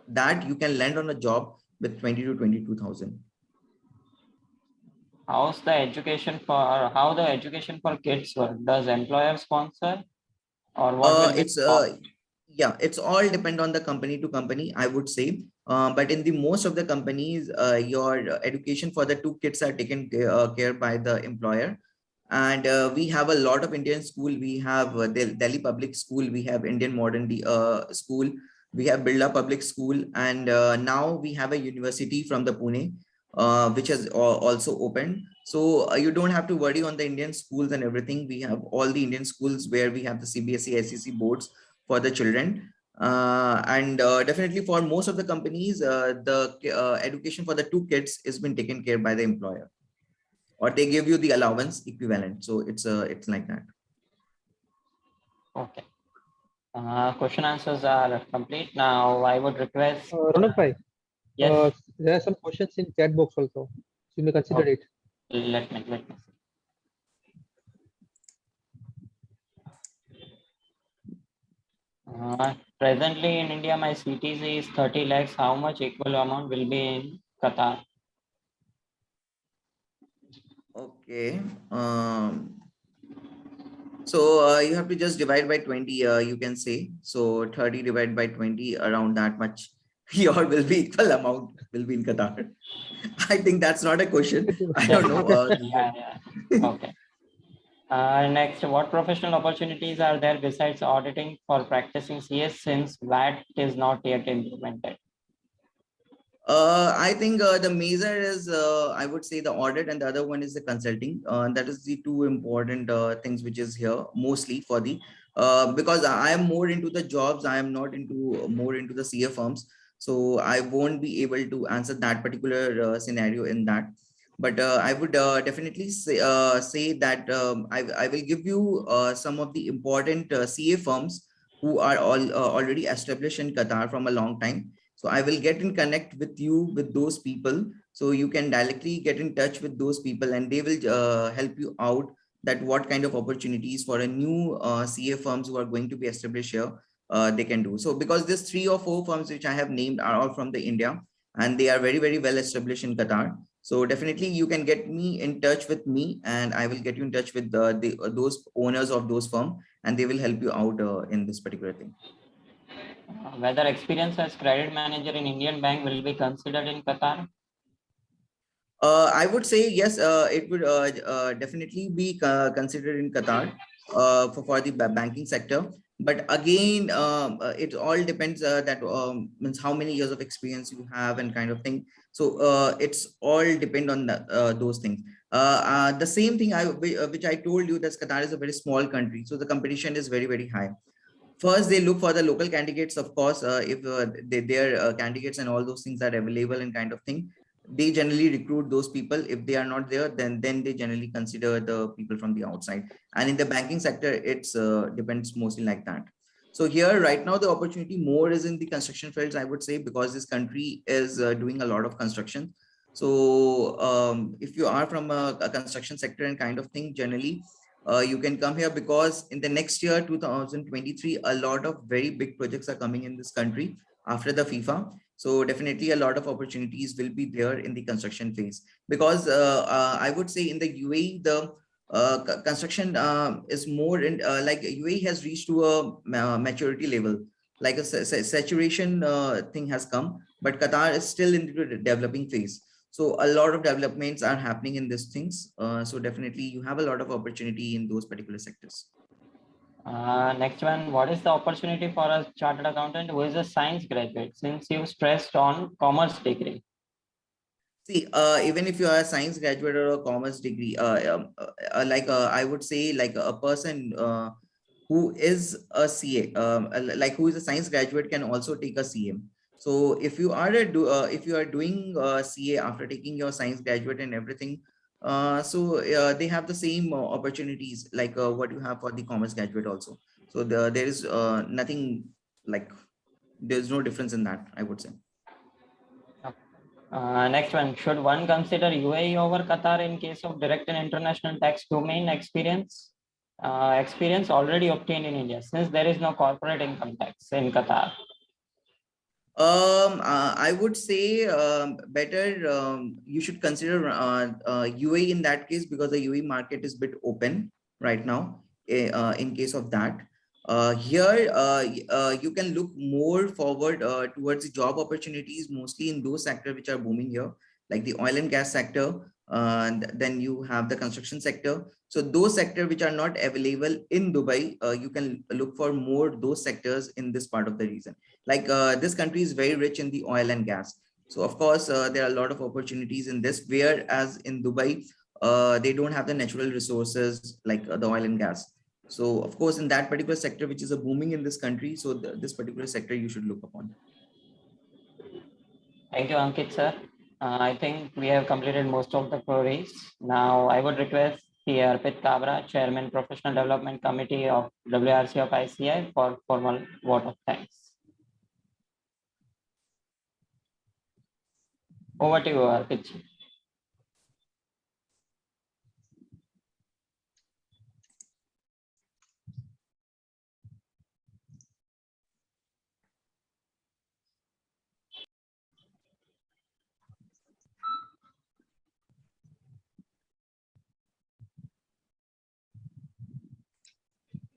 Speaker 9: that you can land on a job with 20 to 22,000.
Speaker 5: How the education for kids work? Does employer sponsor, or what will be
Speaker 9: It's yeah, it's all depend on the company to company, I would say. But in the most of the companies, your education for the two kids are taken care by the employer. And we have a lot of Indian school. We have Delhi Public School, we have Indian Modern School, we have Birla Public School, and now we have a university from the Pune, which has also opened. So you don't have to worry on the Indian schools and everything. We have all the Indian schools where we have the CBSE, SEC boards for the children. And definitely for most of the companies, the education for the two kids has been taken care by the employer, or they give you the allowance equivalent. So it's like that.
Speaker 5: Okay. Question answers are complete. Now I would request.
Speaker 3: Ronak bhai,
Speaker 5: Yes.
Speaker 3: there are some questions in chat box also. So you may consider
Speaker 5: Okay.
Speaker 3: it.
Speaker 5: Let me see. Presently in India, my CTC is 30 lakhs. How much equal amount will be in Qatar?
Speaker 9: Okay. So you have to just divide by 20, you can say. So 30 divided by 20, around that much. Your will be equal amount will be in Qatar. I think that's not a question. I don't know.
Speaker 5: Yeah. Okay. Next, what professional opportunities are there besides auditing for practicing CS since VAT is not yet implemented?
Speaker 9: I think the major is, I would say, the audit, and the other one is the consulting. That is the two important things which is here mostly for the, because I am more into the jobs. I am not into more into the CA firms. So I won't be able to answer that particular scenario in that. But I would definitely say that I will give you some of the important CA firms who are already established in Qatar from a long time. So I will get in connect with you with those people. So you can directly get in touch with those people, and they will help you out that what kind of opportunities for a new CA firms who are going to be established here, they can do. So because these 3 or 4 firms which I have named are all from the India, and they are very, very well established in Qatar. So definitely you can get me in touch with me, and I will get you in touch with those owners of those firms, and they will help you out in this particular thing.
Speaker 5: Whether experience as credit manager in Indian bank will be considered in Qatar?
Speaker 9: I would say yes, it would definitely be considered in Qatar for the banking sector. But again, it all depends that means how many years of experience you have and kind of thing. So it's all depend on those things. The same thing which I told you, that Qatar is a very small country, so the competition is very, very high. First, they look for the local candidates, of course. If their candidates and all those things are available and kind of thing, they generally recruit those people. If they are not there, then they generally consider the people from the outside. And in the banking sector, it's depends mostly like that. So here right now, the opportunity more is in the construction fields, I would say, because this country is doing a lot of construction. So if you are from a construction sector and kind of thing, generally you can come here, because in the next year 2023 a lot of very big projects are coming in this country after the FIFA. So definitely a lot of opportunities will be there in the construction phase, because I would say in the UAE the construction is more in like UAE has reached to a maturity level, like a saturation thing has come, but Qatar is still in the developing phase. So a lot of developments are happening in these things. So definitely you have a lot of opportunity in those particular sectors.
Speaker 5: Next one, what is the opportunity for a chartered accountant who is a science graduate, since you stressed on commerce degree?
Speaker 9: See, even if you are a science graduate or a commerce degree, I would say like a person who is a CA, like who is a science graduate can also take a CM. So if you are if you are doing CA after taking your science graduate and everything, they have the same opportunities like what you have for the commerce graduate also. So there is nothing like, there's no difference in that, I would say.
Speaker 5: Next one, should one consider UAE over Qatar in case of direct and international tax domain experience? Experience already obtained in India, since there is no corporate income tax in Qatar.
Speaker 9: I would say better you should consider UAE in that case, because the UAE market is a bit open right now. In case of that, here you can look more forward towards the job opportunities, mostly in those sectors which are booming here, like the oil and gas sector. And then you have the construction sector. So those sectors which are not available in Dubai, you can look for more those sectors in this part of the region. Like this country is very rich in the oil and gas. So of course, there are a lot of opportunities in this, whereas in Dubai, they don't have the natural resources like the oil and gas. So of course, in that particular sector, which is a booming in this country, so this particular sector you should look upon.
Speaker 5: Thank you, Ankit, sir. I think we have completed most of the queries. Now, I would request the Arpit Kabra, Chairman, Professional Development Committee of WRC of ICI, for formal vote of thanks. Over to you, Arpit.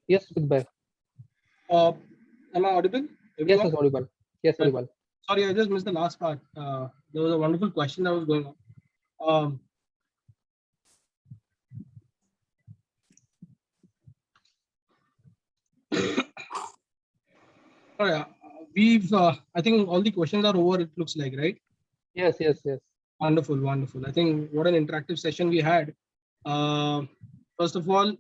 Speaker 3: Yes, Sukrit.
Speaker 10: Am I audible?
Speaker 3: Yes,
Speaker 10: Everyone?
Speaker 3: yes, audible. Yes,
Speaker 10: Right.
Speaker 3: audible.
Speaker 10: Sorry, I just missed the last part. There was a wonderful question that was going on. Oh, yeah. I think all the questions are over, it looks like, right?
Speaker 3: Yes, yes, yes.
Speaker 10: Wonderful, wonderful. I think what an interactive session we had. First of all,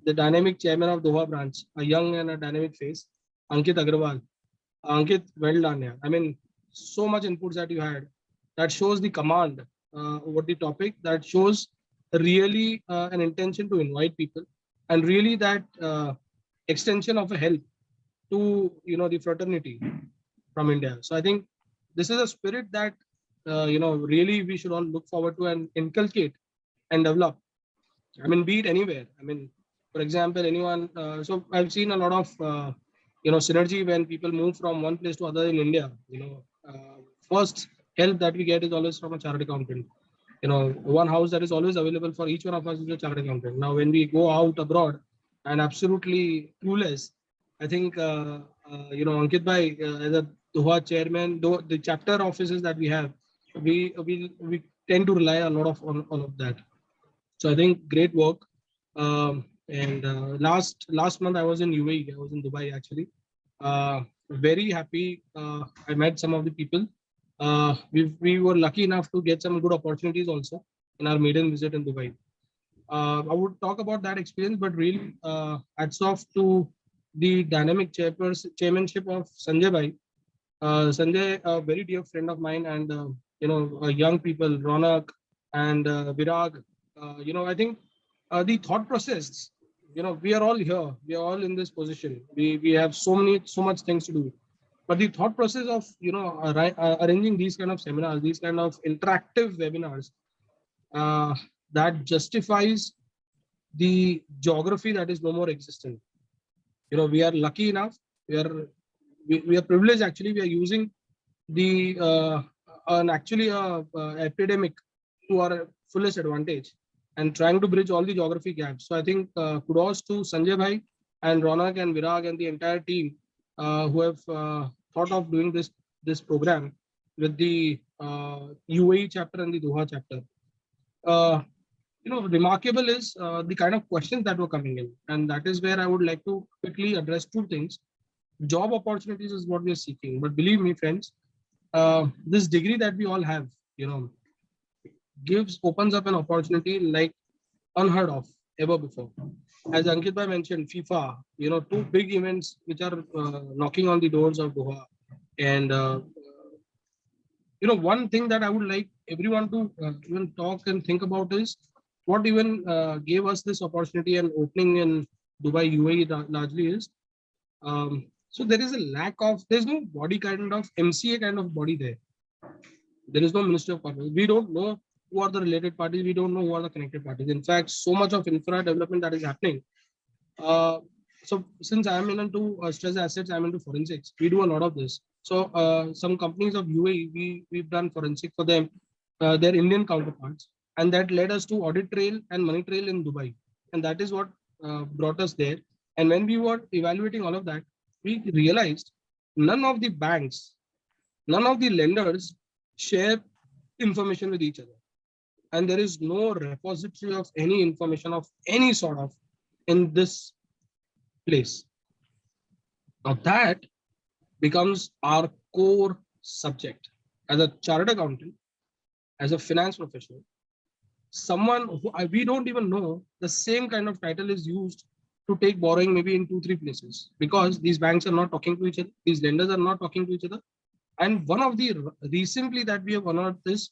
Speaker 10: the dynamic chairman of Doha branch, a young and a dynamic face, Ankit Aggarwal. Ankit, well done. Yeah. I mean, so much inputs that you had. That shows the command over the topic. That shows really an intention to invite people, and really that extension of a help to the fraternity from India. So I think this is a spirit that really we should all look forward to and inculcate and develop. I mean, be it anywhere. I mean, for example, anyone. So I've seen a lot of synergy when people move from one place to other in India. First help that we get is always from a chartered accountant. One house that is always available for each one of us is a chartered accountant. Now, when we go out abroad and absolutely clueless, I think Ankit Bhai as a Doha chairman, the chapter offices that we have, we tend to rely a lot on all of that. So I think great work. And last month I was in UAE. I was in Dubai actually. Very happy. I met some of the people. We were lucky enough to get some good opportunities also in our maiden visit in Dubai. I would talk about that experience, but really hats off to the dynamic chairmanship of Sanjay Bhai. Sanjay, a very dear friend of mine, and young people, Ronak and Virag. I think the thought process. We are all here. We are all in this position. We have so much things to do. But the thought process of arranging these kind of seminars, these kind of interactive webinars, that justifies the geography that is no more existent. We are lucky enough. We are privileged actually. We are using the an epidemic to our fullest advantage and trying to bridge all the geography gaps. So I think kudos to Sanjay Bhai and Ronak and Virag and the entire team who have thought of doing this program with the UAE chapter and the Doha chapter. Remarkable is the kind of questions that were coming in, and that is where I would like to quickly address two things. Job opportunities is what we are seeking, but believe me, friends, this degree that we all have, opens up an opportunity like unheard of ever before. As Ankit Bhai mentioned, FIFA, two big events which are knocking on the doors of Doha. And, one thing that I would like everyone to even talk and think about is what even gave us this opportunity and opening in Dubai, UAE largely is. So there is a lack of, there's no body kind of MCA kind of body there. There is no Ministry of Corporate. We don't know who are the related parties. We don't know who are the connected parties. In fact, so much of infra development that is happening. So since I'm into stress assets, I'm into forensics. We do a lot of this. So some companies of UAE, we've done forensic for them, their Indian counterparts. And that led us to audit trail and money trail in Dubai. And that is what brought us there. And when we were evaluating all of that, we realized none of the banks, none of the lenders share information with each other. And there is no repository of any information of any sort of in this place. Now that becomes our core subject. As a chartered accountant, as a finance professional, someone who we don't even know the same kind of title is used to take borrowing maybe in 2-3 places, because these banks are not talking to each other, these lenders are not talking to each other. And one of the recently that we have honored this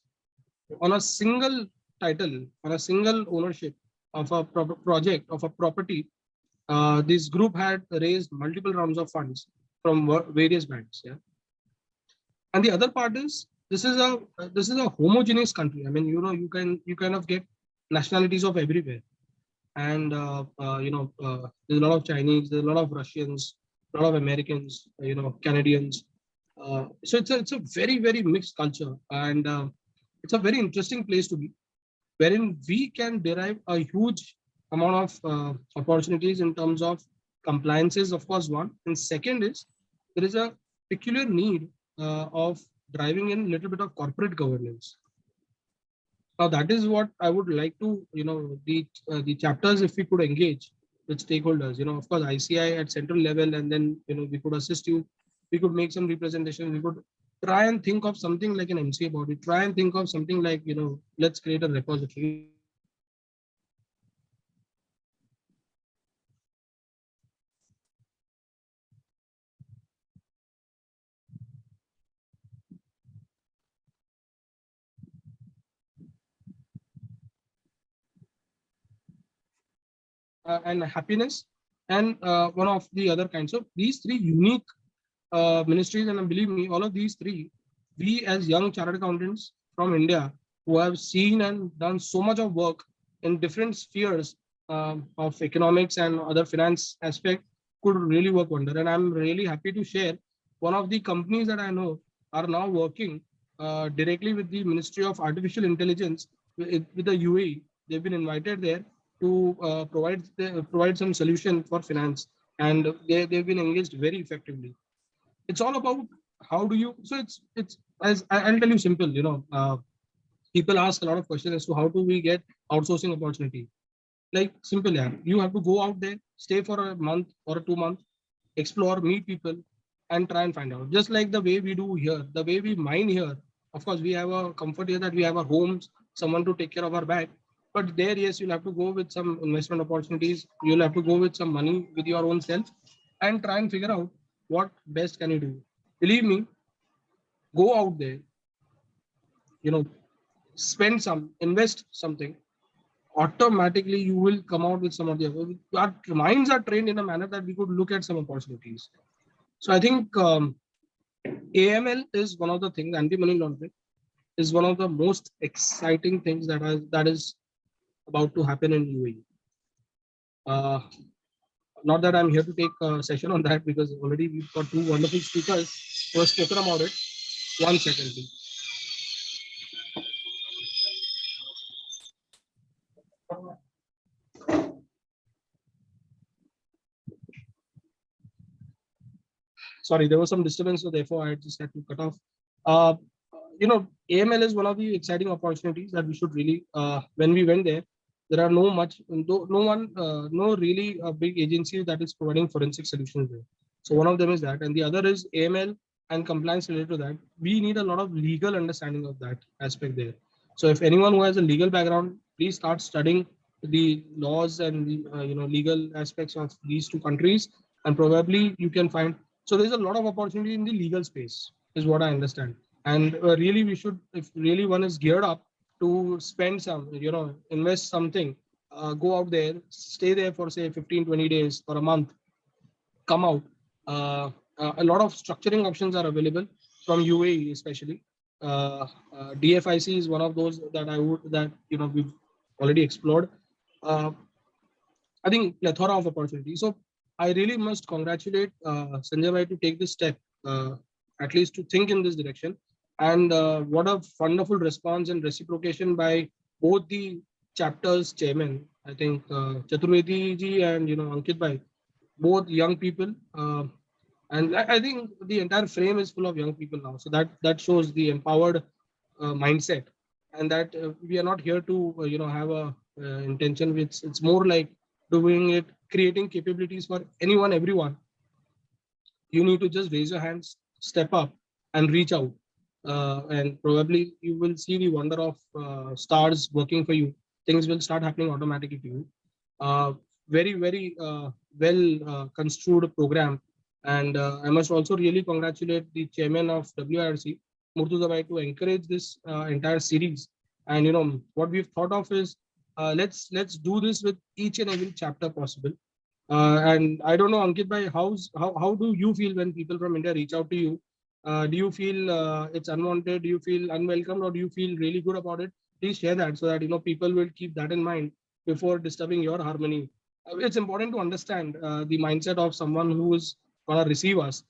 Speaker 10: on a single title, on a single ownership of a project of a property. This group had raised multiple rounds of funds from various banks. Yeah, and the other part is this is a homogeneous country. I mean, you kind of get nationalities of everywhere, and there's a lot of Chinese, there's a lot of Russians, a lot of Americans, Canadians. So it's a very, very mixed culture, and it's a very interesting place to be, wherein we can derive a huge amount of opportunities in terms of compliance is, of course, one. And second is there is a peculiar need of driving in a little bit of corporate governance. Now, that is what I would like to, the chapters, if we could engage with stakeholders, of course, ICI at central level, and then, we could assist you. We could make some representation. We could try and think of something like an MCA body, try and think of something like, let's create a repository. And happiness, and one of the other kinds. So these three unique ministries, and believe me, all of these three, we as young chartered accountants from India who have seen and done so much of work in different spheres of economics and other finance aspect could really work wonder. And I'm really happy to share one of the companies that I know are now working directly with the Ministry of Artificial Intelligence with the UAE. They've been invited there to provide some solution for finance, and they've been engaged very effectively. It's all about how do you, so it's as I'll tell you simple, people ask a lot of questions as to how do we get outsourcing opportunity. Like simple, yeah, you have to go out there, stay for a month or 2 months, explore, meet people, and try and find out. Just like the way we do here, the way we mine here. Of course, we have a comfort here that we have our homes, someone to take care of our back. But there, yes, you'll have to go with some investment opportunities. You'll have to go with some money with your own self and try and figure out what best can you do. Believe me, go out there, spend some, invest something. Automatically, you will come out with some of the. Our minds are trained in a manner that we could look at some opportunities. So I think AML is one of the things. Anti-money laundering is one of the most exciting things that is about to happen in UAE. Not that I'm here to take a session on that, because already we've got two wonderful speakers who have spoken about it. 1 second, please. Sorry, there was some disturbance, so therefore I just had to cut off. AML is one of the exciting opportunities that we should really, when we went there, there are no really big agency that is providing forensic solutions there. So one of them is that, and the other is AML and compliance related to that. We need a lot of legal understanding of that aspect there. So if anyone who has a legal background, please start studying the laws and the legal aspects of these two countries, and probably you can find. So there's a lot of opportunity in the legal space, is what I understand. And really, we should, if really one is geared up to spend some, invest something, go out there, stay there for say 15, 20 days or a month, come out. A lot of structuring options are available from UAE, especially. DFIC is one of those that we've already explored. I think plethora of opportunities. So I really must congratulate Sanjay Bhai to take this step, at least to think in this direction. And what a wonderful response and reciprocation by both the chapters chairman. I think Chaturvedi ji and Ankit Bhai, both young people. And I think the entire frame is full of young people now. So that shows the empowered mindset, and that we are not here to have a intention. It's more like doing it, creating capabilities for anyone, everyone. You need to just raise your hands, step up, and reach out. And probably you will see the wonder of stars working for you. Things will start happening automatically to you. Very, very well construed program. And I must also really congratulate the chairman of WIRC, Murtuza Bhai, to encourage this entire series. And what we've thought of is let's do this with each and every chapter possible. And I don't know, Ankit Bhai, how do you feel when people from India reach out to you? Do you feel it's unwanted? Do you feel unwelcome, or do you feel really good about it? Please share that so that people will keep that in mind before disturbing your harmony. It's important to understand the mindset of someone who is gonna receive us.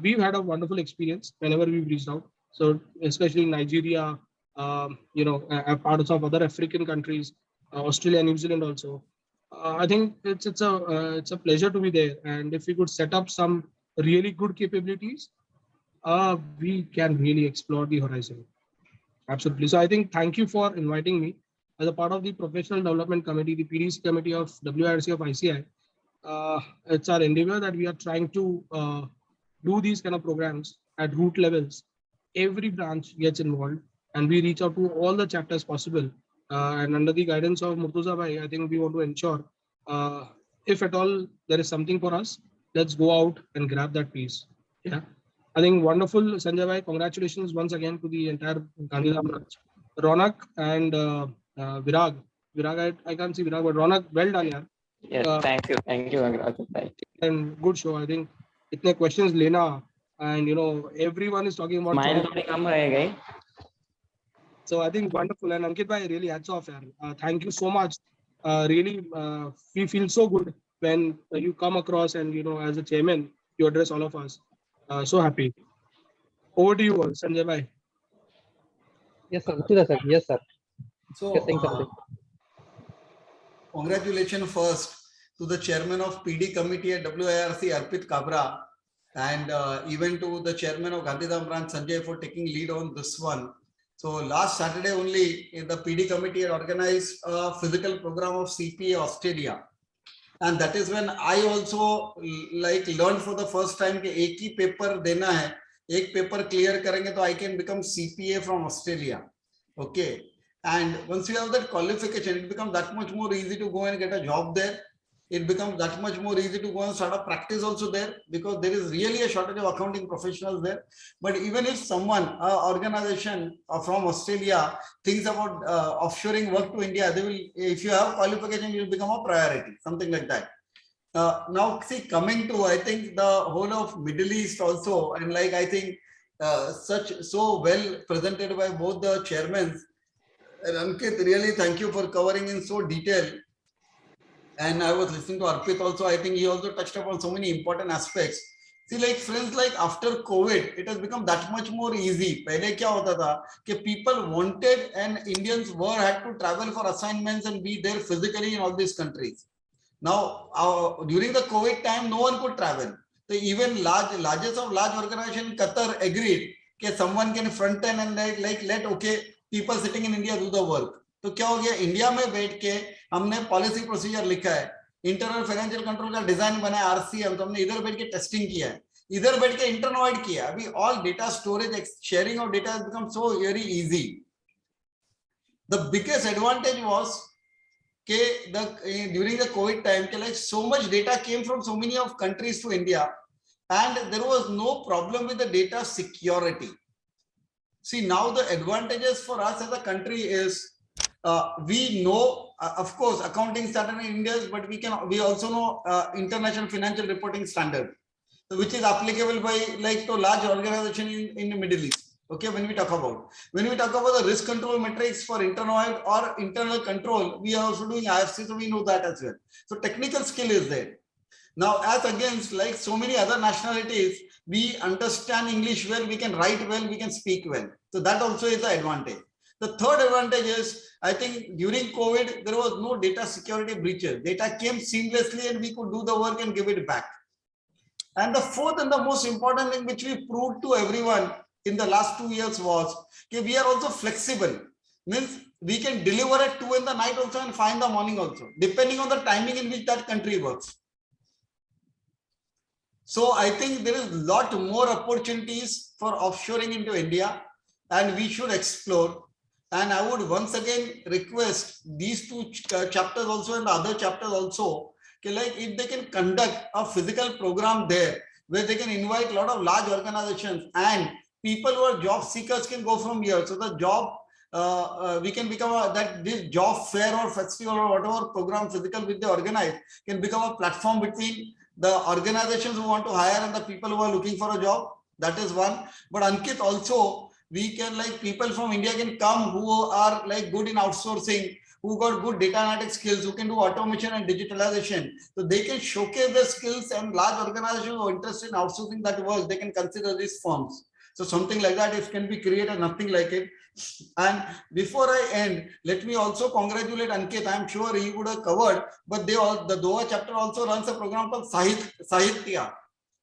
Speaker 10: We've had a wonderful experience whenever we've reached out. So especially Nigeria, parts of other African countries. Australia, New Zealand also. I think it's a pleasure to be there. And if we could set up some really good capabilities, we can really explore the horizon. Absolutely. So I think thank you for inviting me as a part of the Professional Development Committee, the PDC Committee of WIRC of ICI. It's our endeavor that we are trying to do these kind of programs at root levels. Every branch gets involved and we reach out to all the chapters possible. And under the guidance of Murtuza Bhai, I think we want to ensure if at all there is something for us, let's go out and grab that piece. Yeah. I think wonderful, Sanjay Bhai. Congratulations once again to the entire Gandhidham branch. Ronak and Virag. Virag, I can't see Virag, but Ronak, well done, yaar.
Speaker 5: Yes, thank you, Anurag.
Speaker 10: And good show. I think itne questions lena, and everyone is talking about.
Speaker 5: Smile थोड़ी कम रहेगा ही.
Speaker 10: So I think wonderful, and Ankit bhai, really hats off, yaar. Thank you so much. Really, we feel so good when you come across and as a chairman you address all of us. So happy. Over to you, all, Sanjay bhai.
Speaker 3: Yes, sir. Murtuza sir. Yes, sir.
Speaker 4: So,
Speaker 3: Yes, saying something.
Speaker 4: congratulations first to the chairman of PD committee at WIRC, Arpit Kabra, and even to the chairman of Gandhidham branch, Sanjay, for taking lead on this one. So last Saturday only, the PD committee had organized a physical program of CPA Australia. And that is when I also learned for the first time that एक ही paper देना है, एक paper clear करेंगे तो I can become CPA from Australia. Okay. And once you have that qualification, it becomes that much more easy to go and get a job there. It becomes that much more easy to go and start a practice also there, because there is really a shortage of accounting professionals there. But even if someone, organization from Australia thinks about offshoring work to India, they will, if you have qualification, you will become a priority, something like that. Now, see, coming to, I think the whole of Middle East also, and I think so well presented by both the chairmen. And Ankit, really thank you for covering in so detail. And I was listening to Arpit also. I think he also touched upon so many important aspects. See, friends, after COVID, it has become that much more easy. Pehle kya hota tha कि people wanted and Indians had to travel for assignments and be there physically in all these countries. Now, during the COVID time, no one could travel. So even largest of large organization, Qatar, agreed that someone can front end and let people sitting in India do the work. तो क्या हो गया, India में बैठ के हमने policy procedure लिखा है, इंटरनल फाइनेंशियल कंट्रोल का डिजाइन बना है, आरसीएम, तो हमने इधर बैठ के टेस्टिंग किया है, इधर बैठ के इंटरनोइड किया. अभी all data storage, sharing of data has become so very easy. The biggest advantage was during the COVID time, so much data came from so many of countries to India, and there was no problem with the data security. See, now the advantages for us as a country is we know, of course, accounting standard in India, but we also know international financial reporting standard, which is applicable by to large organization in the Middle East. Okay, when we talk about the risk control metrics for internal or internal control, we are also doing IFC, so we know that as well. So technical skill is there. Now, as against so many other nationalities, we understand English well, we can write well, we can speak well. So that also is the advantage. The third advantage is, I think during COVID, there was no data security breaches. Data came seamlessly and we could do the work and give it back. And the fourth and the most important thing which we proved to everyone in the last 2 years was that we are also flexible. Means we can deliver at 2 in the night also and 5 in the morning also, depending on the timing in which that country works. So I think there is a lot more opportunities for offshoring into India, and we should explore. And I would once again request these two chapters also and the other chapters also, if they can conduct a physical program there, where they can invite a lot of large organizations and people who are job seekers can go from here. So the job, we can become this job fair or festival or whatever program physical which they organize can become a platform between the organizations who want to hire and the people who are looking for a job. That is one. But Ankit, also, we can people from India can come who are good in outsourcing, who got good data analytics skills, who can do automation and digitalization. So they can showcase their skills, and large organizations who are interested in outsourcing that work, they can consider these firms. So something like that, if can be created, nothing like it. And before I end, let me also congratulate Ankit. I'm sure he would have covered, but the Doha chapter also runs a program called Sahitya.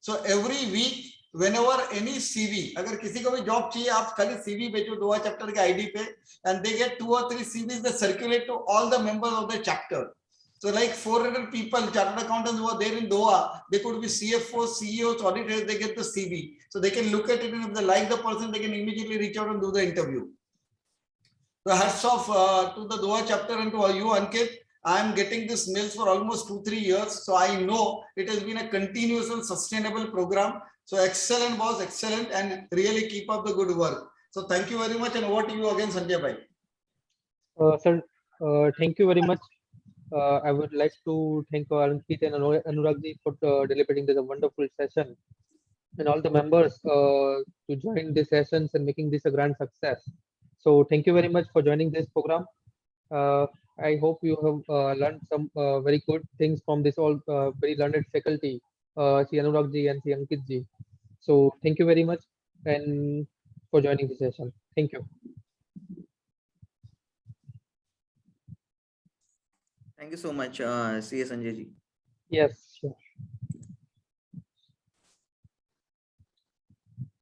Speaker 4: So every week, whenever any CV, अगर किसी को भी job चाहिए, आप खाली CV भेजो Doha chapter के ID पे, and they get 2 or 3 CVs, they circulate to all the members of the chapter. So like 400 people, chartered accountants who are there in Doha, they could be CFOs, CEOs, auditors, they get the CV. So they can look at it, and if they like the person, they can immediately reach out and do the interview. So hats off to the Doha chapter and to you, Ankit. I am getting this mails for almost 2-3 years. So I know it has been a continuous and sustainable program. So excellent, boss, excellent, and really keep up the good work. So thank you very much, and over to you again, Sanjay Bhai.
Speaker 3: Sir, thank you very much. I would like to thank Ankit and Anurag ji for delivering this a wonderful session, and all the members to join these sessions and making this a grand success. So thank you very much for joining this program. I hope you have learned some very good things from this all very learned faculty, Sri Anurag ji and Sri Ankit ji. So thank you very much and for joining the session. Thank you.
Speaker 9: Thank you so much, CA Sanjay ji.
Speaker 3: Yes, sure.